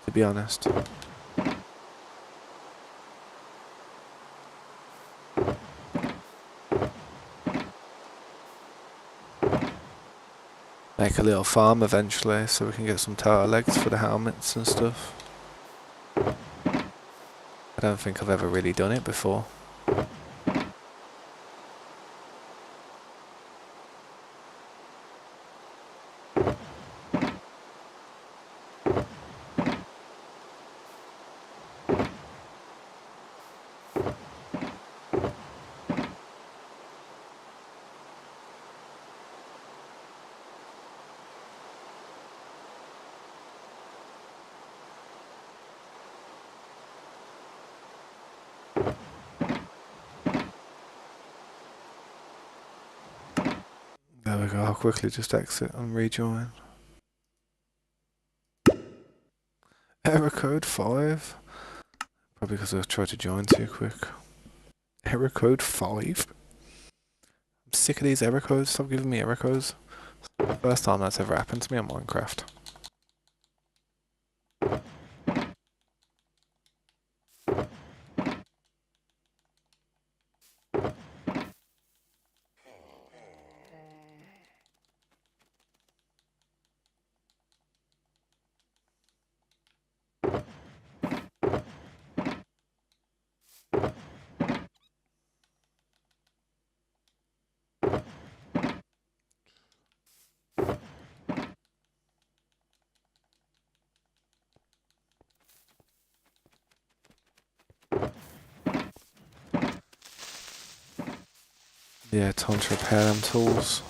to be honest. Make a little farm eventually so we can get some tower legs for the helmets and stuff. I don't think I've ever really done it before. There we go, I'll quickly just exit and rejoin. Error code 5? Probably because I tried to join too quick. Error code 5? I'm sick of these error codes, stop giving me error codes. First time that's ever happened to me on Minecraft. Yeah, time to repair them tools.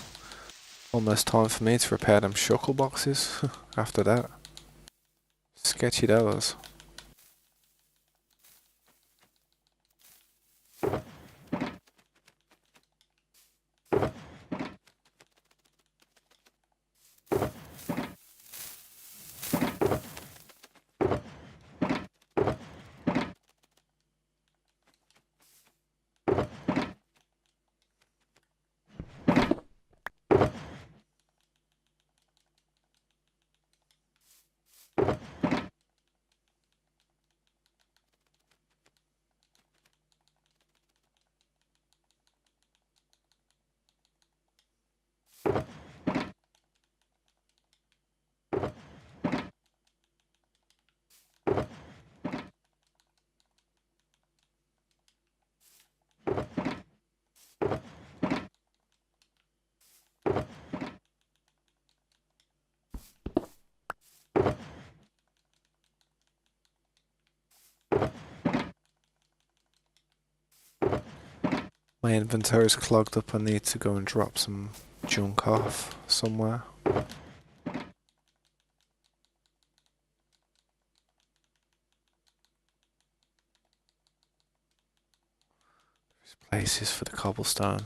Almost time for me to repair them shuckle boxes after that. Sketchy those. My inventory's clogged up, I need to go and drop some junk off somewhere. There's places for the cobblestone.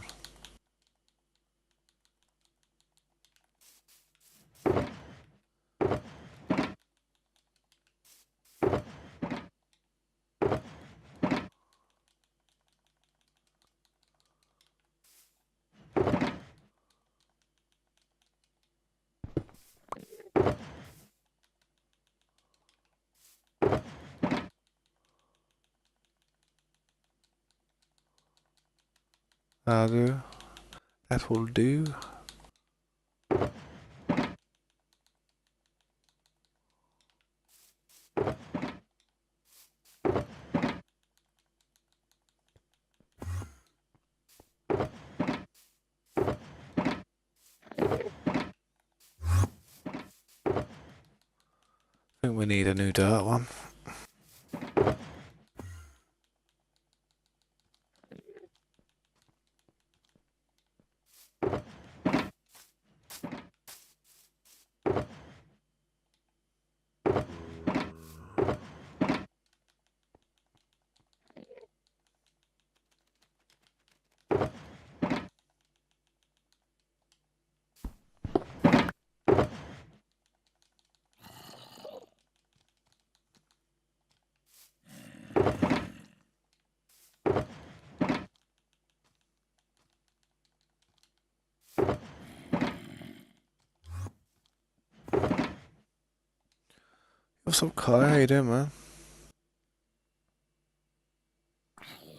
That will do. I think we need a new dirt one. What's up, Kai? How you doing, man?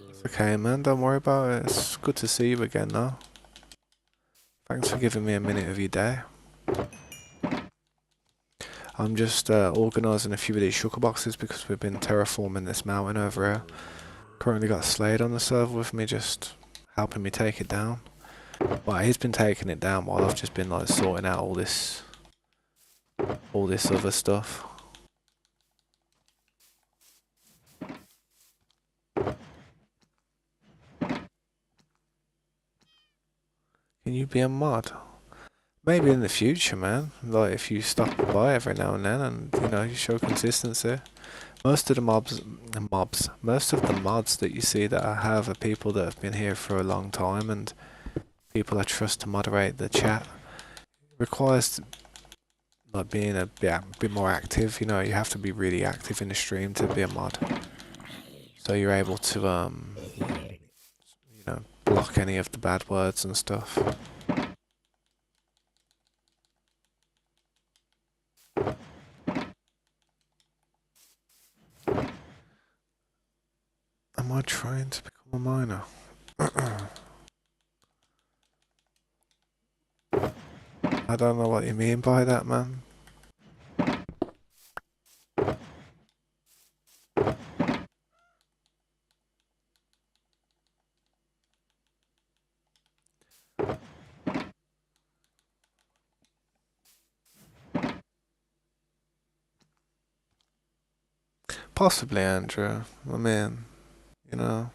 It's okay, man. Don't worry about it. It's good to see you again, though. Thanks for giving me a minute of your day. I'm just organising a few of these shulker boxes because we've been terraforming this mountain over here. Currently got Slade on the server with me, just helping me take it down. Well, he's been taking it down while I've just been like sorting out all this other stuff. Can you be a mod? Maybe in the future, man. Like if you stop by every now and then, and you know you show consistency. Most of the most of the mods that you see that I have are people that have been here for a long time, and people I trust to moderate the chat. It requires like being a bit more active. You know, you have to be really active in the stream to be a mod. So you're able to you know, block any of the bad words and stuff. Am I trying to become a miner? I don't know what you mean by that, man. Possibly, Andrew. I mean, you know,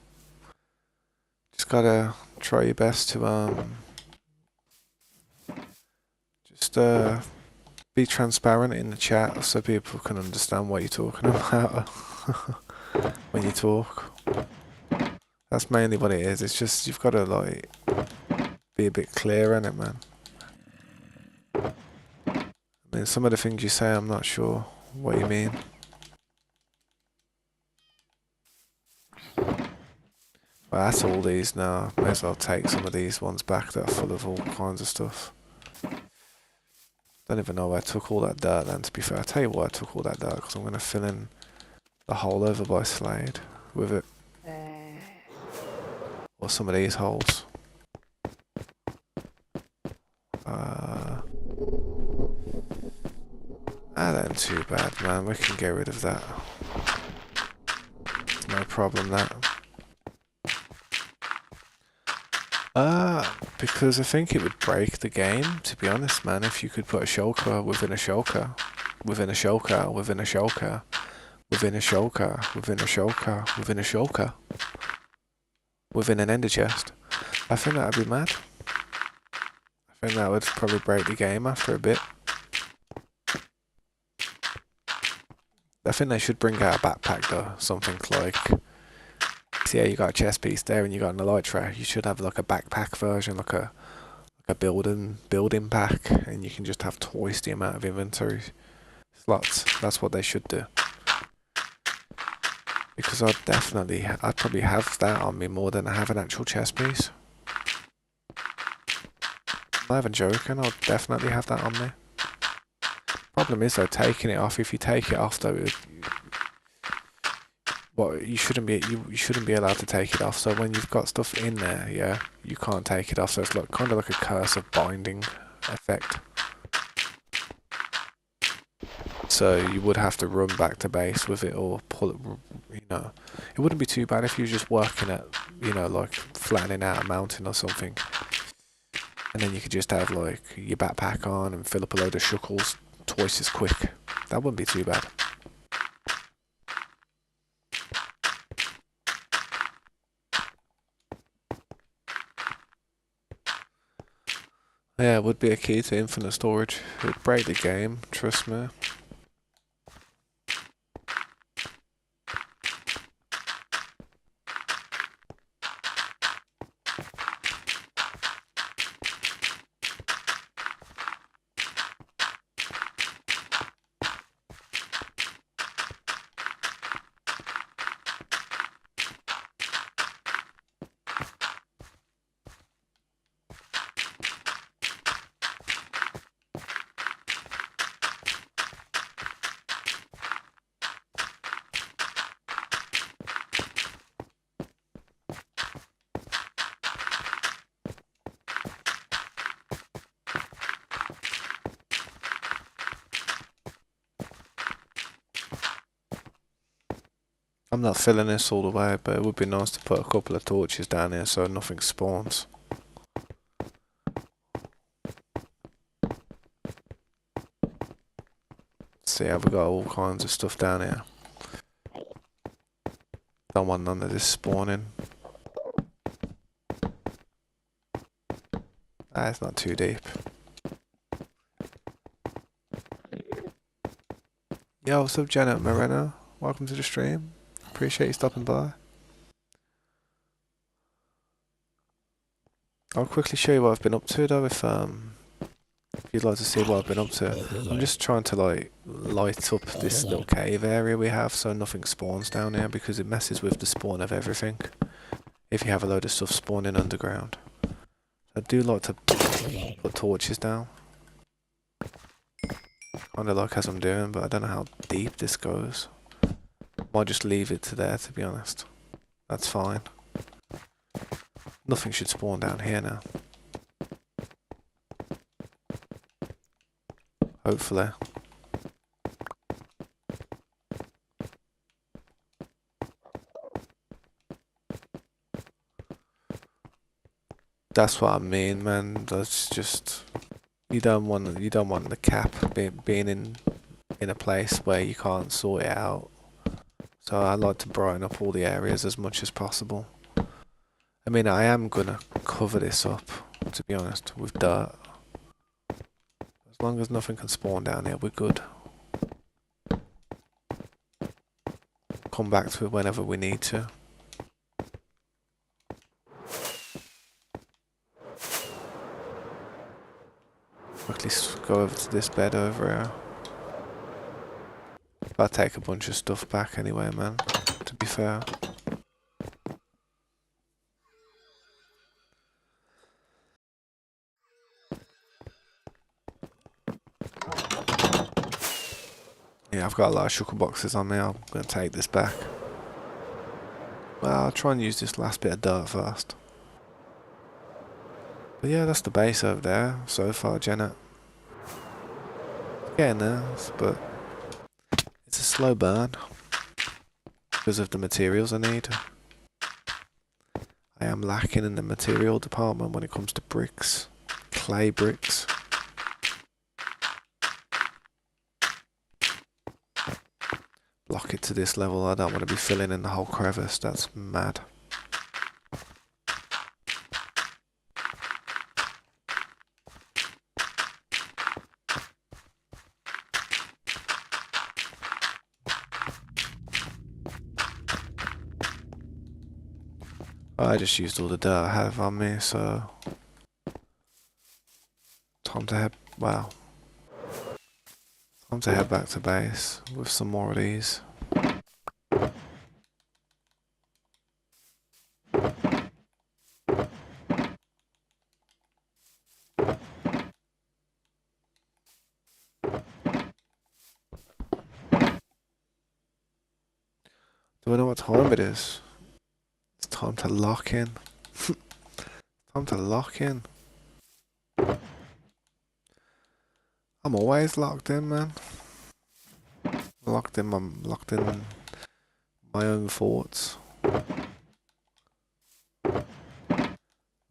just gotta try your best to just be transparent in the chat so people can understand what you're talking about when you talk. That's mainly what it is. It's just you've got to like be a bit clear in it, man. I mean, some of the things you say, I'm not sure what you mean. Well, that's all these now. May as well take some of these ones back that are full of all kinds of stuff. Don't even know where I took all that dirt then, to be fair. I'll tell you why I took all that dirt, because I'm going to fill in the hole over by Slade with it. Or some of these holes. That ain't too bad, man. We can get rid of that. No problem, that. Because I think it would break the game, to be honest, man, if you could put a shulker within a shulker, within a shulker, within a shulker, within a shulker, within a shulker, within a shulker, within an ender chest. I think that would be mad. I think that would probably break the game after a bit. I think they should bring out a backpack though, something like, see how you got a chest piece there and you got an elytra, you should have like a backpack version, like a building pack, and you can just have twice the amount of inventory slots. That's what they should do. Because I'd probably have that on me more than I have an actual chest piece. I'm not even joking, I'll definitely have that on me. Problem is though, taking it off, if you take it off though, you shouldn't be allowed to take it off. So when you've got stuff in there, yeah, you can't take it off. So it's like kind of like a curse of binding effect. So you would have to run back to base with it or pull it. You know, it wouldn't be too bad if you were just working at, you know, like flattening out a mountain or something, and then you could just have like your backpack on and fill up a load of shuckles twice as quick. That wouldn't be too bad. Yeah, it would be a key to infinite storage. It would break the game, trust me. I'm not filling this all the way, but it would be nice to put a couple of torches down here so nothing spawns. See how we got all kinds of stuff down here. Don't want none of this spawning. Ah, it's not too deep. Yo, what's up, Janet Moreno? Welcome to the stream. Appreciate you stopping by. I'll quickly show you what I've been up to though, if you'd like to see what I've been up to. I'm just trying to like light up this little cave area we have so nothing spawns down here because it messes with the spawn of everything if you have a load of stuff spawning underground. I do like to put torches down. Kinda like as I'm doing, but I don't know how deep this goes. Might just leave it to there, to be honest. That's fine. Nothing should spawn down here now. Hopefully. That's what I mean, man. That's just you don't want the cap being in a place where you can't sort it out. So I like to brighten up all the areas as much as possible. I mean, I am gonna cover this up, to be honest, with dirt. As long as nothing can spawn down here, we're good. Come back to it whenever we need to. Quickly go over to this bed over here. I'll take a bunch of stuff back anyway, man, to be fair. Yeah, I've got a lot of shulker boxes on me. I'm going to take this back. Well, I'll try and use this last bit of dirt first. But yeah, that's the base over there so far, Janet. Getting there, but it's a slow burn because of the materials I need. I am lacking in the material department when it comes to bricks, clay bricks. Block it to this level. I don't want to be filling in the whole crevice. That's mad. I just used all the dirt I have on me, so time to head, wow. Time to head back to base with some more of these. Do I know what time it is? It's time to lock in. Time to lock in. I'm always locked in, man. Locked in my own thoughts.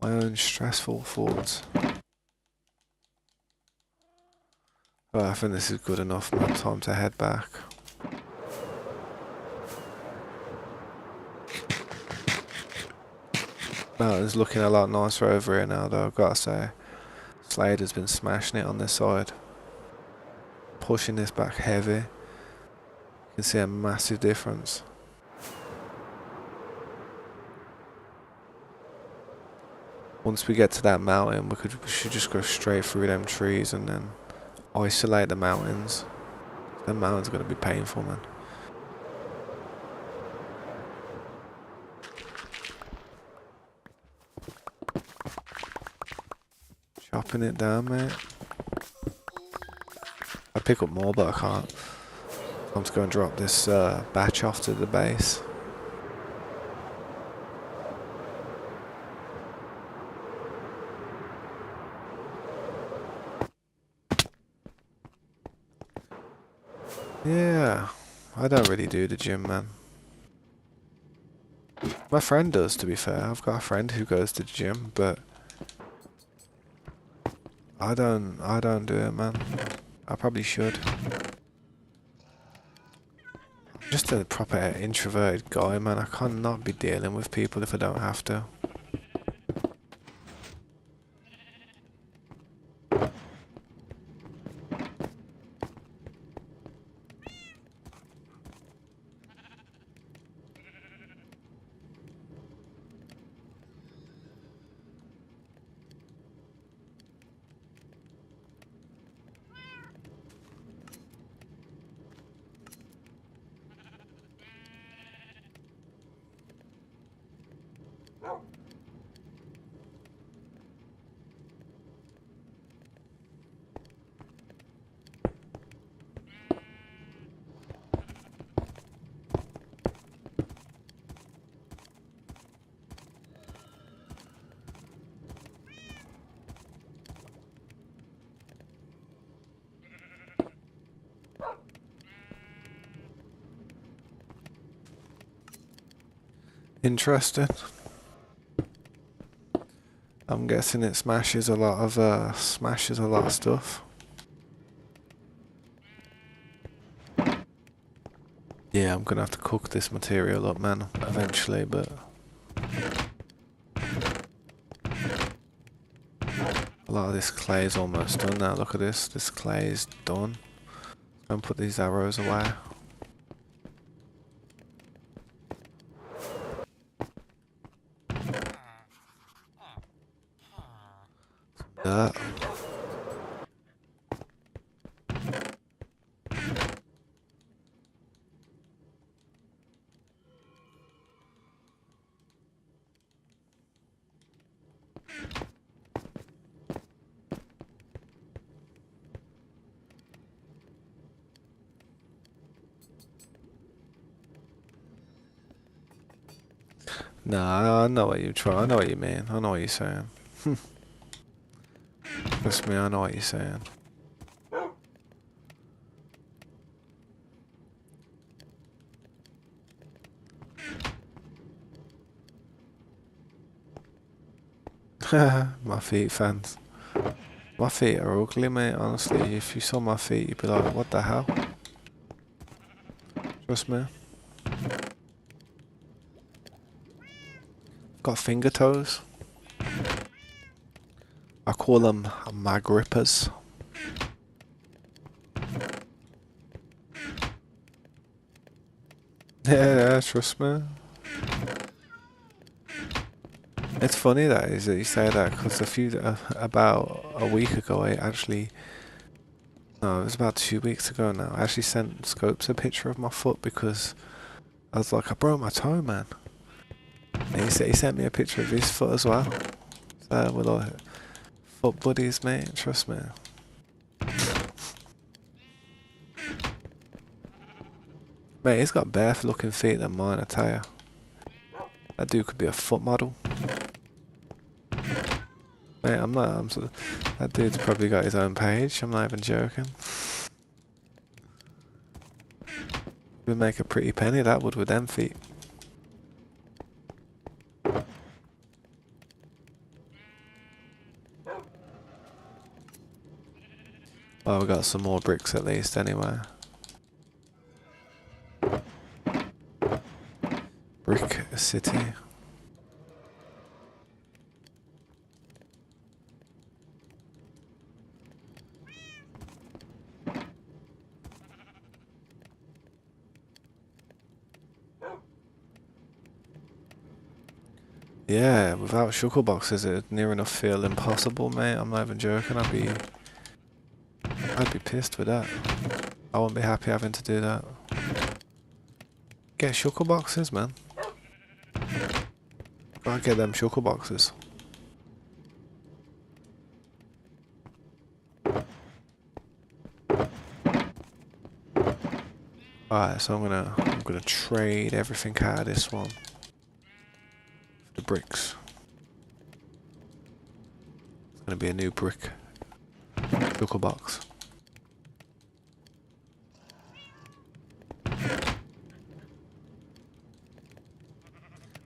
My own stressful thoughts. But I think this is good enough, man. Time to head back. Mountain's looking a lot nicer over here now, though, I've got to say. Slader's been smashing it on this side. Pushing this back heavy. You can see a massive difference. Once we get to that mountain, we should just go straight through them trees and then isolate the mountains. The mountains are going to be painful, man. Chopping it down, mate. I'd pick up more, but I can't. I'm just going to drop this batch off to the base. Yeah, I don't really do the gym, man. My friend does, to be fair. I've got a friend who goes to the gym, but I don't do it, man. I probably should. I'm just a proper introverted guy, man. I can't not be dealing with people if I don't have to. Interesting. I'm guessing it smashes a lot of stuff. Yeah, I'm gonna have to cook this material up, man, eventually, but a lot of this clay is almost done now. Look at this. This clay is done. Go and put these arrows away. Dirt. Nah, I know what you're trying. I know what you mean. I know what you're saying. Trust me, I know what you're saying. My feet, fans. My feet are ugly, mate. Honestly, if you saw my feet, you'd be like, "What the hell?" Trust me. Got finger toes. I call them my grippers. Yeah, trust me. It's funny that is that you say that because about a week ago, no, it was about 2 weeks ago now. I actually sent Scopes a picture of my foot because I was like, I broke my toe, man. And he sent me a picture of his foot as well. So we're like foot buddies, mate. Trust me. Mate, he's got better looking feet than mine, I tell you. That dude could be a foot model. Mate, that dude's probably got his own page. I'm not even joking. Would make a pretty penny, that would, with them feet. Well, we got some more bricks at least, anyway. Brick City. Yeah, without shulker boxes, it'd near enough feel impossible, mate. I'm not even joking. I'd be pissed with that. I wouldn't be happy having to do that. Get shulker boxes, man. Gotta get them shulker boxes. Alright, so I'm gonna trade everything out of this one for the bricks. It's gonna be a new brick shulker box.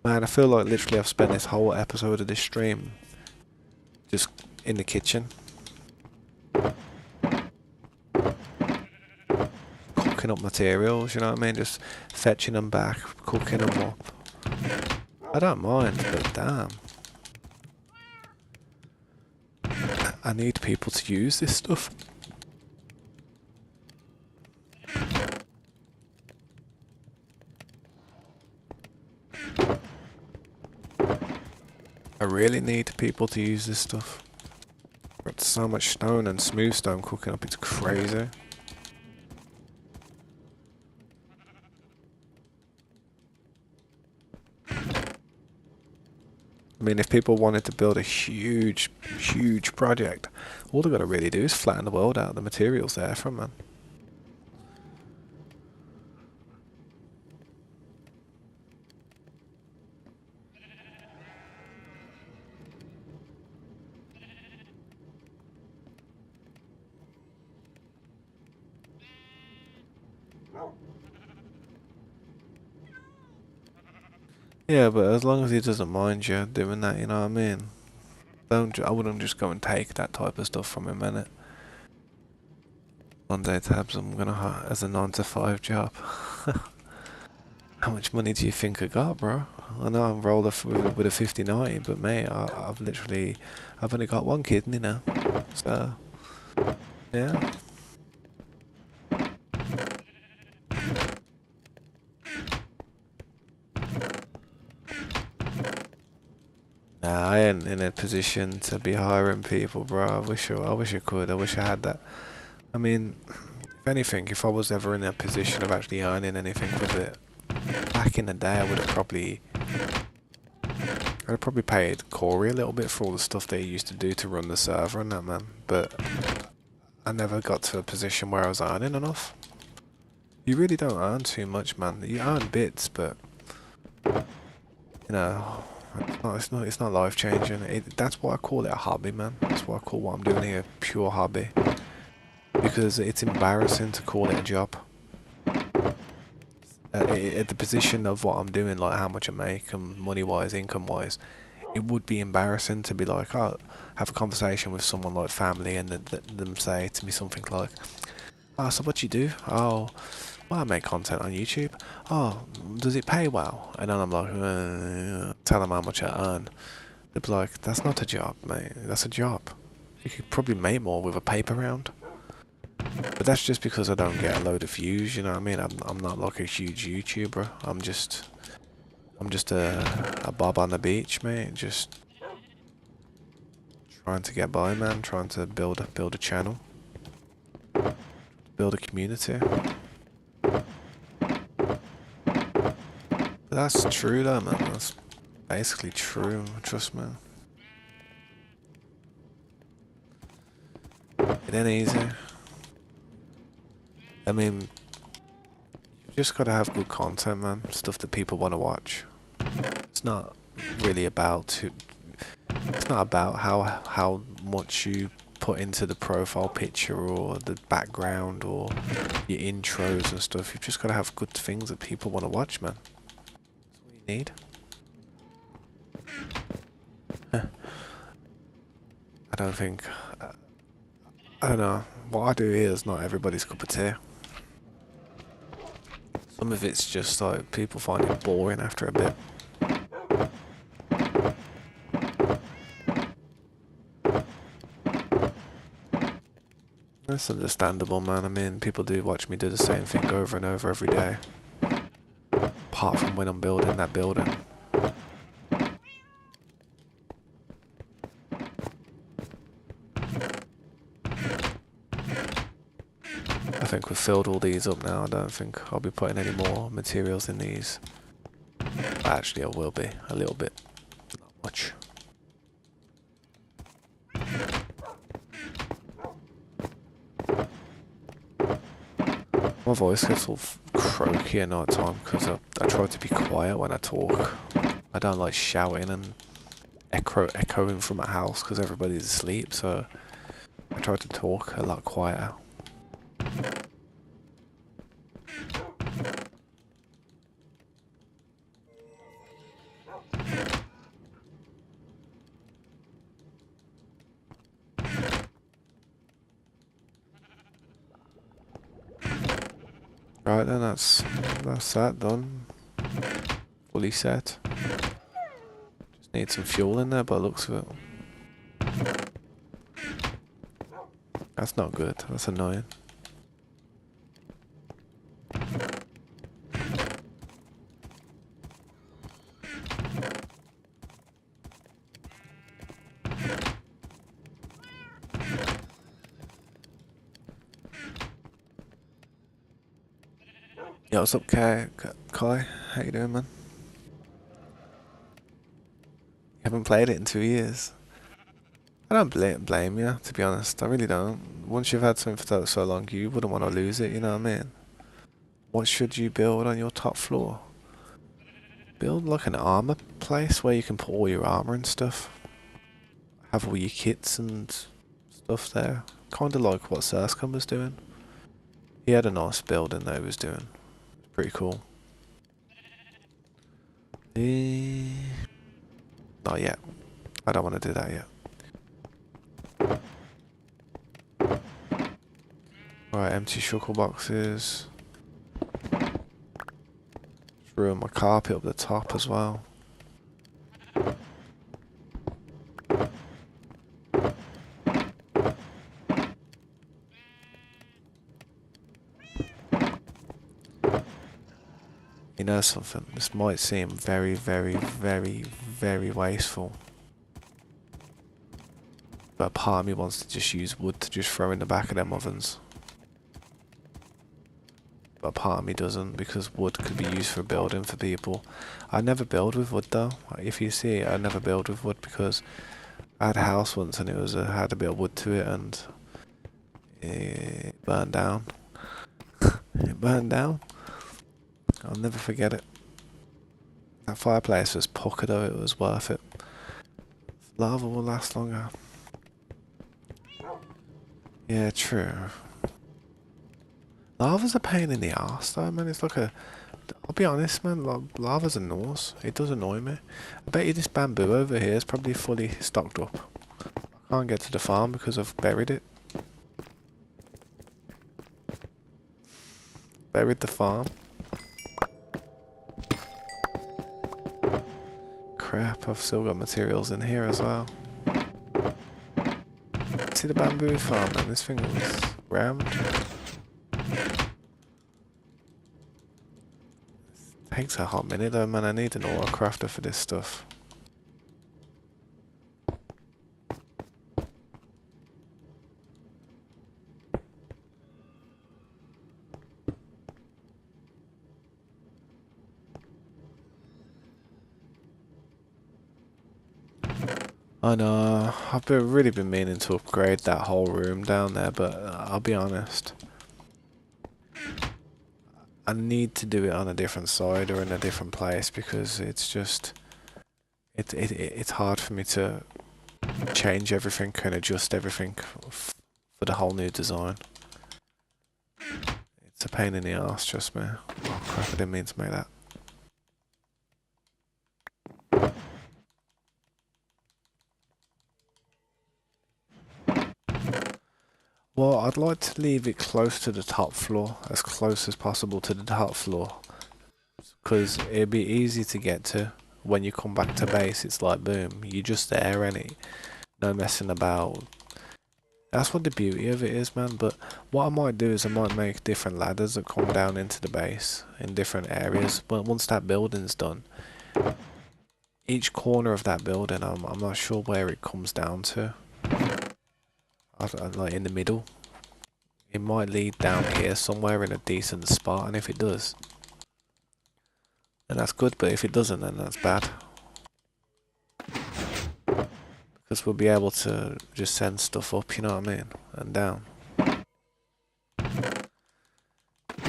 Man, I feel like literally I've spent this whole episode of this stream just in the kitchen. Cooking up materials, you know what I mean? Just fetching them back, cooking them up. I don't mind, but damn. I need people to use this stuff. I really need people to use this stuff. Got so much stone and smooth stone cooking up, it's crazy. I mean, if people wanted to build a huge project, all they've got to really do is flatten the world out. The materials there from, man. Yeah, but as long as he doesn't mind you doing that, you know what I mean? I wouldn't just go and take that type of stuff from him, innit? One day, Tabs, I'm gonna hire as a 9 to 5 job. How much money do you think I got, bro? I know I'm rolled off with a 50/90, but mate, I've only got one kidney now. So, yeah. Nah, I ain't in a position to be hiring people, bro. I wish I could. I wish I had that. I mean, if anything, if I was ever in a position of actually earning anything with it, back in the day, I'd have probably paid Corey a little bit for all the stuff they used to do to run the server and that, man. But I never got to a position where I was earning enough. You really don't earn too much, man. You earn bits, but you know, it's not life changing. That's why I call it a hobby, man. That's why I call what I'm doing here pure hobby. Because it's embarrassing to call it a job. At the position of what I'm doing, like how much I make and money-wise, income-wise, it would be embarrassing to be like, oh, have a conversation with someone like family and them say to me something like, oh, so what you do? Oh, well, I make content on YouTube. Oh, does it pay well? And then I'm like, tell them how much I earn. They'd be like, that's not a job, mate. That's a job. You could probably make more with a paper round. But that's just because I don't get a load of views, you know what I mean? I'm not like a huge YouTuber. I'm just a bob on the beach, mate. Just trying to get by, man. Trying to build a channel, build a community. But that's true, though, man. That's basically true. Trust me. It ain't easy. I mean, you just gotta have good content, man. Stuff that people want to watch. It's not really about it's not about how much you put into the profile picture or the background or your intros and stuff. You've just got to have good things that people want to watch, man. That's what you need. I don't think... I don't know. What I do here is not everybody's cup of tea. Some of it's just like people find it boring after a bit. That's understandable, man. I mean, people do watch me do the same thing over and over every day. Apart from when I'm building that building. I think we've filled all these up now. I don't think I'll be putting any more materials in these. Actually, I will be. A little bit. Not much. My voice gets all croaky at night time because I try to be quiet when I talk. I don't like shouting and echoing from my house because everybody's asleep, so I try to talk a lot quieter. Right then, that's that done. Fully set. Just need some fuel in there by the looks of it. That's not good. That's annoying. Yo, what's up, Kai? How you doing, man? You haven't played it in 2 years. I don't blame you, to be honest. I really don't. Once you've had something for so long, you wouldn't want to lose it, you know what I mean? What should you build on your top floor? Build like an armor place where you can put all your armor and stuff. Have all your kits and stuff there. Kinda like what Surscum was doing. He had a nice building that he was doing. Pretty cool. Not yet. I don't want to do that yet. Right, empty shulker boxes. Just ruin my carpet up the top as well. You know something? This might seem very, very, very, very wasteful. But part of me wants to just use wood to just throw in the back of them ovens. But part of me doesn't, because wood could be used for building for people. I never build with wood though. If you see it, I never build with wood because I had a house once and it was had a bit of wood to it and it burned down. It burned down. I'll never forget it. That fireplace was puckered though, it was worth it. Lava will last longer. Yeah, true. Lava's a pain in the arse though, man. It's like a... I'll be honest, man. Lava's a nose. It does annoy me. I bet you this bamboo over here is probably fully stocked up. I can't get to the farm because I've buried it. Buried the farm. Crap, I've still got materials in here as well. See the bamboo farm, man. This thing was rammed. Takes a hot minute though, man. I need an ore crafter for this stuff. I know, really been meaning to upgrade that whole room down there, but I'll be honest. I need to do it on a different side or in a different place because it's just... It's hard for me to change everything and adjust everything for the whole new design. It's a pain in the arse, trust me. Oh crap, I didn't mean to make that. Well, I'd like to leave it close to the top floor, as close as possible to the top floor. Because it'd be easy to get to. When you come back to base, it's like boom, you're just there and it, no messing about. That's what the beauty of it is, man. But what I might do is I might make different ladders that come down into the base in different areas. But once that building's done, each corner of that building, I'm not sure where it comes down to. Like in the middle. It might lead down here somewhere in a decent spot, and if it does, then that's good, but if it doesn't, then that's bad. Because we'll be able to just send stuff up, you know what I mean? And down. I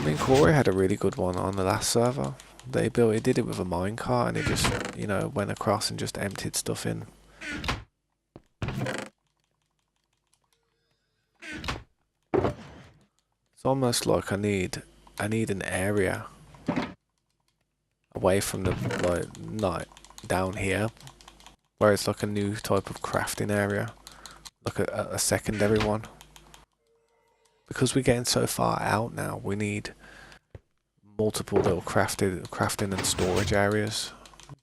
mean, Corey had a really good one on the last server. He did it with a minecart, and it just, you know, went across and just emptied stuff in. It's almost like I need an area away from the, like, not down here, where it's like a new type of crafting area, like a secondary one. Because we're getting so far out now, we need multiple little crafting and storage areas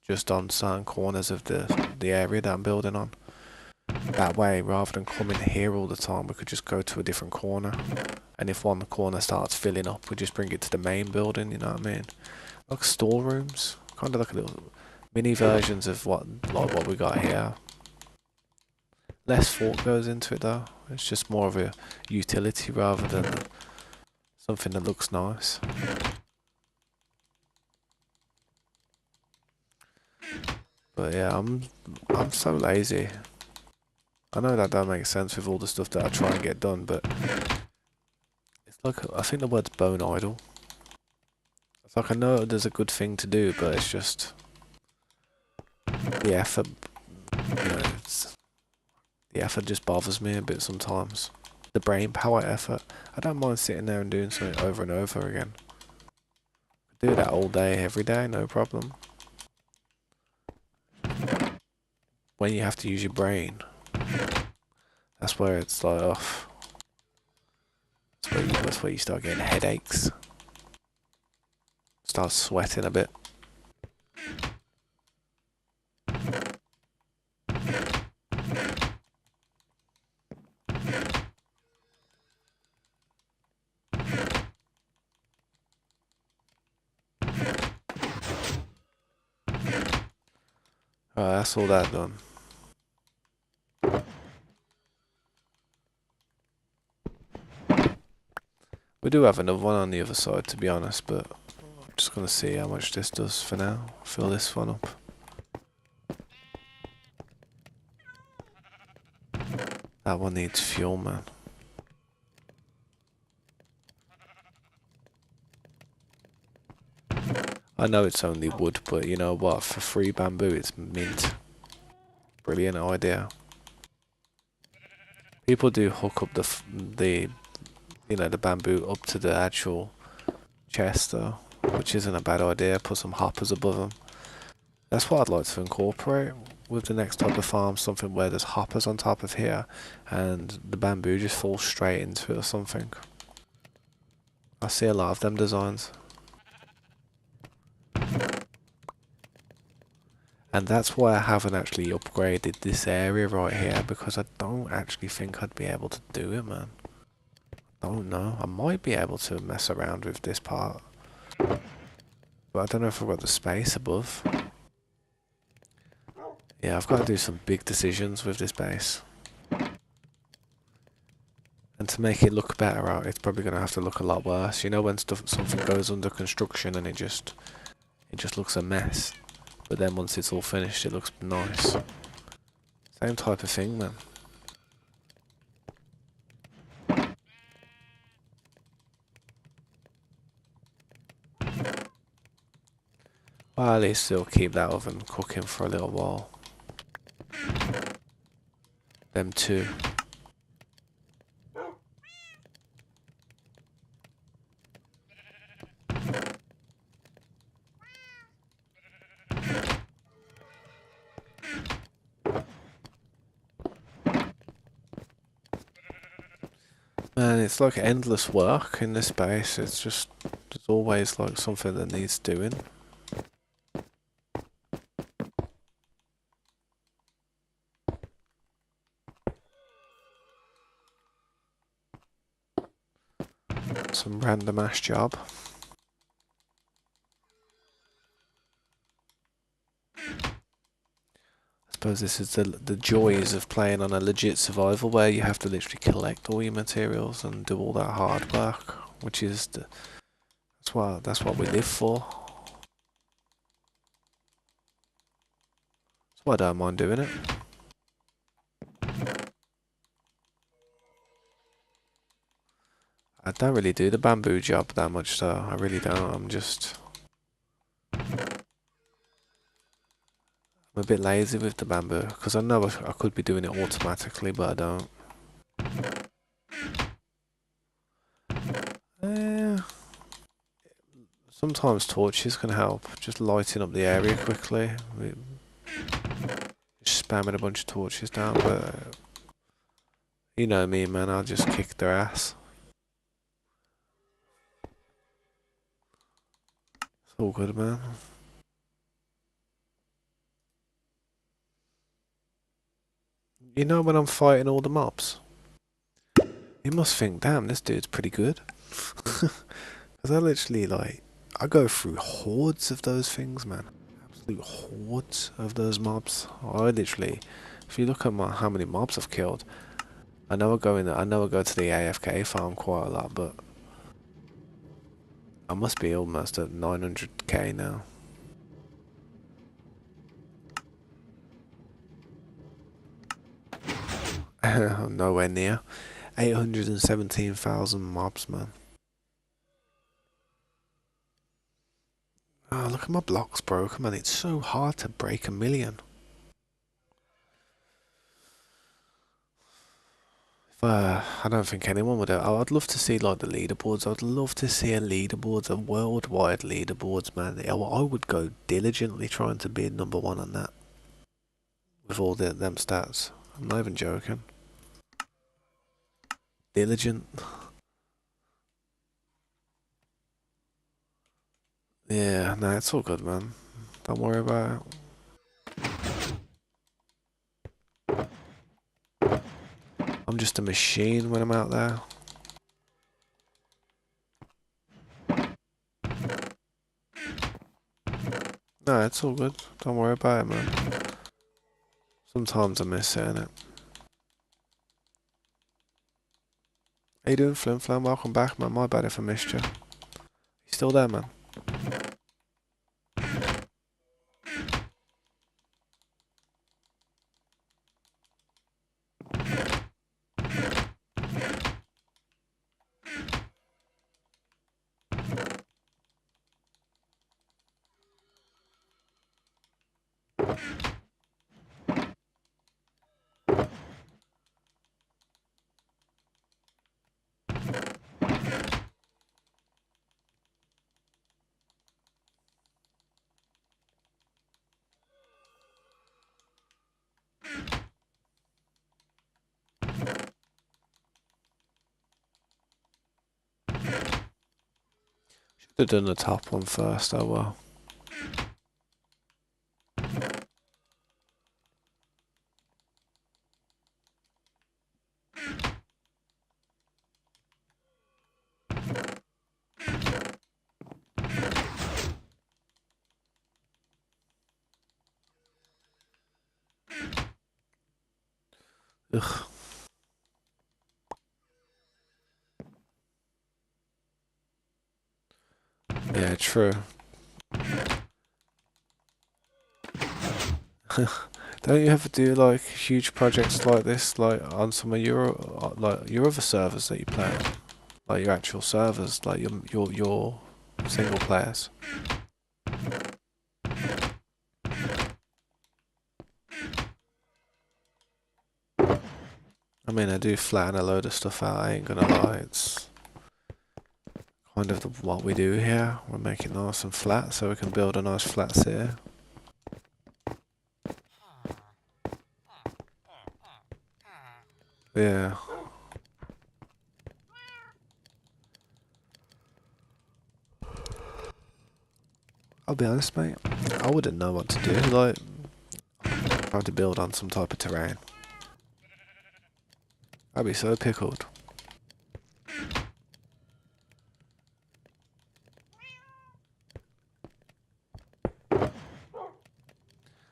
just on certain corners of the area that I'm building on. That way, rather than coming here all the time, we could just go to a different corner. And if one corner starts filling up, we just bring it to the main building, you know what I mean? Like storerooms, kind of like a little mini versions of what we got here. Less thought goes into it though. It's just more of a utility rather than something that looks nice. But yeah, I'm so lazy. I know that don't make sense with all the stuff that I try and get done, but it's like, I think the word's bone idle. It's like I know there's a good thing to do, but it's just the effort, you know, the effort just bothers me a bit sometimes. The brain power effort. I don't mind sitting there and doing something over and over again. I do that all day, every day, no problem. When you have to use your brain, that's where it's like, oh, that's where you start getting headaches. Start sweating a bit. Alright, that's all that done. We do have another one on the other side, to be honest, but I'm just gonna see how much this does for now. Fill this one up. That one needs fuel, man. I know it's only wood, but you know what? For free bamboo, it's mint. Brilliant idea. People do hook up the bamboo up to the actual chest though, which isn't a bad idea. Put some hoppers above them. That's what I'd like to incorporate with the next type of farm, something where there's hoppers on top of here and the bamboo just falls straight into it or something. I see a lot of them designs. And that's why I haven't actually upgraded this area right here, because I don't actually think I'd be able to do it, man. I don't know. I might be able to mess around with this part, but I don't know if I've got the space above. Yeah, I've got to do some big decisions with this base. And to make it look better, it's probably going to have to look a lot worse. You know when something goes under construction and it just looks a mess. But then once it's all finished, it looks nice. Same type of thing, man. Well, at least it'll keep that oven cooking for a little while. Them two. Man, it's like endless work in this space. It's just, there's always like something that needs doing. Some random ass job. I suppose this is the joys of playing on a legit survival where you have to literally collect all your materials and do all that hard work, which is that's what we live for. That's why I don't mind doing it. I don't really do the bamboo job that much though. I really don't. I'm a bit lazy with the bamboo because I know I could be doing it automatically, but I don't. Sometimes torches can help, just lighting up the area quickly. Just spamming a bunch of torches down, but you know me, man. I'll just kick their ass. All good, man. You know when I'm fighting all the mobs, you must think, damn, this dude's pretty good. Because I literally, like, I go through hordes of those things, man. Absolute hordes of those mobs. I literally, if you look at how many mobs I've killed, I know I go to the AFK farm quite a lot, but I must be almost at 900k now. Nowhere near. 817,000 mobs, man. Oh, look at my blocks broken, man. It's so hard to break 1,000,000. I don't think anyone would. I'd love to see like the leaderboards. I'd love to see a leaderboards, a worldwide leaderboards, man. I would go diligently trying to be number one on that with all them stats. I'm not even joking. Diligent. Yeah, no, it's all good, man. Don't worry about it. I'm just a machine when I'm out there. No, it's all good. Don't worry about it, man. Sometimes I miss saying it. How you doing, Flim Flam? Welcome back, man. My bad if I missed you. You still there, man? Should have done the top one first, oh well. Ugh. Yeah, true. Don't you ever do like huge projects like this, like on some of your other servers that you play on? Like your actual servers, like your single players? I mean, I do flatten a load of stuff out, I ain't gonna lie, it's kind of what we do here. We make it nice and flat so we can build a nice flat city. Yeah. I'll be honest, mate, I wouldn't know what to do, like, trying to build on some type of terrain. I'd be so pickled.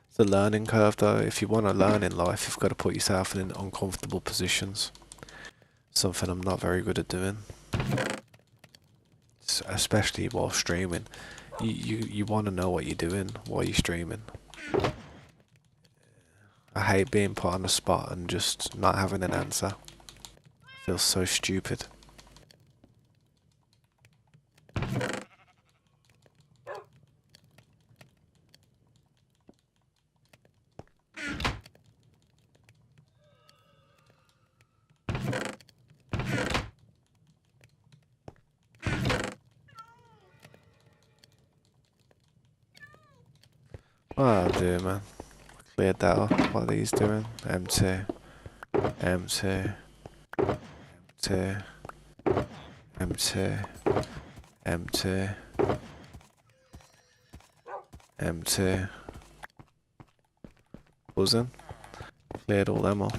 It's a learning curve though. If you want to learn in life, you've got to put yourself in uncomfortable positions. Something I'm not very good at doing. Especially while streaming. You want to know what you're doing while you're streaming. I hate being put on the spot and just not having an answer. It feels so stupid. Oh dear, man. Cleared that up. What are these doing? Empty. Empty. Empty. Empty. Empty. Empty. Buzzing. Cleared all them up.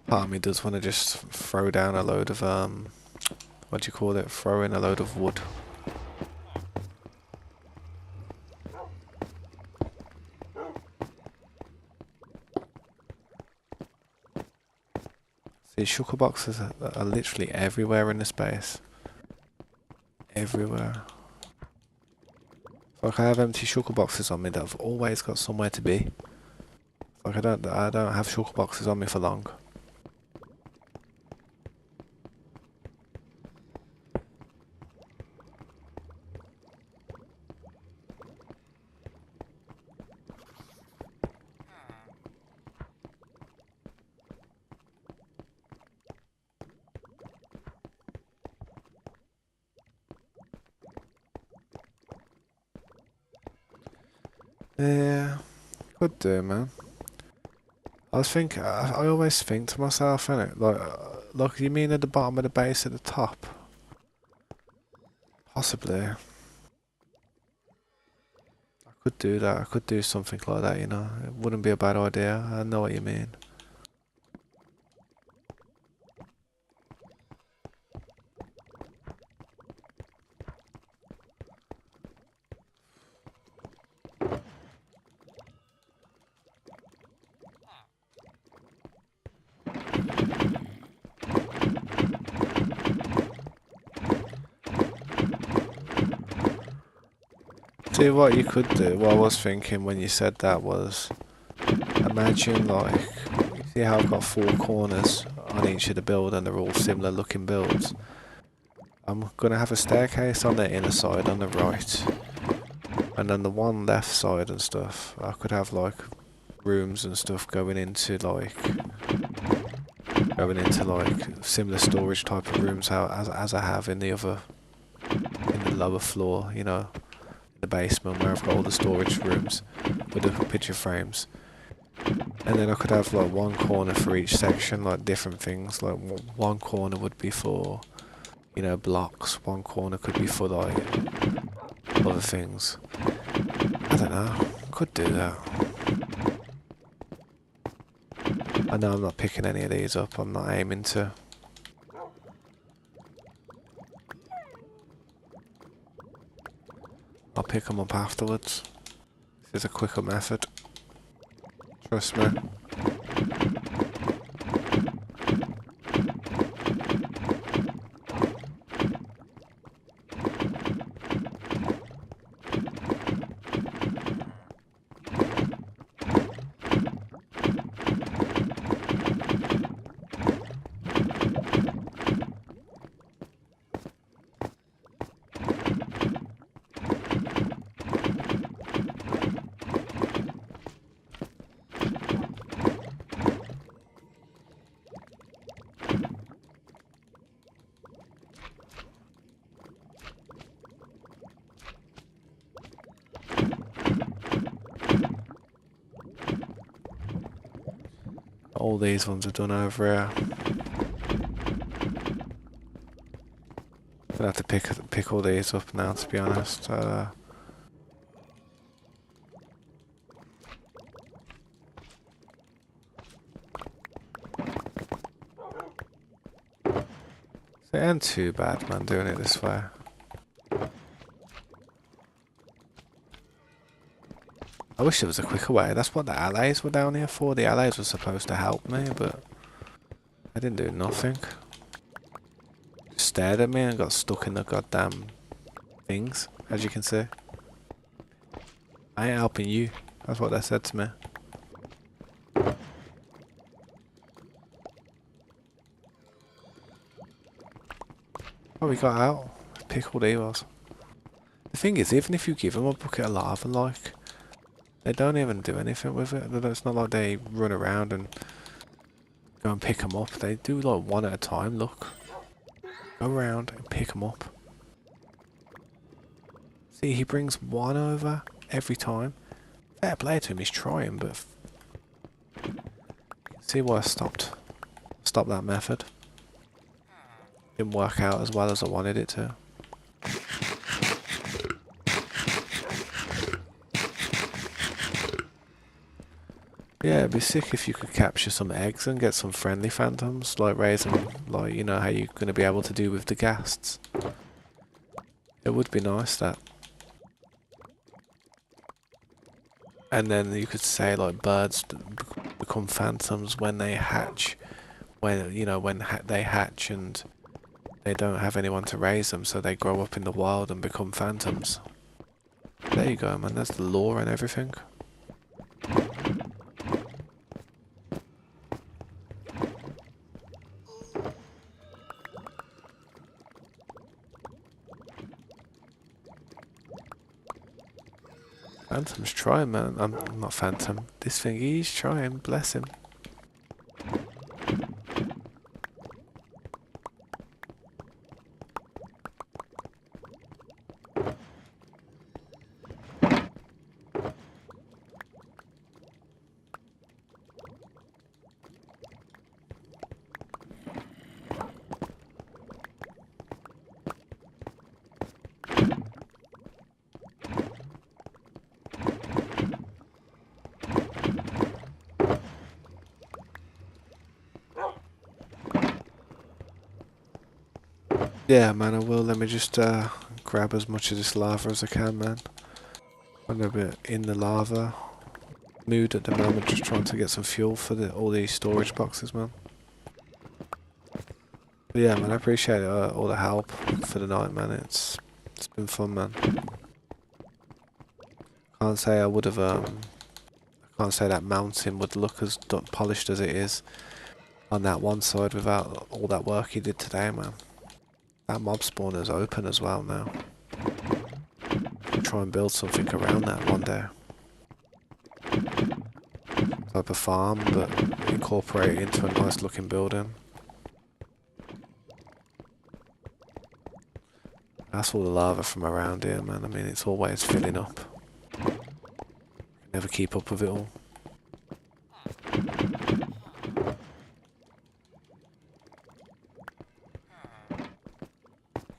Part of me does want to just throw down a load of what do you call it? Throw in a load of wood. These shulker boxes are literally everywhere in the space. Everywhere. Like I have empty shulker boxes on me that I've always got somewhere to be. Like I don't have shulker boxes on me for long. Yeah, could do, man. I always think to myself, innit? Like, you mean at the bottom of the base at the top? Possibly. I could do that. I could do something like that, you know. It wouldn't be a bad idea. I know what you mean. See, what you could do, what I was thinking when you said that was, imagine like, you see how I've got 4 corners on each of the build and they're all similar looking builds. I'm gonna have a staircase on the inner side on the right, and then the one left side and stuff, I could have like rooms and stuff going into like similar storage type of rooms as I have in the lower floor, you know. The basement where I've got all the storage rooms with the picture frames, and then I could have like one corner for each section, like different things. Like one corner would be for, you know, blocks. One corner could be for like other things. I don't know. Could do that. I know I'm not picking any of these up. I'm not aiming to. I'll pick them up afterwards. This is a quicker method. Trust me. All these ones are done over here. Gonna have to pick all these up now, to be honest. So it ain't too bad, man, doing it this way. I wish there was a quicker way. That's what the allies were down here for. The allies were supposed to help me, but I didn't do nothing. Just stared at me and got stuck in the goddamn things, as you can see. I ain't helping you. That's what they said to me. Oh, we got out. Pickled eels. The thing is, even if you give them a bucket of lava, like, they don't even do anything with it. It's not like they run around and go and pick them up. They do like one at a time, look. Go around and pick them up. See, he brings one over every time. Fair play to him, he's trying, but see why I stopped that method. Didn't work out as well as I wanted it to. Yeah, it'd be sick if you could capture some eggs and get some friendly phantoms, like raise them, like, you know how you're going to be able to do with the ghasts. It would be nice, that. And then you could say, like, birds become phantoms when they hatch, when, you know, when they hatch and they don't have anyone to raise them, so they grow up in the wild and become phantoms. There you go, man, that's the lore and everything. Phantom's trying, man. I'm not Phantom. This thing, he's trying, bless him. Yeah, man, I will. Let me just grab as much of this lava as I can, man. I'm a bit in the lava mood at the moment, just trying to get some fuel for all these storage boxes, man. But yeah, man, I appreciate all the help for the night, man. It's been fun, man. Can't say I would have I can't say that mountain would look as polished as it is on that one side without all that work he did today, man. That mob spawner's open as well now. Try and build something around that one day. Type of farm, but incorporate it into a nice looking building. That's all the lava from around here, man. I mean, it's always filling up. Never keep up with it all.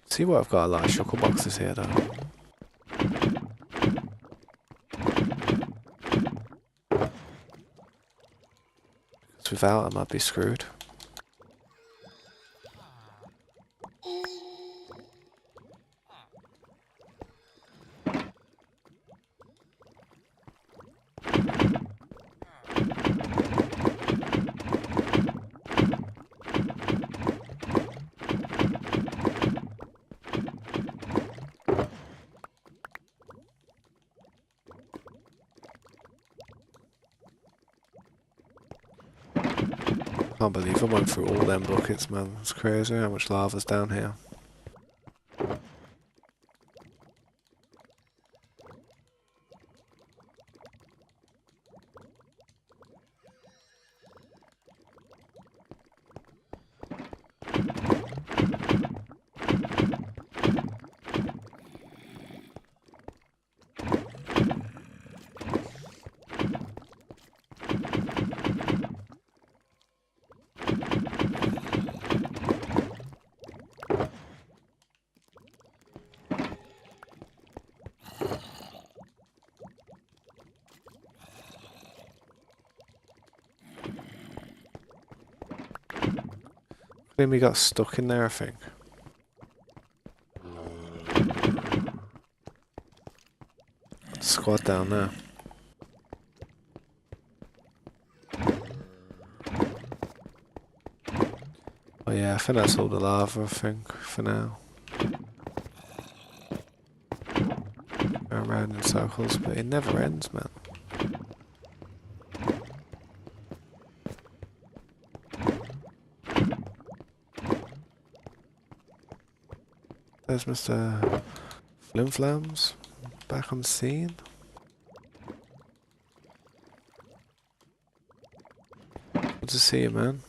See what I've got a lot of shulker boxes here, though. Because without them, I'd be screwed. Can't believe I went through all them buckets, man. It's crazy how much lava's down here. Then we got stuck in there, I think. Squad down there. Oh yeah, I think that's all the lava, I think, for now. Go around in circles, but it never ends, man. There's Mr. Flimflams back on the scene. Good to see you, man.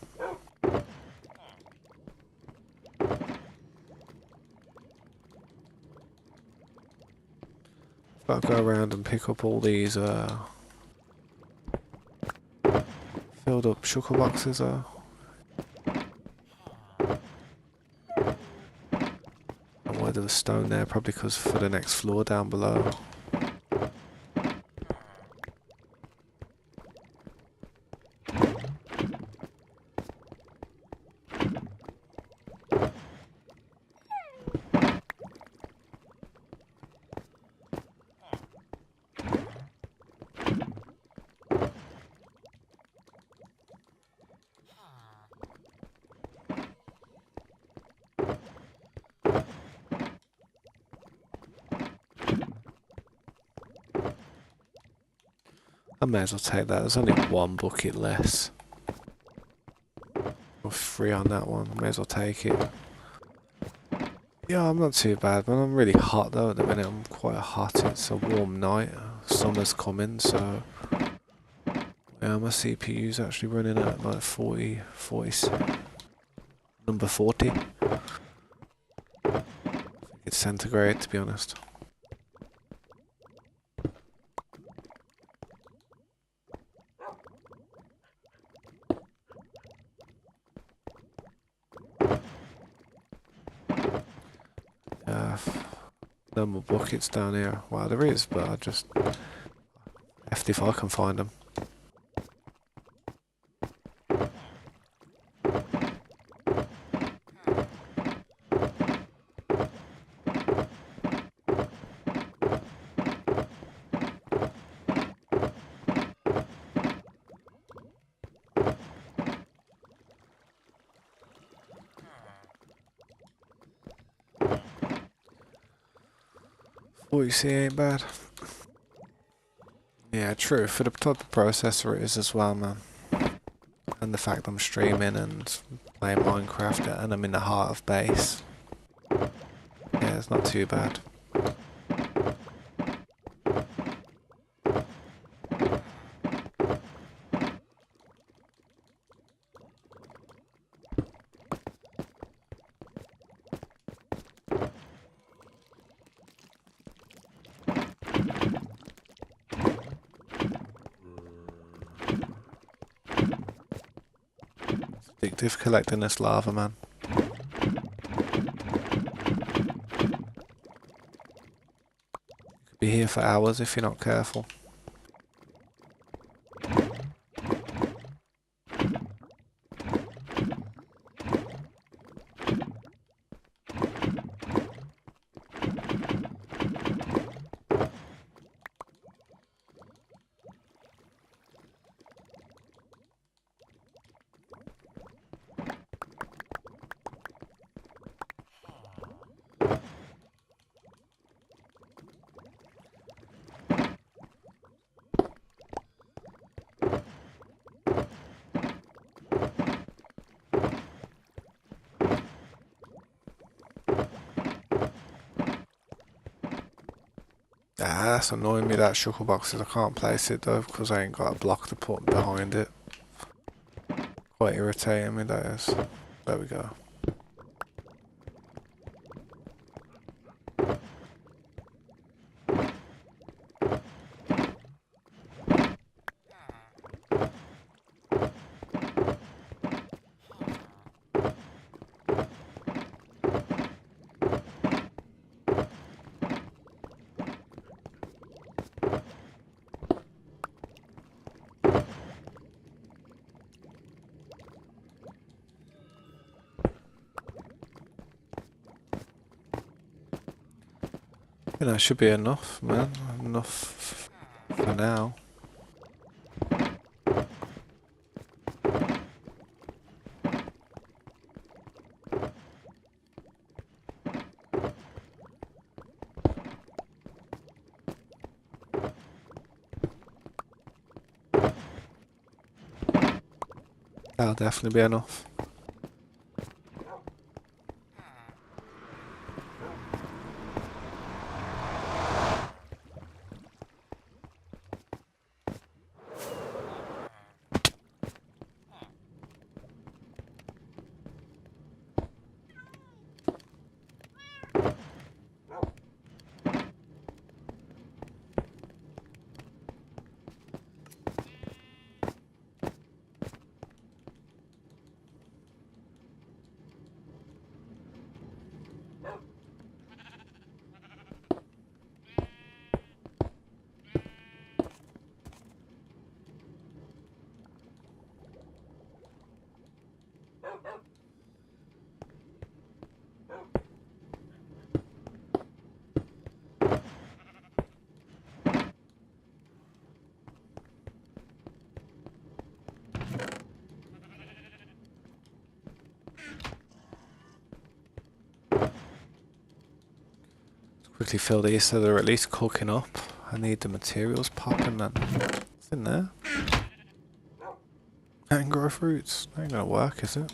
Gotta go around and pick up all these filled up sugar boxes. Why there's a stone there? Probably because for the next floor down below. I may as well take that. There's only one bucket less. Or free on that one. I may as well take it. Yeah, I'm not too bad, man. I'm really hot though at the minute. I'm quite hot. It's a warm night. Summer's coming, so yeah, my CPU's actually running at like 40, number 40. I think it's centigrade, to be honest. No more buckets down here. Well, there is, but I just effed if I can find them. What you see ain't bad. Yeah, true. For the type of processor it is as well, man. And the fact I'm streaming and playing Minecraft and I'm in the heart of base. Yeah, it's not too bad. Addictive collecting this lava, man. Could be here for hours if you're not careful. Ah, that's annoying me, that shuttle boxes. I can't place it though because I ain't got a block to put behind it. Quite irritating me, that is. There we go. You know, should be enough, man. Enough for now. That'll definitely be enough. quickly fill these so they're at least cooking up. I need the materials popping, man. What's in there? I can grow fruits. That ain't gonna work, is it?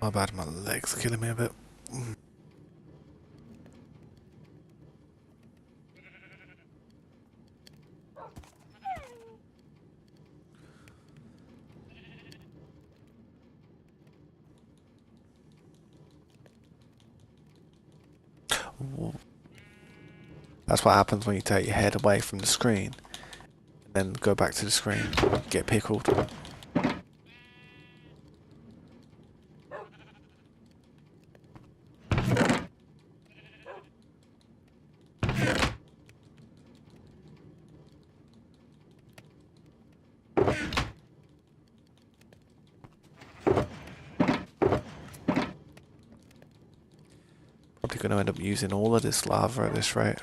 My bad, my leg's killing me a bit. That's what happens when you take your head away from the screen and then go back to the screen. Get pickled. Probably going to end up using all of this lava at this rate.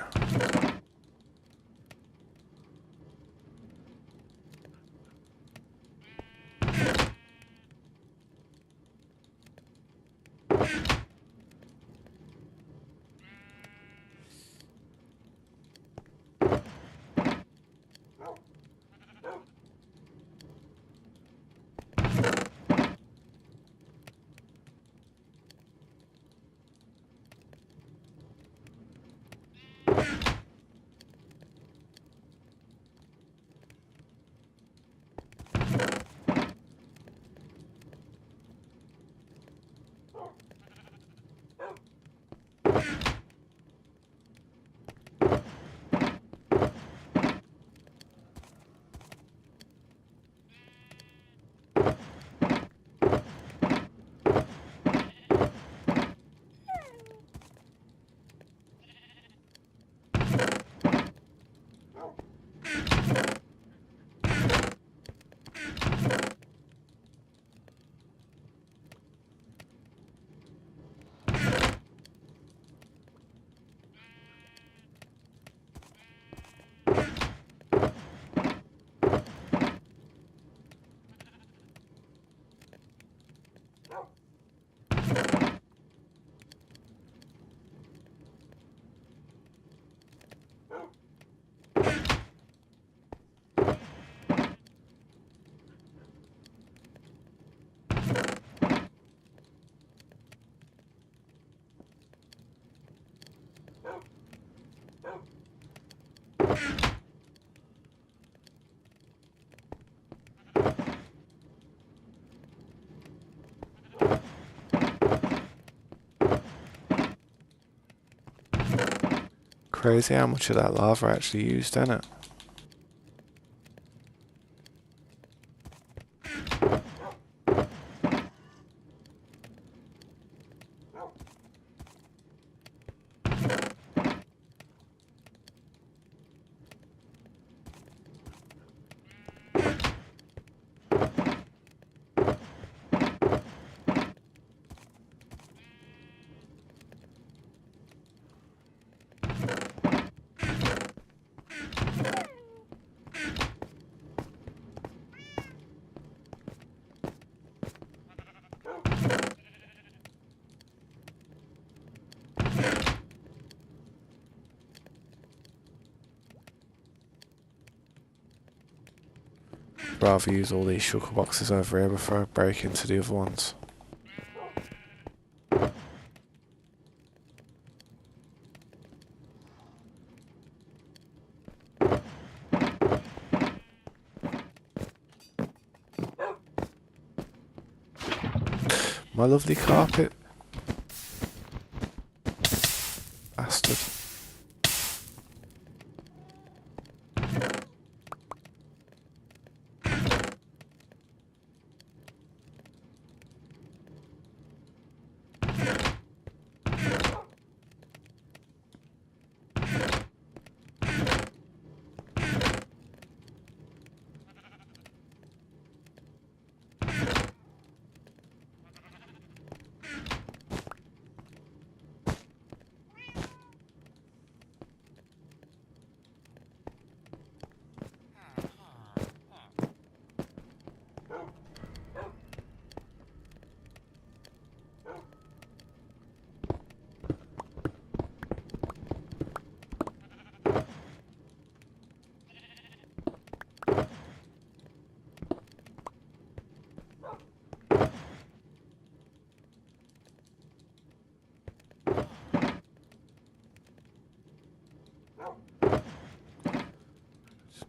Crazy how much of that lava actually used, isn't it? Rather use all these sugar boxes over here before I break into the other ones. My lovely carpet. Bastard.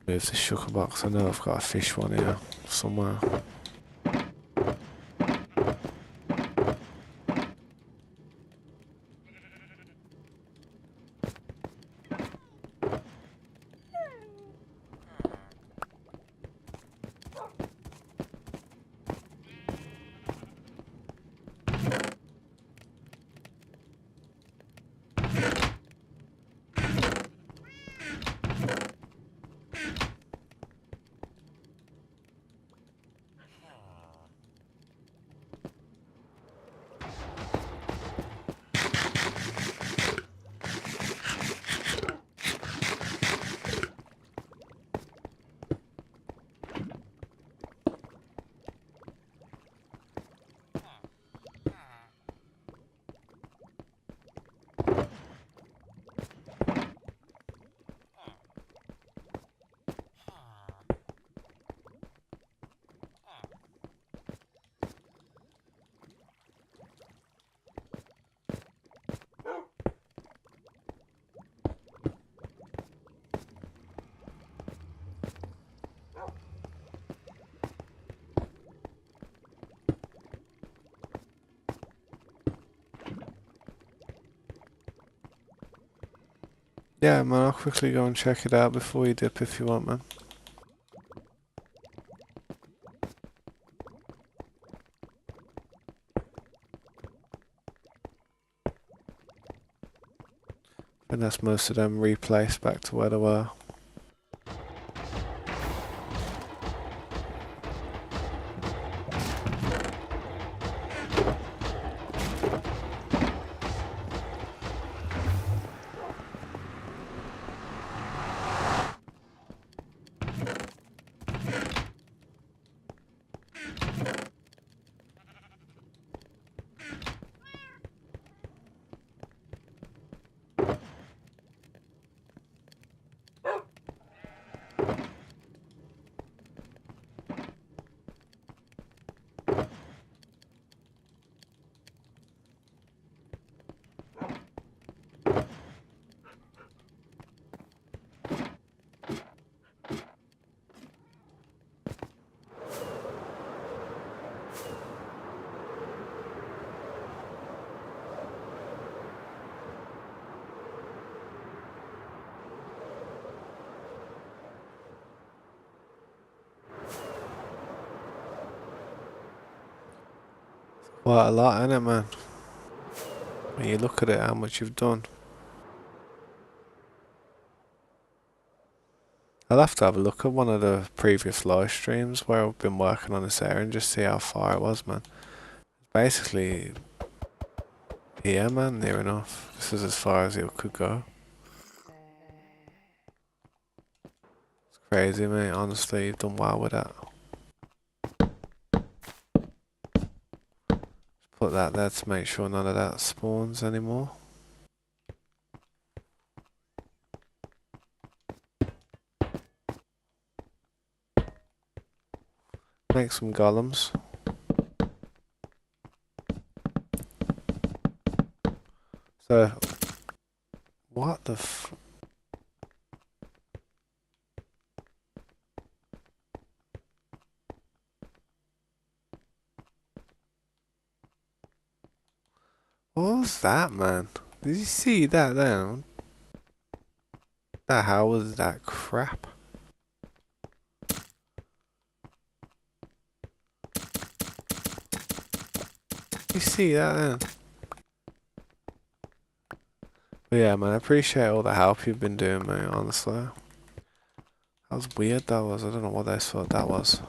Move the sugar box. I know I've got a fish one here somewhere. Yeah, man, I'll quickly go and check it out before you dip if you want, man. And that's most of them replaced back to where they were. Quite a lot, innit, man? When you look at it, how much you've done. I'll have to have a look at one of the previous live streams where I've been working on this area and just see how far it was, man. Basically, yeah, man, near enough. This is as far as it could go. It's crazy, mate. Honestly, you've done well with that. Put that there to make sure none of that spawns anymore. Make some golems. So, what the f... What was that, man? Did you see that then? The hell was that crap? You see that then? But yeah, man, I appreciate all the help you've been doing, mate, honestly. That was weird, that was. I don't know what they thought that was.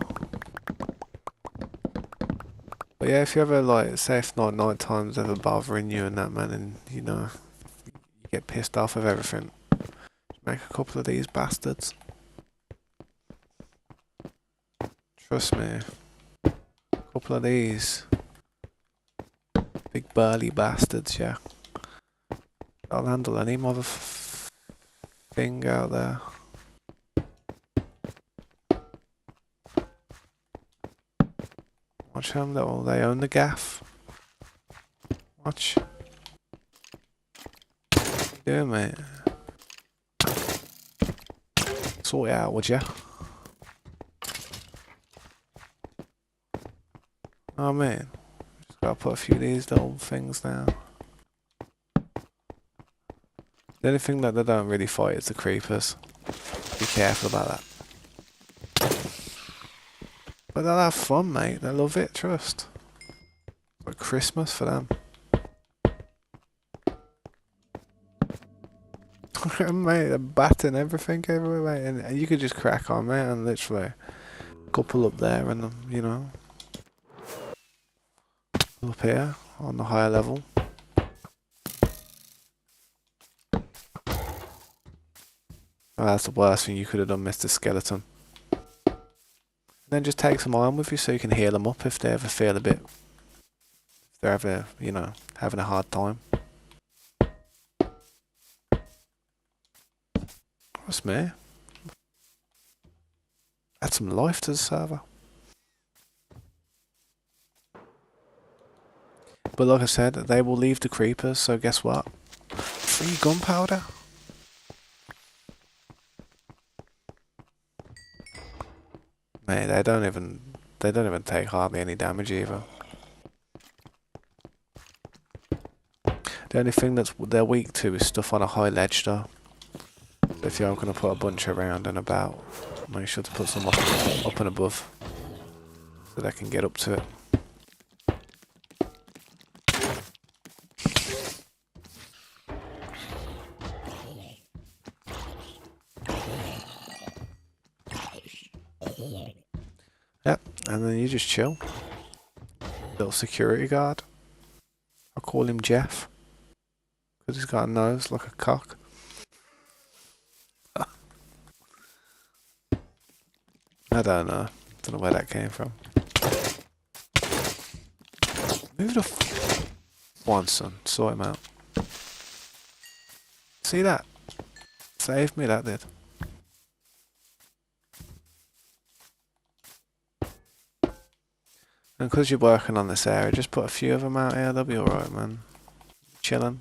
But yeah, if you ever, like, say if night time's ever bothering you and that, man, and, you know, you get pissed off of everything, just make a couple of these bastards. Trust me. A couple of these. Big burly bastards, yeah. I'll handle any thing out there. Watch them, they own the gaff. Watch. What you doing, mate? Sort it out, would ya? Oh man, just gotta put a few of these little things down. The only thing that they don't really fight is the creepers. Be careful about that. But they'll have fun, mate. They love it, trust. Like Christmas for them. Mate, they're batting everything everywhere, mate. And you could just crack on, mate, and literally couple up there and, you know, up here on the higher level. Oh, that's the worst thing you could have done, Mr. Skeleton. And then just take some iron with you so you can heal them up if they ever feel a bit... If they're ever, you know, having a hard time. That's me. Add some life to the server. But like I said, they will leave the creepers, so guess what? Free gunpowder. Mate, they don't even take hardly any damage either. The only thing they're weak to is stuff on a high ledge though. If you're gonna put a bunch around and about, make sure to put some up and above so they can get up to it. Yep, and then you just chill. Little security guard. I'll call him Jeff. Because he's got a nose like a cock. I don't know. Don't know where that came from. Move the one, son. Sort him out. See that? Saved me, that did. And because you're working on this area, just put a few of them out here. They'll be alright, man. Chilling.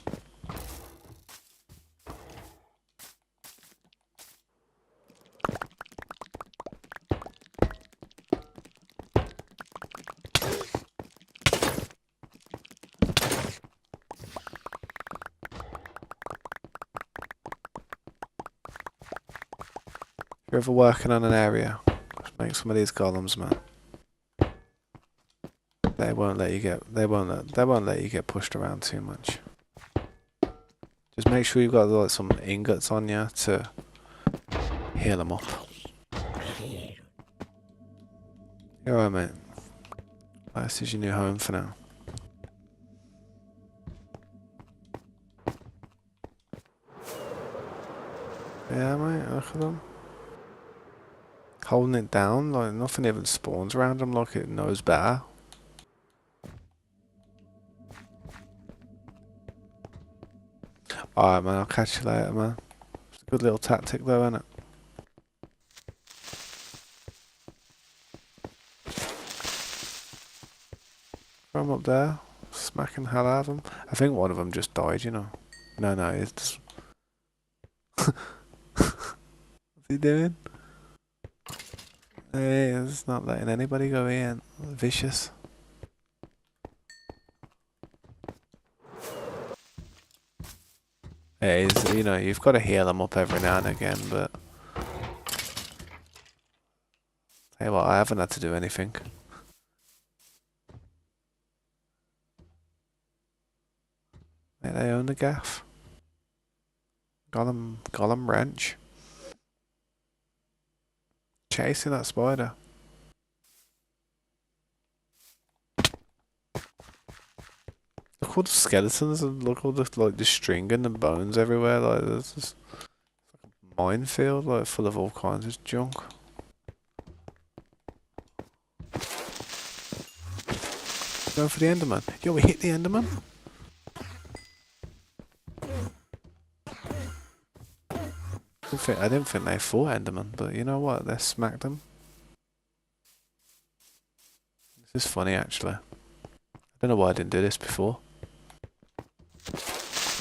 If you're ever working on an area, just make some of these golems, man. They won't let you get pushed around too much. Just make sure you've got like some ingots on you to heal them up. You're alright, mate. This is your new home for now. Yeah, mate, look at them. Holding it down, like nothing even spawns around them, like it knows better. Alright, man, I'll catch you later, man. It's a good little tactic, though, isn't it? From up there, smacking the hell out of them. I think one of them just died, you know. No, it's... What's he doing? Hey, it's not letting anybody go in. Vicious. Hey, you know, you've got to heal them up every now and again, but... Hey, well, I haven't had to do anything. Hey, they own the gaff. Golem wrench. Chasing that spider. Look all the skeletons and look all the like the string and the bones everywhere. Like there's this minefield like full of all kinds of junk. Going for the Enderman. Yo, we hit the Enderman. I didn't think they fought Enderman, but you know what? They smacked them. This is funny, actually. I don't know why I didn't do this before.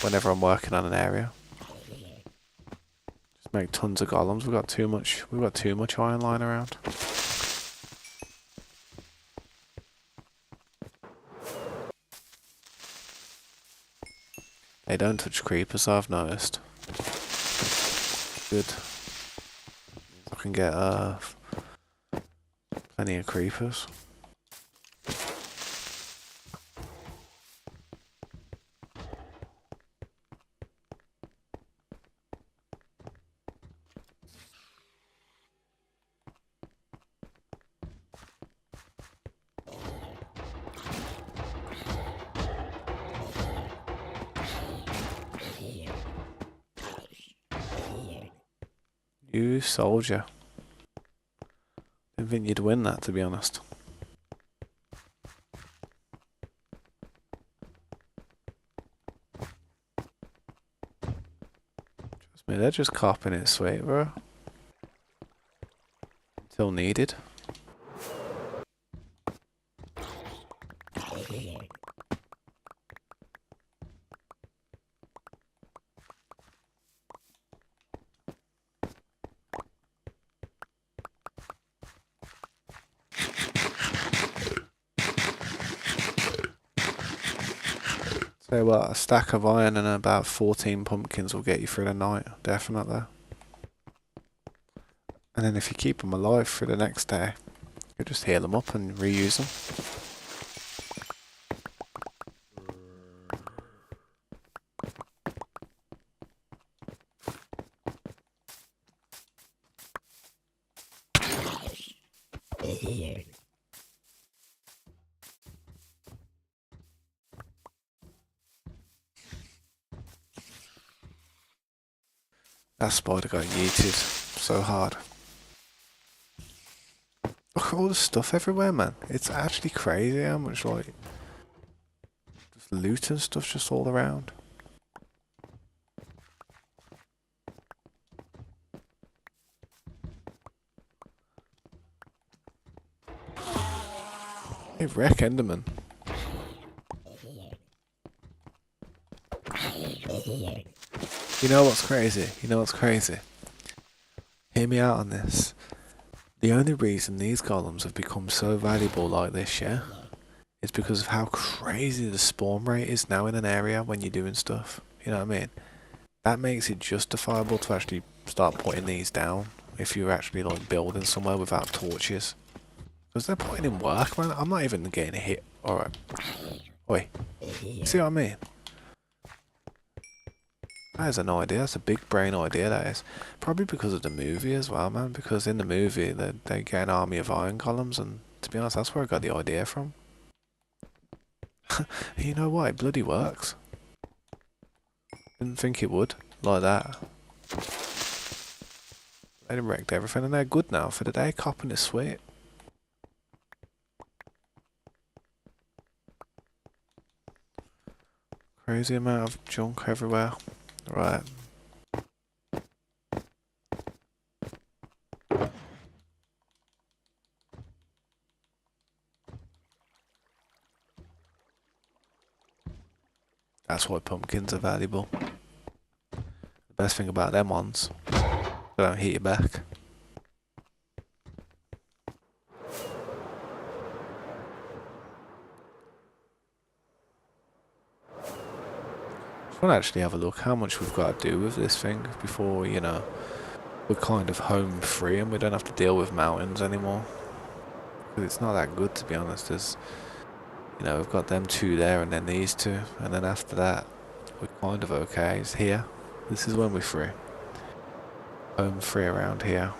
Whenever I'm working on an area. Make tons of golems. We've got too much iron lying around. They don't touch creepers, I've noticed. Good. I can get plenty of creepers. You soldier. Didn't think you'd win that, to be honest. Trust me, they're just copping it sweet, bro. Until needed. So what, a stack of iron and about 14 pumpkins will get you through the night, definitely. And then if you keep them alive for the next day, you just heal them up and reuse them. That spider got yeeted so hard. Look at all the stuff everywhere, man. It's actually crazy how much, like, just loot and stuff just all around. Hey, wreck Enderman. You know what's crazy? You know what's crazy? Hear me out on this. The only reason these golems have become so valuable like this, yeah, is because of how crazy the spawn rate is now in an area when you're doing stuff. You know what I mean? That makes it justifiable to actually start putting these down if you're actually like building somewhere without torches. Because they're putting in work, man. I'm not even getting a hit. Alright. Oi. See what I mean? That is an idea. That's a big brain idea, that is. Probably because of the movie as well, man. Because in the movie, they get an army of iron columns, and to be honest, that's where I got the idea from. You know what? It bloody works. Didn't think it would. Like that. They wrecked everything, and they're good now for the day. Copping is sweet. Crazy amount of junk everywhere. Right. That's why pumpkins are valuable. The best thing about them ones, they don't hit you back. I want to actually have a look how much we've got to do with this thing before, you know, we're kind of home free and we don't have to deal with mountains anymore. Because it's not that good, to be honest. There's, you know, we've got them two there and then these two, and then after that, we're kind of okay. It's here. This is when we're free. Home free around here.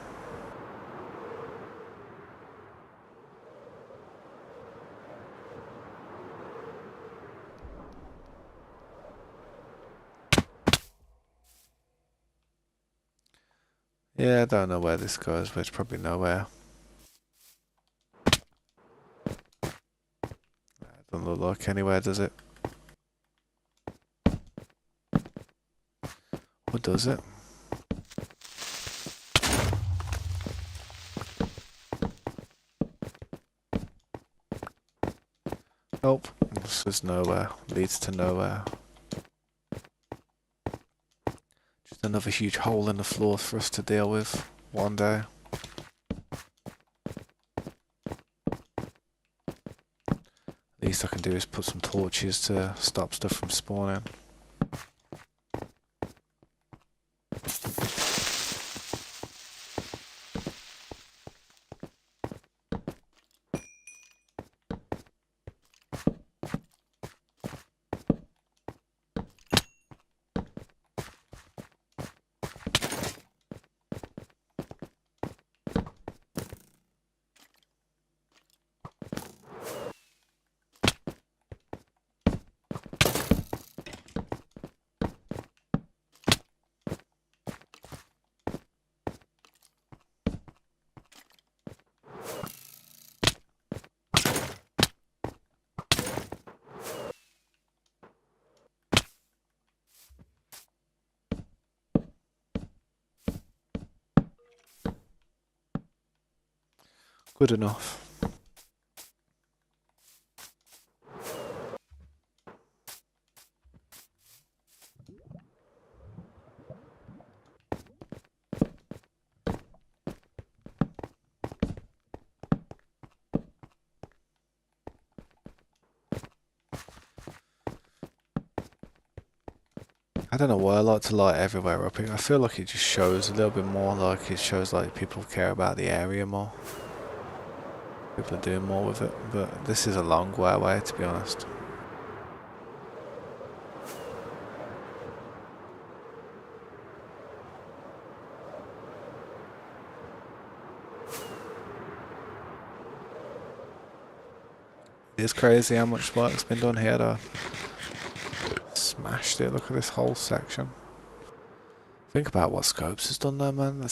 Yeah, I don't know where this goes, but it's probably nowhere. Doesn't look like anywhere, does it? Or does it? Nope. This is nowhere. Leads to nowhere. Another huge hole in the floor for us to deal with one day. Least I can do is put some torches to stop stuff from spawning. Good enough. I don't know why I like to light everywhere up here. I feel like it just shows a little bit more, like it shows like people care about the area more. People are doing more with it, but this is a long way away, to be honest. It's crazy how much work's been done here though. Smashed it, look at this whole section. Think about what Scopes has done there, man.